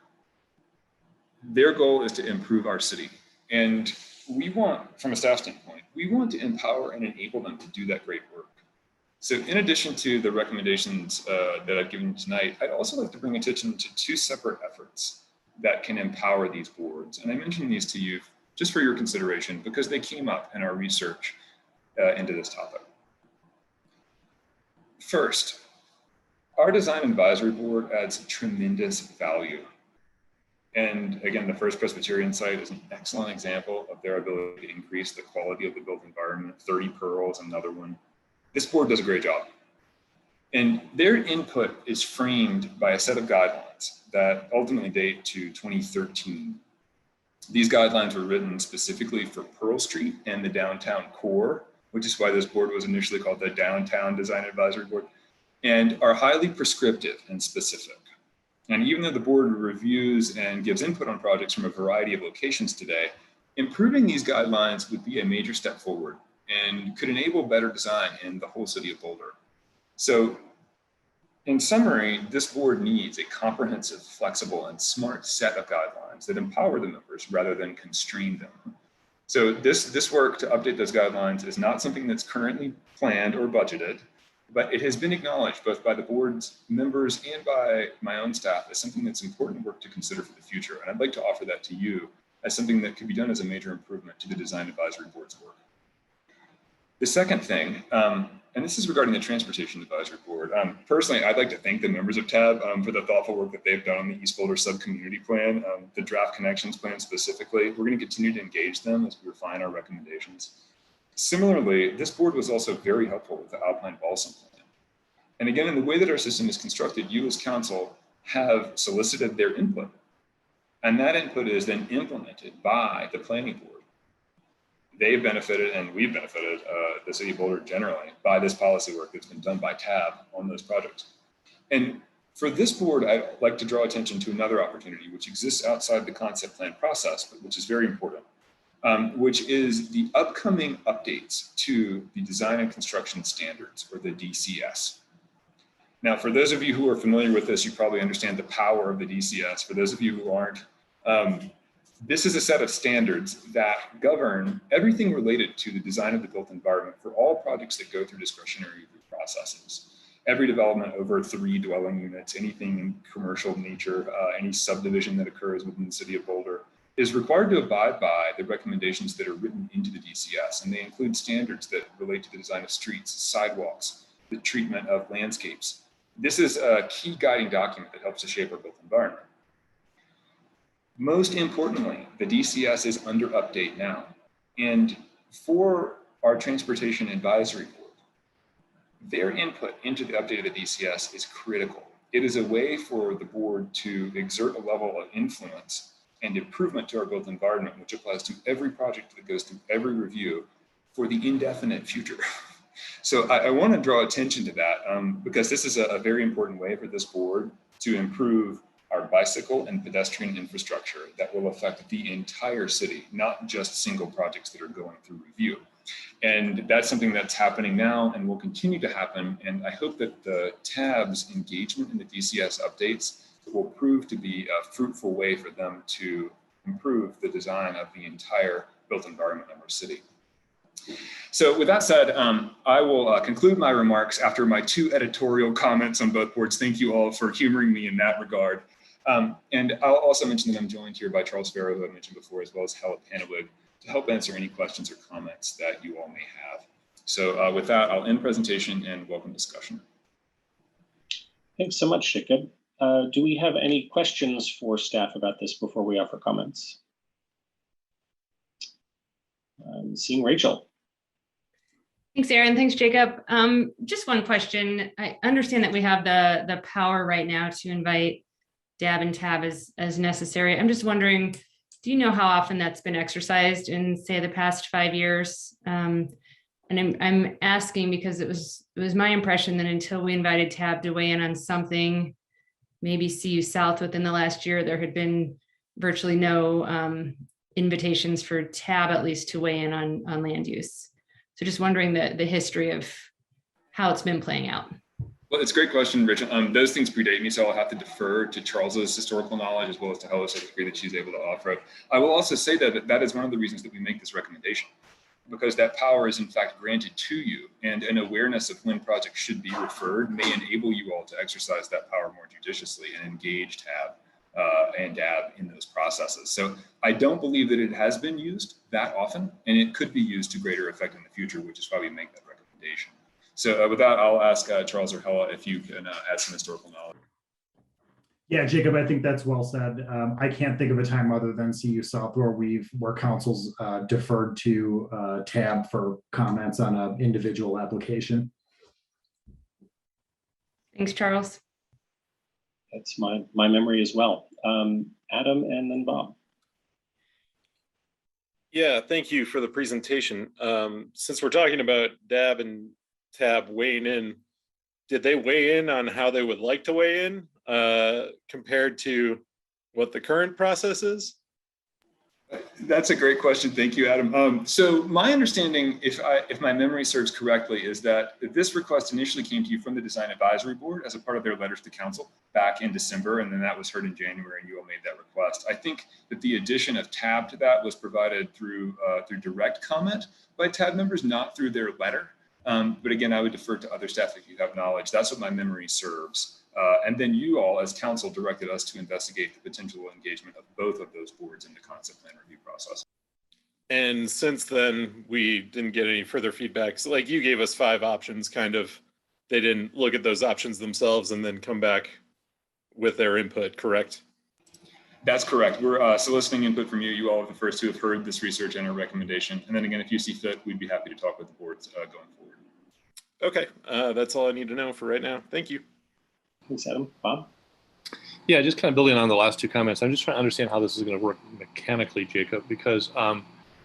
Their goal is to improve our city. And we want, from a staff standpoint, we want to empower and enable them to do that great work. So in addition to the recommendations that I've given tonight, I'd also like to bring attention to two separate efforts that can empower these boards. And I mentioned these to you just for your consideration because they came up in our research into this topic. First, our Design Advisory Board adds tremendous value. And again, the First Presbyterian site is an excellent example of their ability to increase the quality of the built environment. 30 Pearls, another one. This board does a great job. And their input is framed by a set of guidelines that ultimately date to 2013. These guidelines were written specifically for Pearl Street and the downtown core, which is why this board was initially called the Downtown Design Advisory Board, and are highly prescriptive and specific. And even though the board reviews and gives input on projects from a variety of locations today, improving these guidelines would be a major step forward and could enable better design in the whole city of Boulder. So in summary, this board needs a comprehensive, flexible, and smart set of guidelines that empower the members rather than constrain them. So this work to update those guidelines is not something that's currently planned or budgeted, but it has been acknowledged both by the board's members and by my own staff as something that's important work to consider for the future. And I'd like to offer that to you as something that could be done as a major improvement to the Design Advisory Board's work. The second thing, and this is regarding the Transportation Advisory Board. Personally, I'd like to thank the members of TAB for the thoughtful work that they've done on the East Boulder Sub-Community Plan, the Draft Connections Plan specifically. We're going to continue to engage them as we refine our recommendations. Similarly, this board was also very helpful with the Alpine Balsam Plan. And again, in the way that our system is constructed, you as council have solicited their input. And that input is then implemented by the planning board. They've benefited, and we've benefited, the city of Boulder generally, by this policy work that's been done by TAB on those projects. And for this board, I'd like to draw attention to another opportunity which exists outside the concept plan process, but which is very important, which is the upcoming updates to the Design and Construction Standards, or the DCS. Now, for those of you who are familiar with this, you probably understand the power of the DCS. For those of you who aren't, this is a set of standards that govern everything related to the design of the built environment for all projects that go through discretionary review processes. Every development over 3 dwelling units, anything in commercial nature, any subdivision that occurs within the city of Boulder is required to abide by the recommendations that are written into the DCS. And they include standards that relate to the design of streets, sidewalks, the treatment of landscapes. This is a key guiding document that helps to shape our built environment. Most importantly, the DCS is under update now. And for our Transportation Advisory Board, their input into the update of the DCS is critical. It is a way for the board to exert a level of influence and improvement to our built environment, which applies to every project that goes through every review for the indefinite future. So I want to draw attention to that because this is a very important way for this board to improve our bicycle and pedestrian infrastructure that will affect the entire city, not just single projects that are going through review. And that's something that's happening now and will continue to happen. And I hope that the TAB's engagement in the DCS updates will prove to be a fruitful way for them to improve the design of the entire built environment of our city. So with that said, I will conclude my remarks after my 2 editorial comments on both boards. Thank you all for humoring me in that regard. And I'll also mention that I'm joined here by Charles Farrow, who I mentioned before, as well as Hella Panawig, to help answer any questions or comments that you all may have. So with that, I'll end presentation and welcome discussion. Thanks so much, Jacob. Do we have any questions for staff about this before we offer comments? I'm seeing Rachel. Thanks, Aaron. Thanks, Jacob. Just one question. I understand that we have the power right now to invite DAB and TAB as necessary. I'm just wondering, do you know how often that's been exercised in, say, the past 5 years? And I'm asking because it was my impression that until we invited TAB to weigh in on something, maybe CU South within the last year, there had been virtually no invitations for TAB at least to weigh in on land use. So just wondering the history of how it's been playing out. Well, it's a great question, Rich. Those things predate me, so I'll have to defer to Charles's historical knowledge as well as to Hella's degree that she's able to offer. I will also say that is one of the reasons that we make this recommendation, because that power is in fact granted to you, and an awareness of when projects should be referred may enable you all to exercise that power more judiciously and engage TAB and DAB in those processes. So I don't believe that it has been used that often, and it could be used to greater effect in the future, which is why we make that recommendation. So with that, I'll ask Charles or Hella if you can add some historical knowledge. Yeah, Jacob, I think that's well said. I can't think of a time other than CU South where councils deferred to TAB for comments on an individual application. Thanks, Charles. That's my memory as well. Adam and then Bob. Yeah, thank you for the presentation. Since we're talking about DAB and TAB weighing in, did they weigh in on how they would like to weigh in compared to what the current process is? That's a great question. Thank you, Adam. So my understanding, if my memory serves correctly, is that this request initially came to you from the Design Advisory Board as a part of their letters to council back in December, and then that was heard in January, and you all made that request. I think that the addition of TAB to that was provided through direct comment by TAB members, not through their letter. But again, I would defer to other staff if you have knowledge. That's what my memory serves. And then you all, as council, directed us to investigate the potential engagement of both of those boards in the concept plan review process. And since then, we didn't get any further feedback. So like you gave us 5 options, kind of, they didn't look at those options themselves and then come back with their input, correct? That's correct. We're soliciting input from you. You all are the first who have heard this research and our recommendation. And then again, if you see fit, we'd be happy to talk with the boards going forward. Okay, that's all I need to know for right now. Thank you. Thanks, Adam. Bob? Yeah, just kind of building on the last 2 comments. I'm just trying to understand how this is going to work mechanically, Jacob, because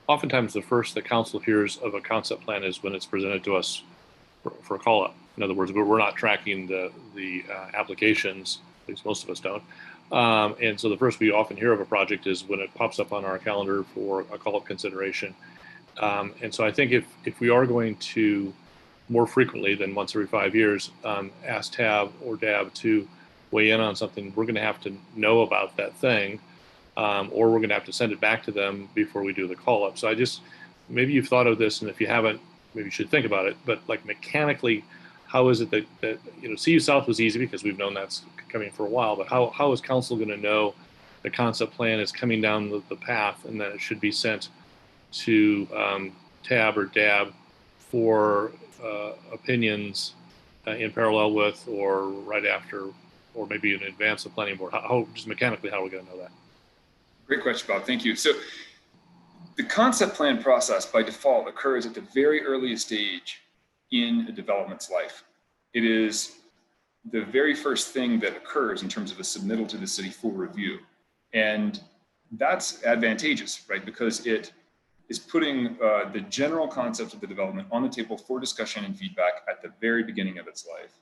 oftentimes the first the council hears of a concept plan is when it's presented to us for a call-up. In other words, we're not tracking the applications, at least most of us don't. And so the first we often hear of a project is when it pops up on our calendar for a call-up consideration. And so I think if we are going to more frequently than once every 5 years, ask TAB or DAB to weigh in on something, we're going to have to know about that thing, or we're going to have to send it back to them before we do the call-up. So maybe you've thought of this, and if you haven't, maybe you should think about it. But like mechanically, how is it that CU South was easy because we've known that's coming for a while, but how is council going to know the concept plan is coming down the path and that it should be sent to TAB or DAB for opinions in parallel with or right after or maybe in advance of planning board? How just mechanically, how are we going to know that? Great question, Bob. Thank you. So the concept plan process by default occurs at the very earliest stage in a development's life. It is the very first thing that occurs in terms of a submittal to the city for review. And that's advantageous, right? Because it is putting the general concept of the development on the table for discussion and feedback at the very beginning of its life.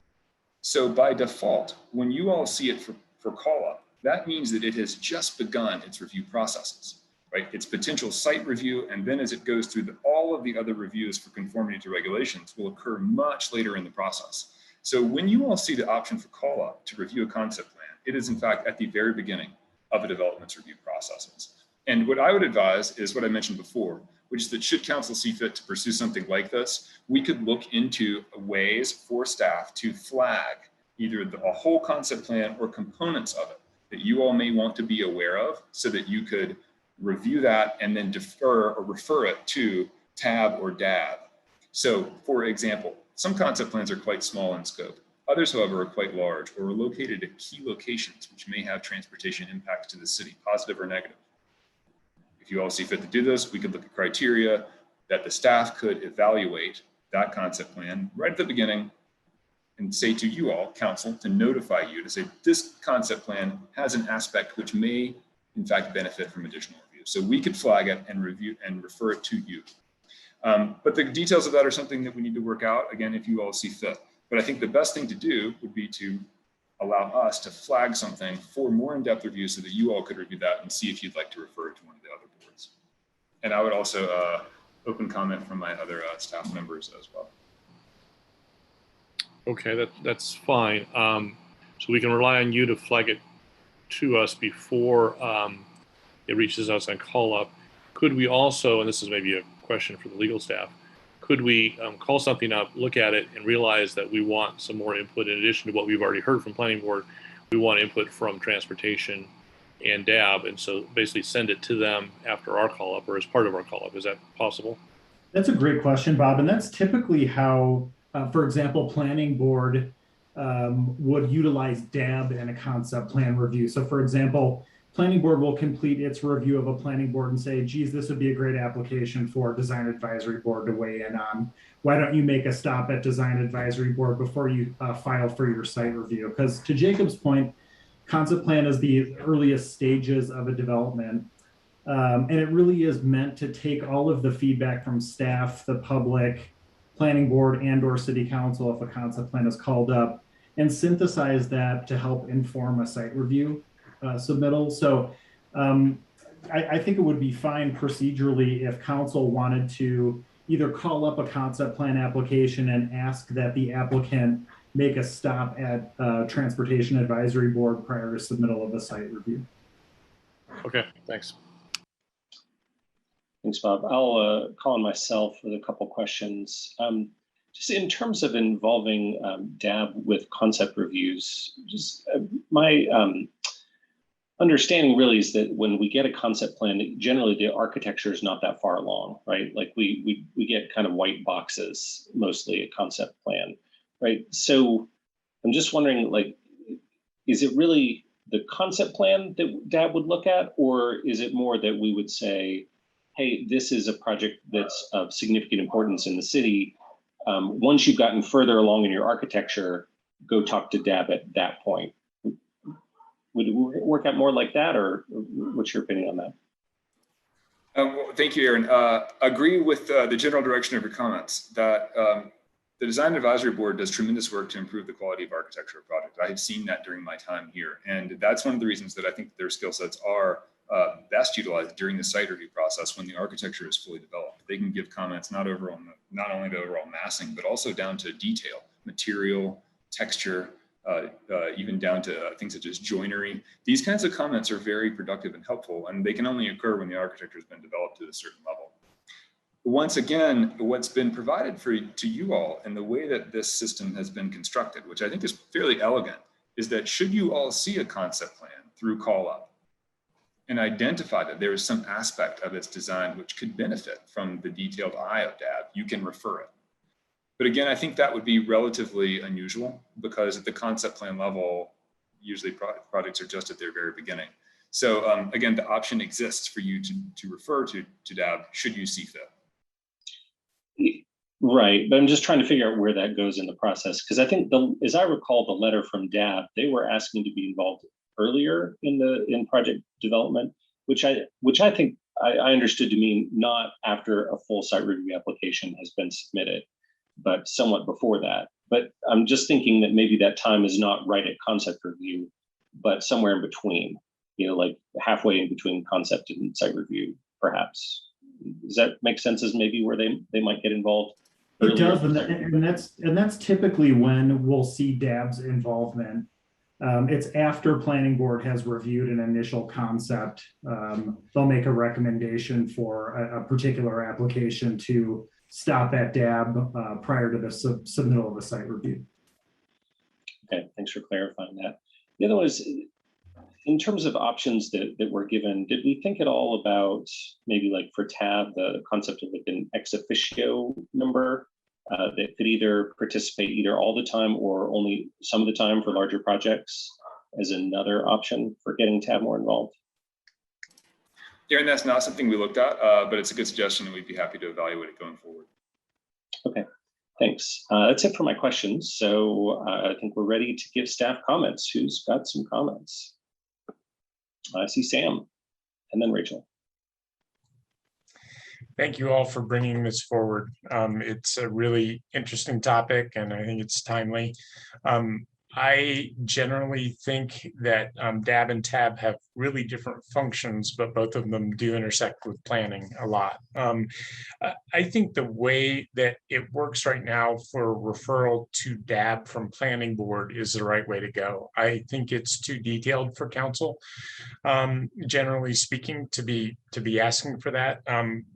So by default, when you all see it for call-up, that means that it has just begun its review processes, right? Its potential site review, and then as it goes through all of the other reviews for conformity to regulations will occur much later in the process. So when you all see the option for call-up to review a concept plan, it is in fact at the very beginning of a development's review processes. And what I would advise is what I mentioned before, which is that should council see fit to pursue something like this, we could look into ways for staff to flag either a whole concept plan or components of it that you all may want to be aware of, so that you could review that and then defer or refer it to TAB or DAB. So for example, some concept plans are quite small in scope. Others, however, are quite large or are located at key locations, which may have transportation impacts to the city, positive or negative. If you all see fit to do this, we could look at criteria that the staff could evaluate that concept plan right at the beginning and say to you all, council, to notify you to say this concept plan has an aspect which may in fact benefit from additional review. So we could flag it and review and refer it to you. But the details of that are something that we need to work out, again, if you all see fit. But I think the best thing to do would be to allow us to flag something for more in-depth review so that you all could review that and see if you'd like to refer it to one of the other boards. And I would also open comment from my other staff members as well. Okay, that's fine. So we can rely on you to flag it to us before it reaches us on call up. Could we also, and this is maybe a question for the legal staff, could we call something up, look at it, and realize that we want some more input in addition to what we've already heard from planning board? We want input from transportation and DAB, and so basically send it to them after our call up or as part of our call up. Is that possible? That's a great question, Bob. And that's typically how, for example, planning board would utilize DAB in a concept plan review. So for example, planning board will complete its review of a planning board and say, geez, this would be a great application for design advisory board to weigh in on. Why don't you make a stop at design advisory board before you file for your site review? Because to Jacob's point, concept plan is the earliest stages of a development. And it really is meant to take all of the feedback from staff, the public, planning board, and or city council if a concept plan is called up, and synthesize that to help inform a site review submittal. So I think it would be fine procedurally if council wanted to either call up a concept plan application and ask that the applicant make a stop at transportation advisory board prior to submittal of a site review. Okay, thanks. Thanks, Bob. I'll call on myself with a couple questions. Just in terms of involving DAB with concept reviews, just my understanding really is that when we get a concept plan, generally the architecture is not that far along, right? Like we get kind of white boxes, mostly a concept plan, right? So I'm just wondering, like, is it really the concept plan that DAB would look at, or is it more that we would say, hey, this is a project that's of significant importance in the city. Once you've gotten further along in your architecture, go talk to DAB at that point. Would it work out more like that, or what's your opinion on that? Well, thank you, Aaron. Agree with the general direction of your comments that the Design Advisory Board does tremendous work to improve the quality of architecture of projects. I have seen that during my time here. And that's one of the reasons that I think their skill sets are best utilized during the site review process when the architecture is fully developed. They can give comments not only the overall massing, but also down to detail, material, texture, even down to things such as joinery. These kinds of comments are very productive and helpful, and they can only occur when the architecture has been developed to a certain level. Once again, what's been provided to you all and the way that this system has been constructed, which I think is fairly elegant, is that should you all see a concept plan through call up and identify that there is some aspect of its design which could benefit from the detailed eye of DAB, you can refer it. But again, I think that would be relatively unusual because at the concept plan level, usually projects are just at their very beginning. So again, the option exists for you to refer to DAB should you see fit. Right, but I'm just trying to figure out where that goes in the process, because I think, as I recall, the letter from DAB, they were asking to be involved earlier in project development, which I think I understood to mean not after a full site review application has been submitted, but somewhat before that. But I'm just thinking that maybe that time is not right at concept review, but somewhere in between, like halfway in between concept and site review, perhaps. Does that make sense as maybe where they might get involved? It does, and that's typically when we'll see DAB's involvement It's after planning board has reviewed an initial concept. They'll make a recommendation for a particular application to stop at DAB prior to the submittal of a site review. Okay, thanks for clarifying that. The other one is, in terms of options that were given, did we think at all about maybe like for TAB, the concept of like an ex officio member that could either participate either all the time or only some of the time for larger projects as another option for getting TAB more involved? Aaron, that's not something we looked at, but it's a good suggestion and we'd be happy to evaluate it going forward. Okay, thanks. That's it for my questions. So I think we're ready to give staff comments. Who's got some comments? I see Sam and then Rachel. Thank you all for bringing this forward. It's a really interesting topic and I think it's timely. I generally think that DAB and TAB have really different functions, but both of them do intersect with planning a lot. I think the way that it works right now for referral to DAB from planning board is the right way to go. I think it's too detailed for council, generally speaking, to be asking for that.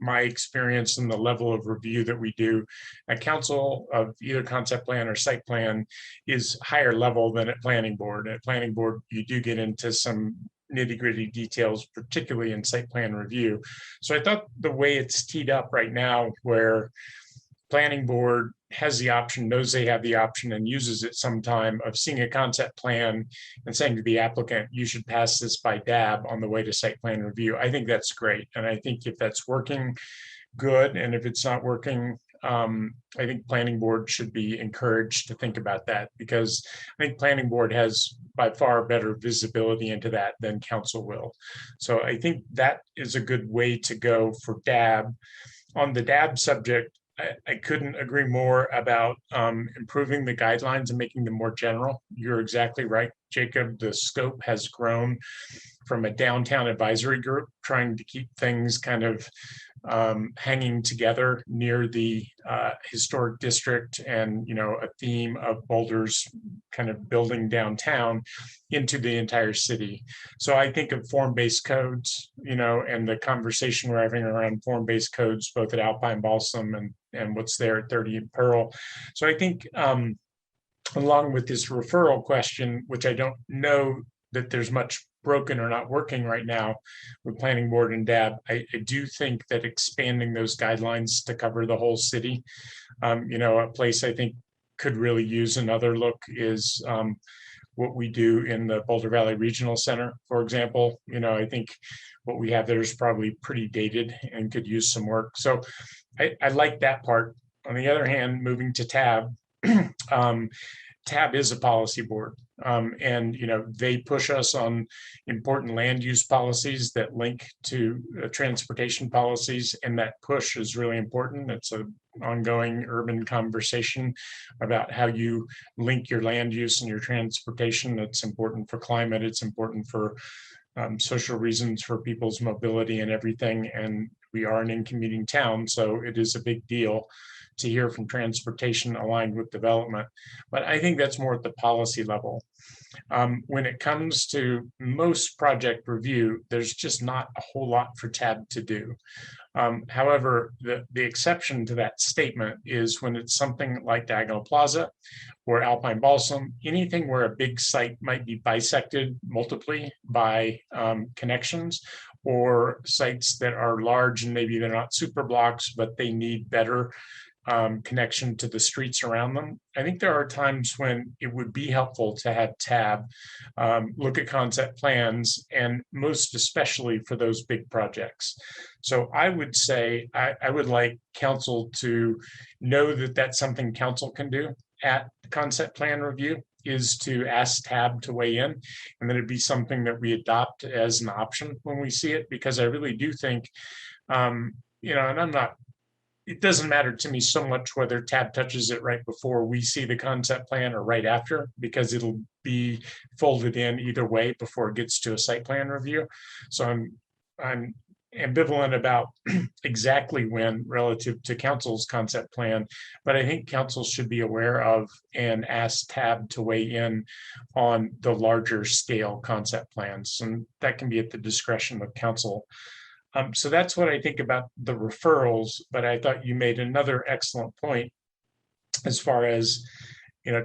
My experience and the level of review that we do at council of either concept plan or site plan is higher level than at planning board. At planning board, you do get into some nitty-gritty details, particularly in site plan review. So I thought the way it's teed up right now, where planning board has the option, knows they have the option and uses it sometime of seeing a concept plan and saying to the applicant, you should pass this by DAB on the way to site plan review. I think that's great. And I think if that's working, good. And if it's not working, I think planning board should be encouraged to think about that, because I think planning board has by far better visibility into that than council will. So I think that is a good way to go for DAB. On the DAB subject, I couldn't agree more about improving the guidelines and making them more general. You're exactly right, Jacob. The scope has grown from a downtown advisory group trying to keep things kind of hanging together near the historic district and, you know, a theme of Boulder's kind of building downtown into the entire city. So I think of form-based codes, you know, and the conversation we're having around form-based codes, both at Alpine Balsam and what's there at 30 and Pearl. So I think along with this referral question, which I don't know that there's much broken or not working right now with planning board and DAB, I do think that expanding those guidelines to cover the whole city, you know, a place I think could really use another look is what we do in the Boulder Valley Regional Center, for example. You know, I think what we have there is probably pretty dated and could use some work. So I like that part. On the other hand, moving to TAB, TAB is a policy board. And, you know, they push us on important land use policies that link to transportation policies. And that push is really important. It's an ongoing urban conversation about how you link your land use and your transportation. It's important for climate. It's important for social reasons for people's mobility and everything. And we are an in-commuting town, so it is a big deal to hear from transportation aligned with development. But I think that's more at the policy level. When it comes to most project review, there's just not a whole lot for TAB to do. However, the exception to that statement is when it's something like Diagonal Plaza or Alpine Balsam, anything where a big site might be bisected multiply by connections, or sites that are large and maybe they're not super blocks, but they need better connection to the streets around them. I think there are times when it would be helpful to have TAB look at concept plans, and most especially for those big projects. So I would say I would like council to know that that's something council can do at concept plan review, is to ask TAB to weigh in, and then it'd be something that we adopt as an option when we see it, because I really do think, you know, and I'm not, it doesn't matter to me so much whether TAB touches it right before we see the concept plan or right after, because it'll be folded in either way before it gets to a site plan review. So I'm ambivalent about exactly when relative to council's concept plan, but I think council should be aware of and ask TAB to weigh in on the larger scale concept plans. And that can be at the discretion of council. So that's what I think about the referrals, but I thought you made another excellent point as far as,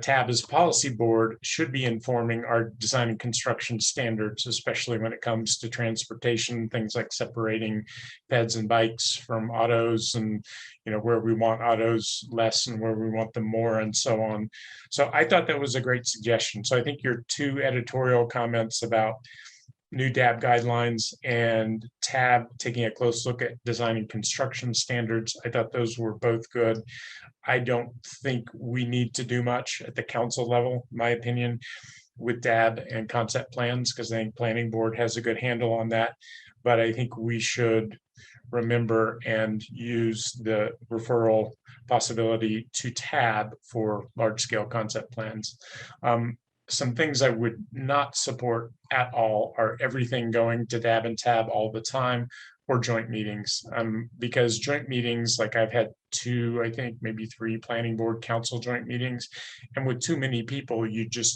TAB as policy board should be informing our design and construction standards, especially when it comes to transportation, things like separating peds and bikes from autos, and where we want autos less and where we want them more, and so on. So I thought that was a great suggestion. So I think your two editorial comments about new DAB guidelines and TAB taking a close look at design and construction standards, I thought those were both good. I don't think we need to do much at the council level, in my opinion, with DAB and concept plans, because I think planning board has a good handle on that. But I think we should remember and use the referral possibility to TAB for large scale concept plans. Some things I would not support at all are everything going to DAB and TAB all the time, or joint meetings, because joint meetings, like I've had 2, I think maybe 3 planning board council joint meetings, and with too many people,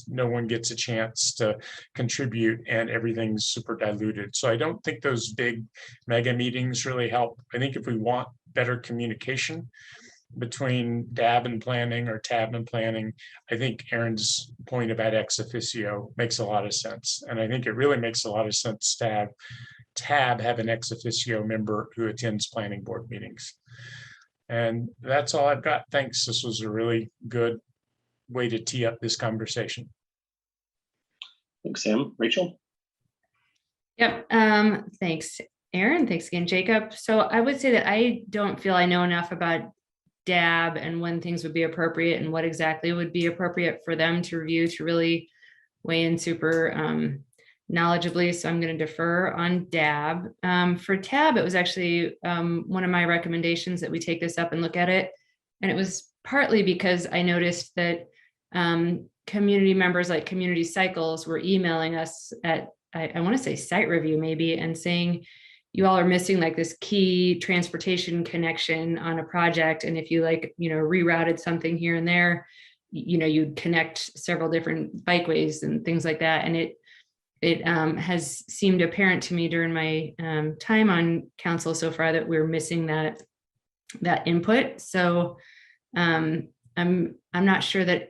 no one gets a chance to contribute and everything's super diluted. So I don't think those big mega meetings really help. I think if we want better communication between DAB and planning or TAB and planning, I think Aaron's point about ex officio makes a lot of sense. And I think it really makes a lot of sense to have TAB have an ex officio member who attends planning board meetings. And that's all I've got. Thanks. This was a really good way to tee up this conversation. Thanks, Sam. Rachel? Yep. Thanks, Aaron. Thanks again, Jacob. So I would say that I don't feel I know enough about DAB and when things would be appropriate and what exactly would be appropriate for them to review to really weigh in super knowledgeably. So I'm going to defer on DAB. For TAB, it was actually one of my recommendations that we take this up and look at it. And it was partly because I noticed that community members like Community Cycles were emailing us at, I want to say site review maybe, and saying, you all are missing like this key transportation connection on a project. And if you rerouted something here and there, you'd connect several different bikeways and things like that. And it has seemed apparent to me during my time on council so far that we're missing that input. So I'm not sure that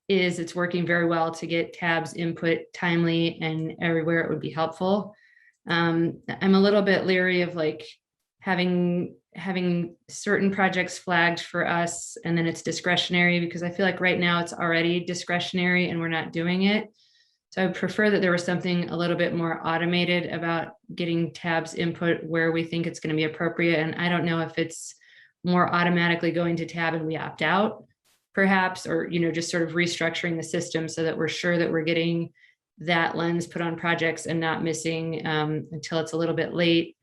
it's working very well to get TAB's input timely and everywhere it would be helpful. I'm a little bit leery of having certain projects flagged for us and then it's discretionary, because I feel like right now it's already discretionary and we're not doing it. So I would prefer that there was something a little bit more automated about getting TAB's input where we think it's going to be appropriate. And I don't know if it's more automatically going to TAB and we opt out, perhaps, or just sort of restructuring the system so that we're sure that we're getting that lens put on projects and not missing until it's a little bit late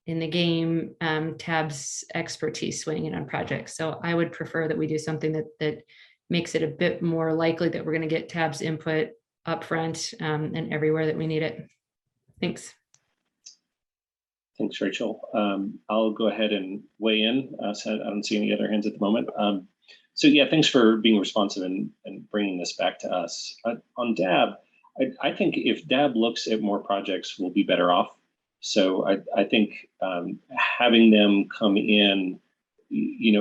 in the game, TAB's expertise swinging in on projects. So I would prefer that we do something that makes it a bit more likely that we're going to get TAB's input upfront and everywhere that we need it. Thanks. Thanks, Rachel. I'll go ahead and weigh in. So I don't see any other hands at the moment. So yeah, thanks for being responsive and bringing this back to us. On DAB, I think if DAB looks at more projects, we'll be better off. So I think having them come in,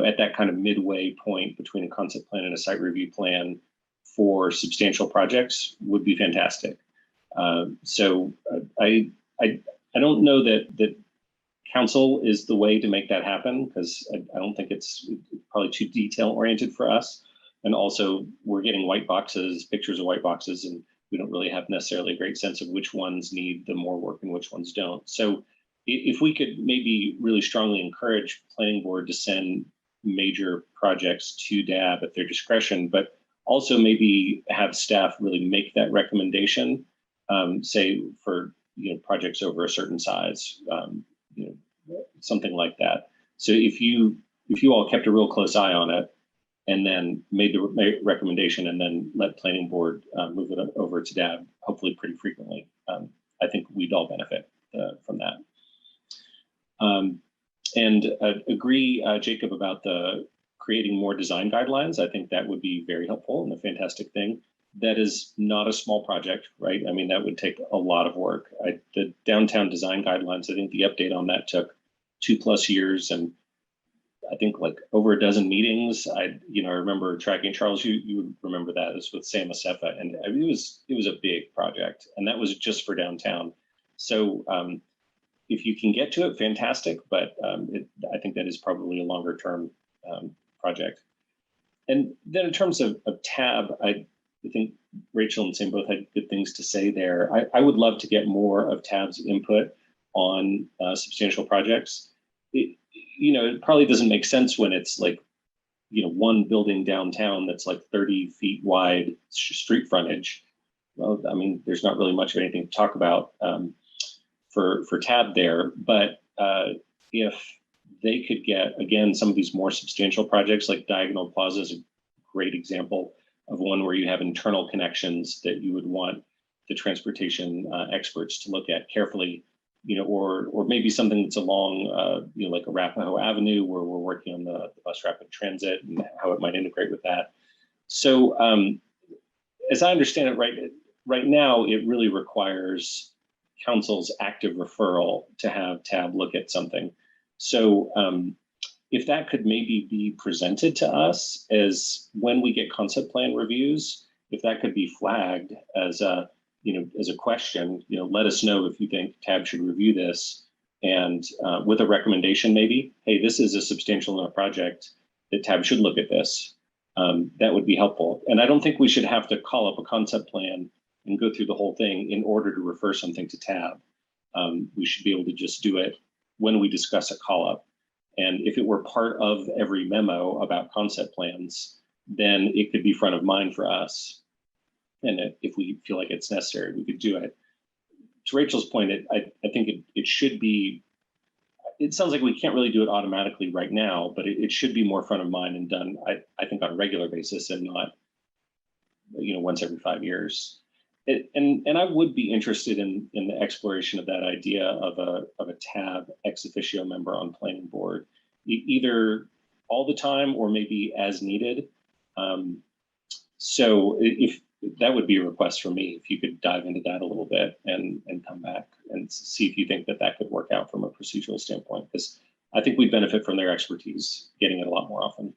at that kind of midway point between a concept plan and a site review plan for substantial projects would be fantastic. So I don't know that council is the way to make that happen, because I don't think it's probably too detail oriented for us. And also we're getting white boxes, pictures of white boxes, and we don't really have necessarily a great sense of which ones need the more work and which ones don't. So if we could maybe really strongly encourage planning board to send major projects to DAB at their discretion, but also maybe have staff really make that recommendation, say for projects over a certain size, something like that. So if you all kept a real close eye on it, and then made the recommendation and then let planning board move it over to DAB, hopefully pretty frequently, I think we'd all benefit from that. And agree, Jacob, about the creating more design guidelines. I think that would be very helpful and a fantastic thing. That is not a small project, right? I mean, that would take a lot of work. The downtown design guidelines, I think the update on that took 2+ years, and I think like over a dozen meetings. I remember tracking, Charles, you would remember that. It was with Sam Asefa, and I mean, it was a big project, and that was just for downtown. So if you can get to it, fantastic, but I think that is probably a longer term project. And then in terms of TAB, I think Rachel and Sam both had good things to say there. I would love to get more of TAB's input on substantial projects. It probably doesn't make sense when it's like, one building downtown that's like 30 feet wide street frontage. Well, I mean, there's not really much of anything to talk about for TAB there, but if they could get, again, some of these more substantial projects, like Diagonal Plaza is a great example of one where you have internal connections that you would want the transportation experts to look at carefully, or maybe something that's along, like Arapahoe Avenue, where we're working on the bus rapid transit and how it might integrate with that. So as I understand it, right now, it really requires council's active referral to have TAB look at something. So if that could maybe be presented to us as when we get concept plan reviews, if that could be flagged as a question, let us know if you think TAB should review this, and with a recommendation maybe, hey, this is a substantial enough project that TAB should look at this. That would be helpful. And I don't think we should have to call up a concept plan and go through the whole thing in order to refer something to TAB. We should be able to just do it when we discuss a call up. And if it were part of every memo about concept plans, then it could be front of mind for us. And if we feel like it's necessary, we could do it. To Rachel's point, I think it should be, it sounds like we can't really do it automatically right now, but it should be more front of mind and done, I think, on a regular basis and not, once every 5 years. And I would be interested in the exploration of that idea of a TAB ex officio member on planning board, either all the time or maybe as needed. So if that would be a request for me, if you could dive into that a little bit and come back and see if you think that could work out from a procedural standpoint, because I think we'd benefit from their expertise getting it a lot more often.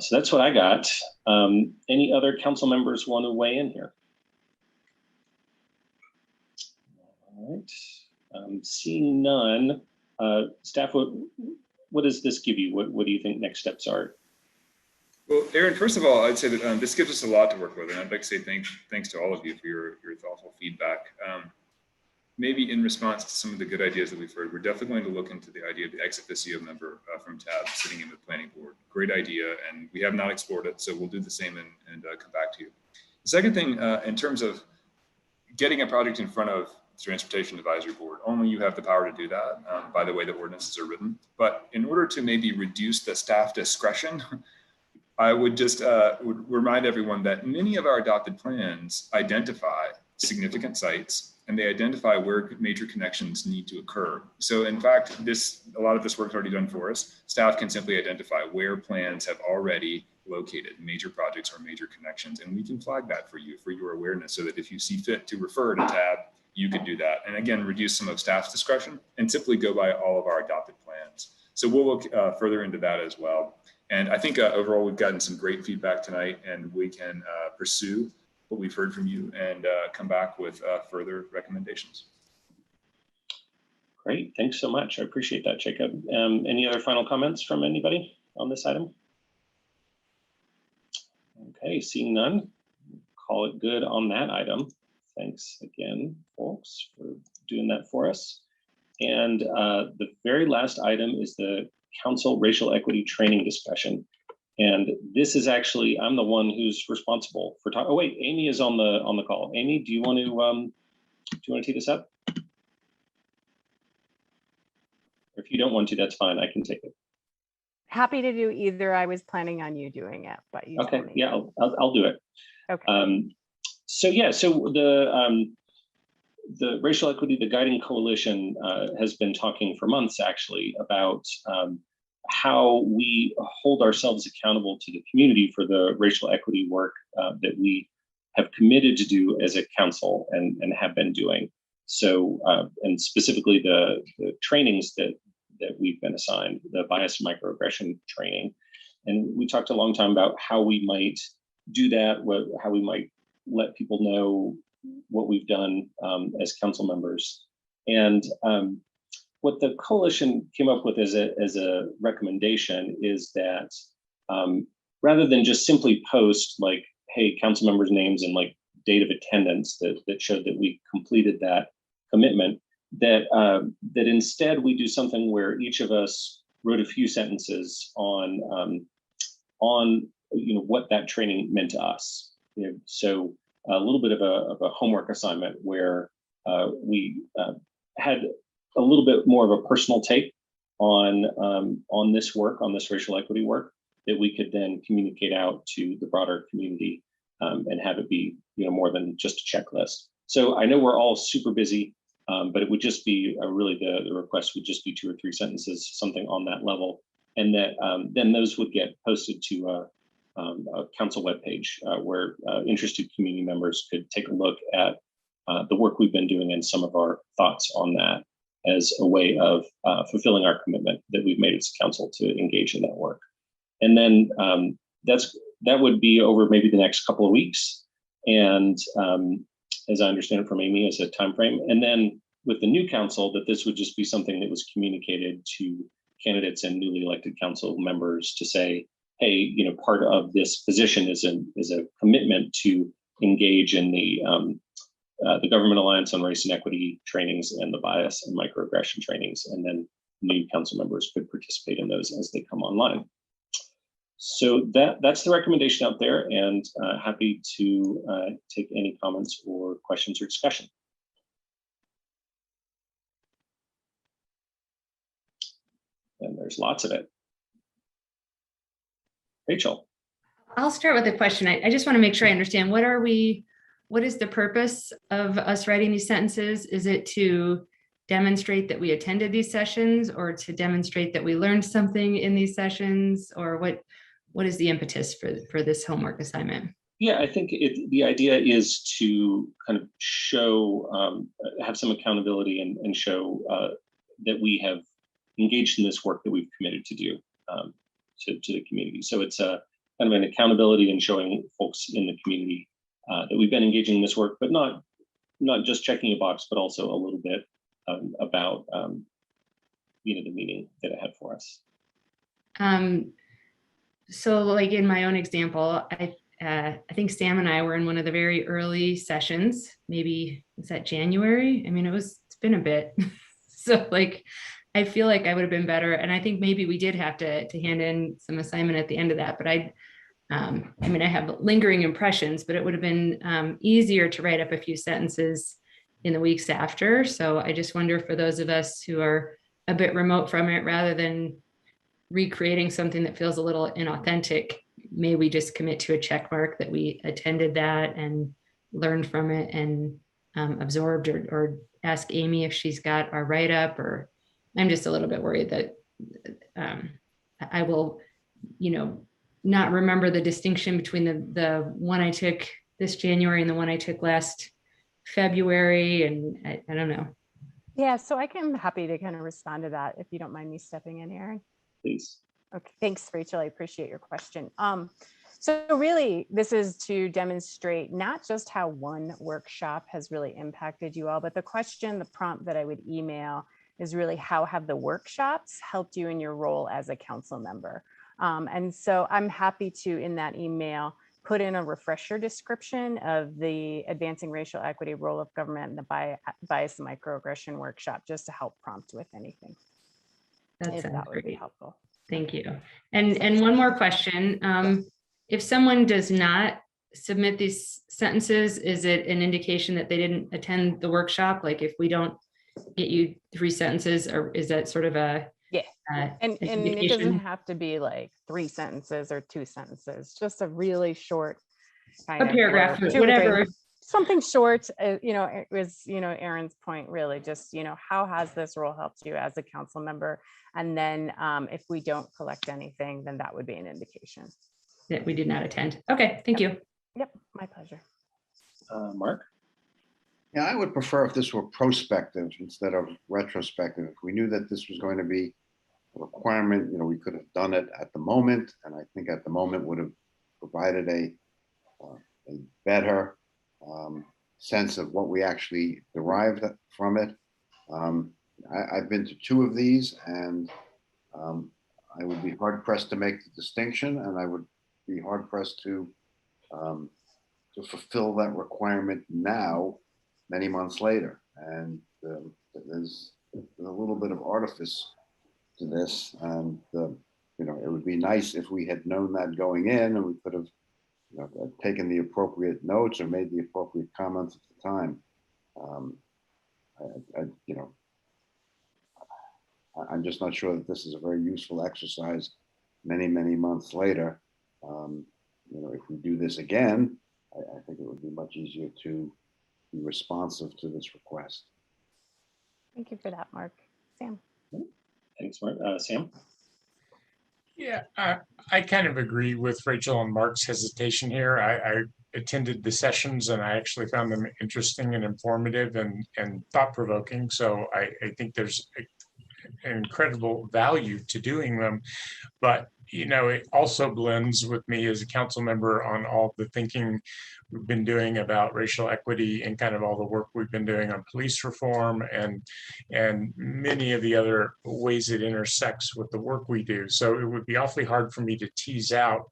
So that's what I got. Any other council members want to weigh in here? All right. Seeing none, staff, what does this give you? What do you think next steps are? Well, Aaron, first of all, I'd say that this gives us a lot to work with, and I'd like to say thanks to all of you for your thoughtful feedback. Maybe in response to some of the good ideas that we've heard, we're definitely going to look into the idea of the ex officio member from TAB sitting in the planning board. Great idea, and we have not explored it, so we'll do the same and come back to you. The second thing, in terms of getting a project in front of the Transportation Advisory Board, only you have the power to do that, by the way the ordinances are written. But in order to maybe reduce the staff discretion, I would just would remind everyone that many of our adopted plans identify significant sites, and they identify where major connections need to occur. So in fact, a lot of this work's already done for us. Staff can simply identify where plans have already located major projects or major connections, and we can flag that for you, for your awareness, so that if you see fit to refer to TAB, you can do that. And again, reduce some of staff's discretion and simply go by all of our adopted plans. So we'll look further into that as well. And I think overall, we've gotten some great feedback tonight, and we can pursue what we've heard from you and come back with further recommendations. Great, thanks so much. I appreciate that, Jacob. Any other final comments from anybody on this item? Okay, seeing none, call it good on that item. Thanks again, folks, for doing that for us. And the very last item is the Council Racial Equity Training discussion. And this is actually, I'm the one who's responsible for talking. Oh wait, Amy is on the call. Amy, do you want to tee this up? If you don't want to, that's fine. I can take it. Happy to do either. I was planning on you doing it, but you okay. Yeah, I'll do it. Okay. So yeah, so the Racial Equity, the Guiding Coalition has been talking for months actually about how we hold ourselves accountable to the community for the racial equity work that we have committed to do as a council and have been doing. So, and specifically the trainings that we've been assigned, the bias and microaggression training. And we talked a long time about how we might do that, how we might let people know what we've done as council members. And what the coalition came up with as a recommendation is that rather than just simply post like, hey, council members' names and like date of attendance that showed that we completed that commitment, that instead we do something where each of us wrote a few sentences on what that training meant to us. So a little bit of a homework assignment where we had a little bit more of a personal take on this work, on this racial equity work, that we could then communicate out to the broader community and have it be more than just a checklist. So I know we're all super busy, but it would just be really the request would just be 2 or 3 sentences, something on that level, and that then those would get posted to a council webpage where interested community members could take a look at the work we've been doing and some of our thoughts on that as a way of fulfilling our commitment that we've made as a council to engage in that work. And then that would be over maybe the next couple of weeks. And as I understand it from Amy, as a time frame. And then with the new council, that this would just be something that was communicated to candidates and newly elected council members to say, hey, part of this position is a commitment to engage in the Government Alliance on Race and Equity trainings and the bias and microaggression trainings, and then new council members could participate in those as they come online. So that's the recommendation out there, and happy to take any comments or questions or discussion. And there's lots of it. Rachel. I'll start with a question. I just want to make sure I understand. What is the purpose of us writing these sentences? Is it to demonstrate that we attended these sessions, or to demonstrate that we learned something in these sessions, or what is the impetus for this homework assignment? Yeah, I think the idea is to kind of show, have some accountability and show that we have engaged in this work that we've committed to do to the community. So it's a kind of an accountability and showing folks in the community that we've been engaging in this work, but not just checking a box, but also a little bit about the meaning that it had for us. So like in my own example, I think Sam and I were in one of the very early sessions, maybe was that January? I mean, it's been a bit. So like, I feel like I would have been better. And I think maybe we did have to hand in some assignment at the end of that, but I have lingering impressions, but it would have been easier to write up a few sentences in the weeks after. So I just wonder, for those of us who are a bit remote from it, rather than recreating something that feels a little inauthentic, may we just commit to a check mark that we attended that and learned from it and absorbed, or ask Amy if she's got our write-up. Or I'm just a little bit worried that I will, not remember the distinction between the one I took this January and the one I took last February. And I don't know. Yeah, so I'm happy to kind of respond to that, if you don't mind me stepping in, Aaron. Please. Okay, thanks, Rachel. I appreciate your question. So really, this is to demonstrate not just how one workshop has really impacted you all, but the prompt that I would email is really, how have the workshops helped you in your role as a council member? And so I'm happy to, in that email, put in a refresher description of the Advancing Racial Equity Role of Government and the Bias and Microaggression workshop, just to help prompt with anything. That would be helpful. Thank you. And one more question. If someone does not submit these sentences, is it an indication that they didn't attend the workshop? Like if we don't get you 3 sentences, or is that sort of a and it doesn't have to be like 3 sentences or 2 sentences, just a really short kind a paragraph, of whatever. something short, it was, Aaron's point, really just, how has this role helped you as a council member? And then if we don't collect anything, then that would be an indication. That we did not attend. Okay, thank you. Yep, my pleasure. Mark? Yeah, I would prefer if this were prospective instead of retrospective. If we knew that this was going to be a requirement, we could have done it at the moment. And I think at the moment would have provided a better sense of what we actually derived from it. I've been to 2 of these, and I would be hard pressed to make the distinction, and I would be hard pressed to fulfill that requirement now, many months later. And there's a little bit of artifice to this, and it would be nice if we had known that going in, and we could have taken the appropriate notes or made the appropriate comments at the time. I'm just not sure that this is a very useful exercise many, many months later. If we do this again, I think it would be much easier to be responsive to this request. Thank you for that, Mark. Sam. Thanks, Mark. Sam? Yeah, I kind of agree with Rachel and Mark's hesitation here. I attended the sessions and I actually found them interesting and informative and thought-provoking. So I think there's an incredible value to doing them. But, it also blends with me as a council member on all the thinking we've been doing about racial equity and kind of all the work we've been doing on police reform and many of the other ways it intersects with the work we do. So it would be awfully hard for me to tease out,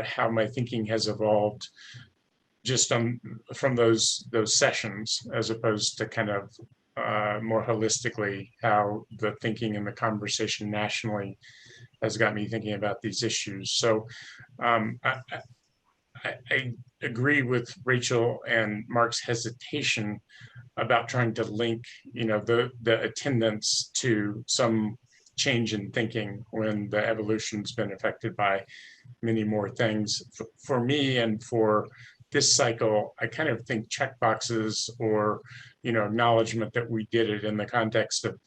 how my thinking has evolved just from those sessions, as opposed to kind of more holistically how the thinking and the conversation nationally has got me thinking about these issues. So I agree with Rachel and Mark's hesitation about trying to link, the attendance to some change in thinking when the evolution's been affected by many more things. For me and for this cycle, I kind of think checkboxes or, acknowledgement that we did it in the context of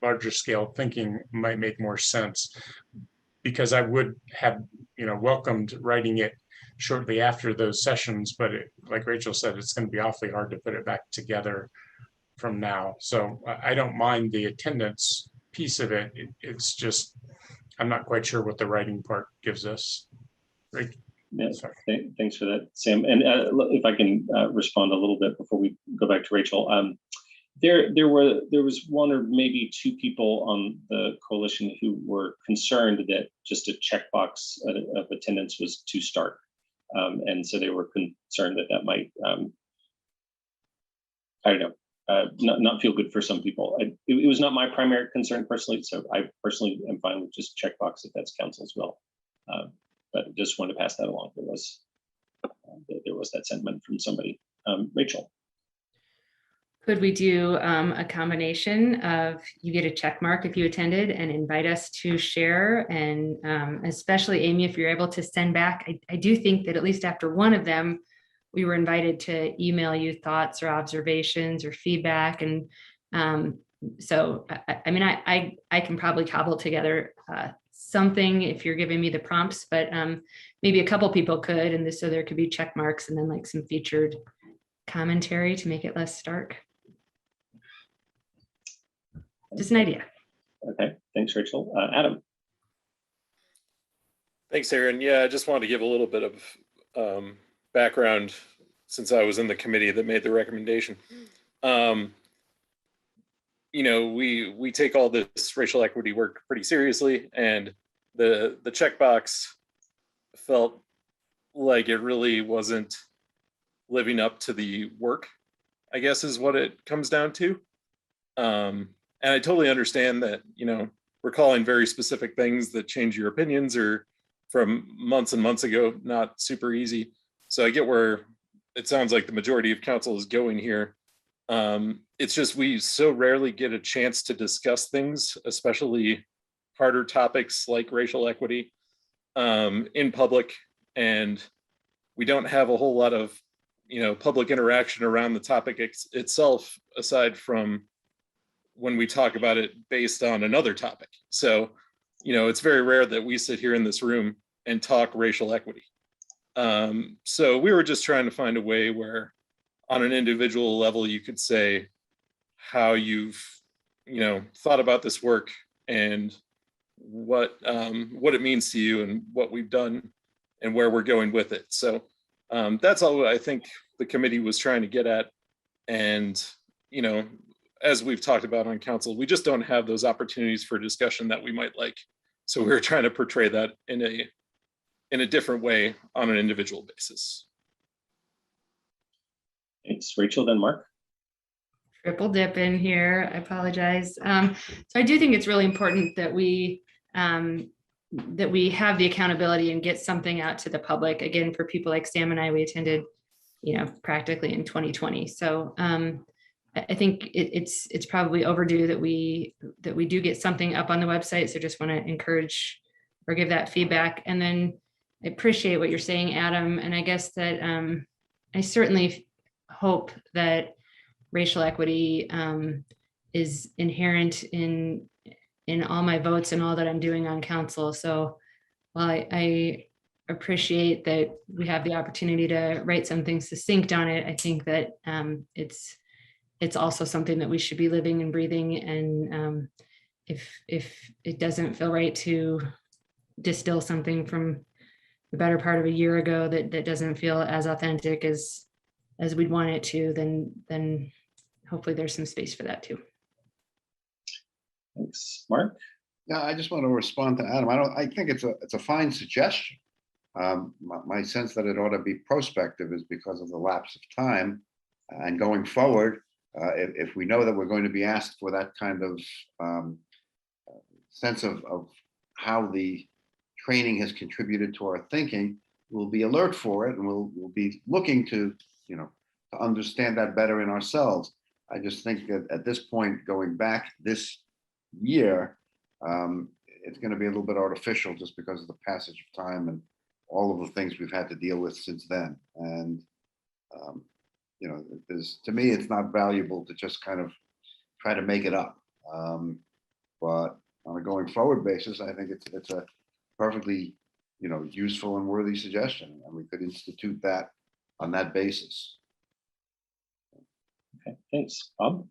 larger scale thinking might make more sense, because I would have, welcomed writing it shortly after those sessions, but like Rachel said, it's going to be awfully hard to put it back together from now. So I don't mind the attendance piece of it. It's just, I'm not quite sure what the writing part gives us. Right. Yeah, thanks for that, Sam. And if I can respond a little bit before we go back to Rachel. There was 1 or maybe 2 people on the coalition who were concerned that just a checkbox of attendance was too stark. And so they were concerned that might, I don't know, not feel good for some people. It was not my primary concern personally, so I personally am fine with just checkbox if that's council as well. But I just wanted to pass that along. There was that sentiment from somebody. Rachel. Could we do a combination of you get a check mark if you attended and invite us to share, and especially Amy, if you're able to send back, I do think that at least after one of them, we were invited to email you thoughts or observations or feedback. And so, I can probably cobble together something if you're giving me the prompts, but maybe a couple people could, and so there could be check marks and then like some featured commentary to make it less stark. Just an idea. Okay, thanks, Rachel. Adam. Thanks, Aaron. Yeah, I just wanted to give a little bit of background since I was in the committee that made the recommendation. We take all this racial equity work pretty seriously, and the checkbox felt like it really wasn't living up to the work, I guess is what it comes down to. And I totally understand that, we're calling very specific things that change your opinions or from months and months ago, not super easy. So I get where it sounds like the majority of council is going here. It's just we so rarely get a chance to discuss things, especially harder topics like racial equity in public. And we don't have a whole lot of public interaction around the topic itself, aside from when we talk about it based on another topic. So, it's very rare that we sit here in this room and talk racial equity. So we were just trying to find a way where on an individual level, you could say how you've, thought about this work and what it means to you and what we've done and where we're going with it. So that's all I think the committee was trying to get at. And, as we've talked about on council, we just don't have those opportunities for discussion that we might like. So we're trying to portray that in a different way on an individual basis. Thanks, Rachel, then Mark. Triple dip in here, I apologize. So I do think it's really important that we have the accountability and get something out to the public. Again, for people like Sam and I, we attended, practically in 2020. So I think it's probably overdue that we do get something up on the website. So just want to encourage or give that feedback. And then I appreciate what you're saying, Adam. And I guess that I certainly hope that racial equity is inherent in all my votes and all that I'm doing on council. So while I appreciate that we have the opportunity to write something succinct on it, I think that it's also something that we should be living and breathing. And if it doesn't feel right to distill something from the better part of a year ago that doesn't feel as authentic as we'd want it to, then hopefully there's some space for that too. Thanks, Mark. Yeah, I just want to respond to Adam. I think it's a fine suggestion. My sense that it ought to be prospective is because of the lapse of time, and going forward, if we know that we're going to be asked for that kind of sense of how the training has contributed to our thinking, we'll be alert for it, and we'll be looking to understand that better in ourselves. I just think that at this point, going back this year, it's going to be a little bit artificial just because of the passage of time and all of the things we've had to deal with since then. And to me, it's not valuable to just kind of try to make it up. But on a going forward basis, I think it's a perfectly useful and worthy suggestion, and we could institute that on that basis. Okay, thanks, Bob.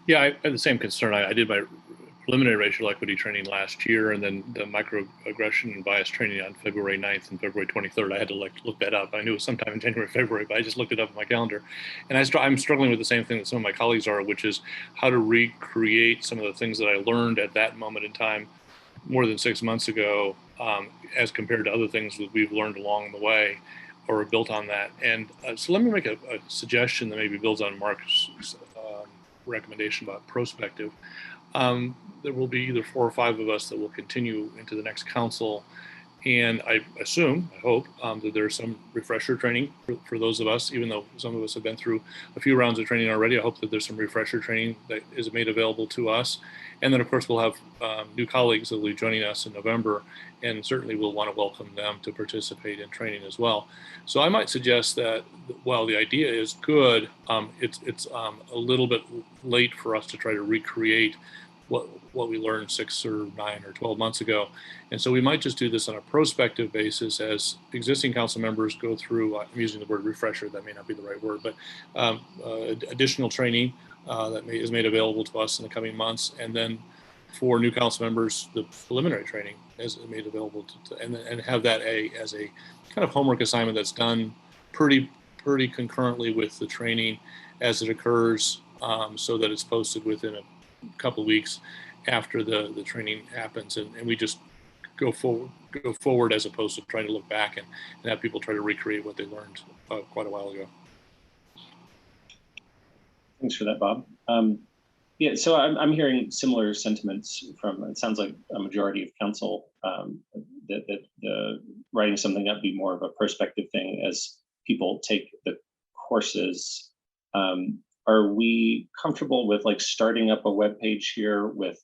Yeah, I had the same concern. I did my preliminary racial equity training last year, and then the microaggression and bias training on February 9th and February 23rd. I had to look that up. I knew it was sometime in January, February, but I just looked it up on my calendar. And I'm struggling with the same thing that some of my colleagues are, which is how to recreate some of the things that I learned at that moment in time more than 6 months ago, as compared to other things that we've learned along the way or built on that. And so let me make a suggestion that maybe builds on Mark's recommendation about prospective. There will be either 4 or 5 of us that will continue into the next council. And I hope that there's some refresher training for those of us, even though some of us have been through a few rounds of training already. I hope that there's some refresher training that is made available to us. And then, of course, we'll have new colleagues that will be joining us in November, and certainly we'll want to welcome them to participate in training as well. So I might suggest that while the idea is good, it's a little bit late for us to try to recreate what we learned 6 or 9 or 12 months ago. And so we might just do this on a prospective basis as existing council members go through, I'm using the word refresher, that may not be the right word, but additional training that is made available to us in the coming months. And then for new council members, the preliminary training is made available and have that as a kind of homework assignment that's done pretty concurrently with the training as it occurs, so that it's posted within a couple of weeks after the training happens, and we just go forward as opposed to trying to look back and have people try to recreate what they learned quite a while ago. Thanks for that, Bob. Yeah, so I'm hearing similar sentiments from, it sounds like a majority of council, that writing something up be more of a prospective thing as people take the courses. Are we comfortable with starting up a web page here with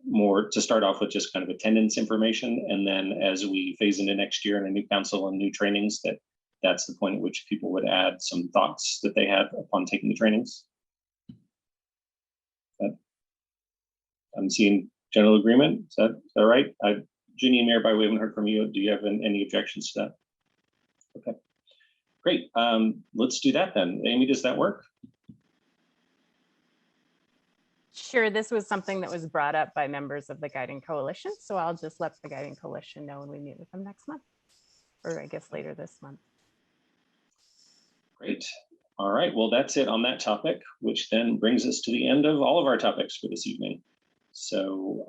more to start off with just kind of attendance information, and then as we phase into next year and a new council and new trainings, that that's the point at which people would add some thoughts that they had upon taking the trainings. I'm seeing general agreement. Is that right? Ginny and Mirabai, we haven't heard from you. Do you have any objections to that? Okay, great. Let's do that then. Amy, does that work? Sure, this was something that was brought up by members of the Guiding Coalition, so I'll just let the Guiding Coalition know when we meet with them next month, or I guess later this month. Great. All right, well, that's it on that topic, which then brings us to the end of all of our topics for this evening. So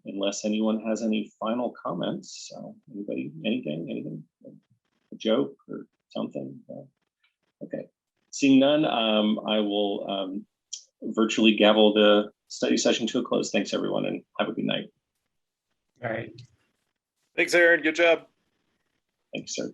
unless anyone has any final comments, anybody, anything, a joke or something? Okay, seeing none, I will virtually gavel the study session to a close. Thanks everyone and have a good night. All right. Thanks, Aaron. Good job. Thanks, sir.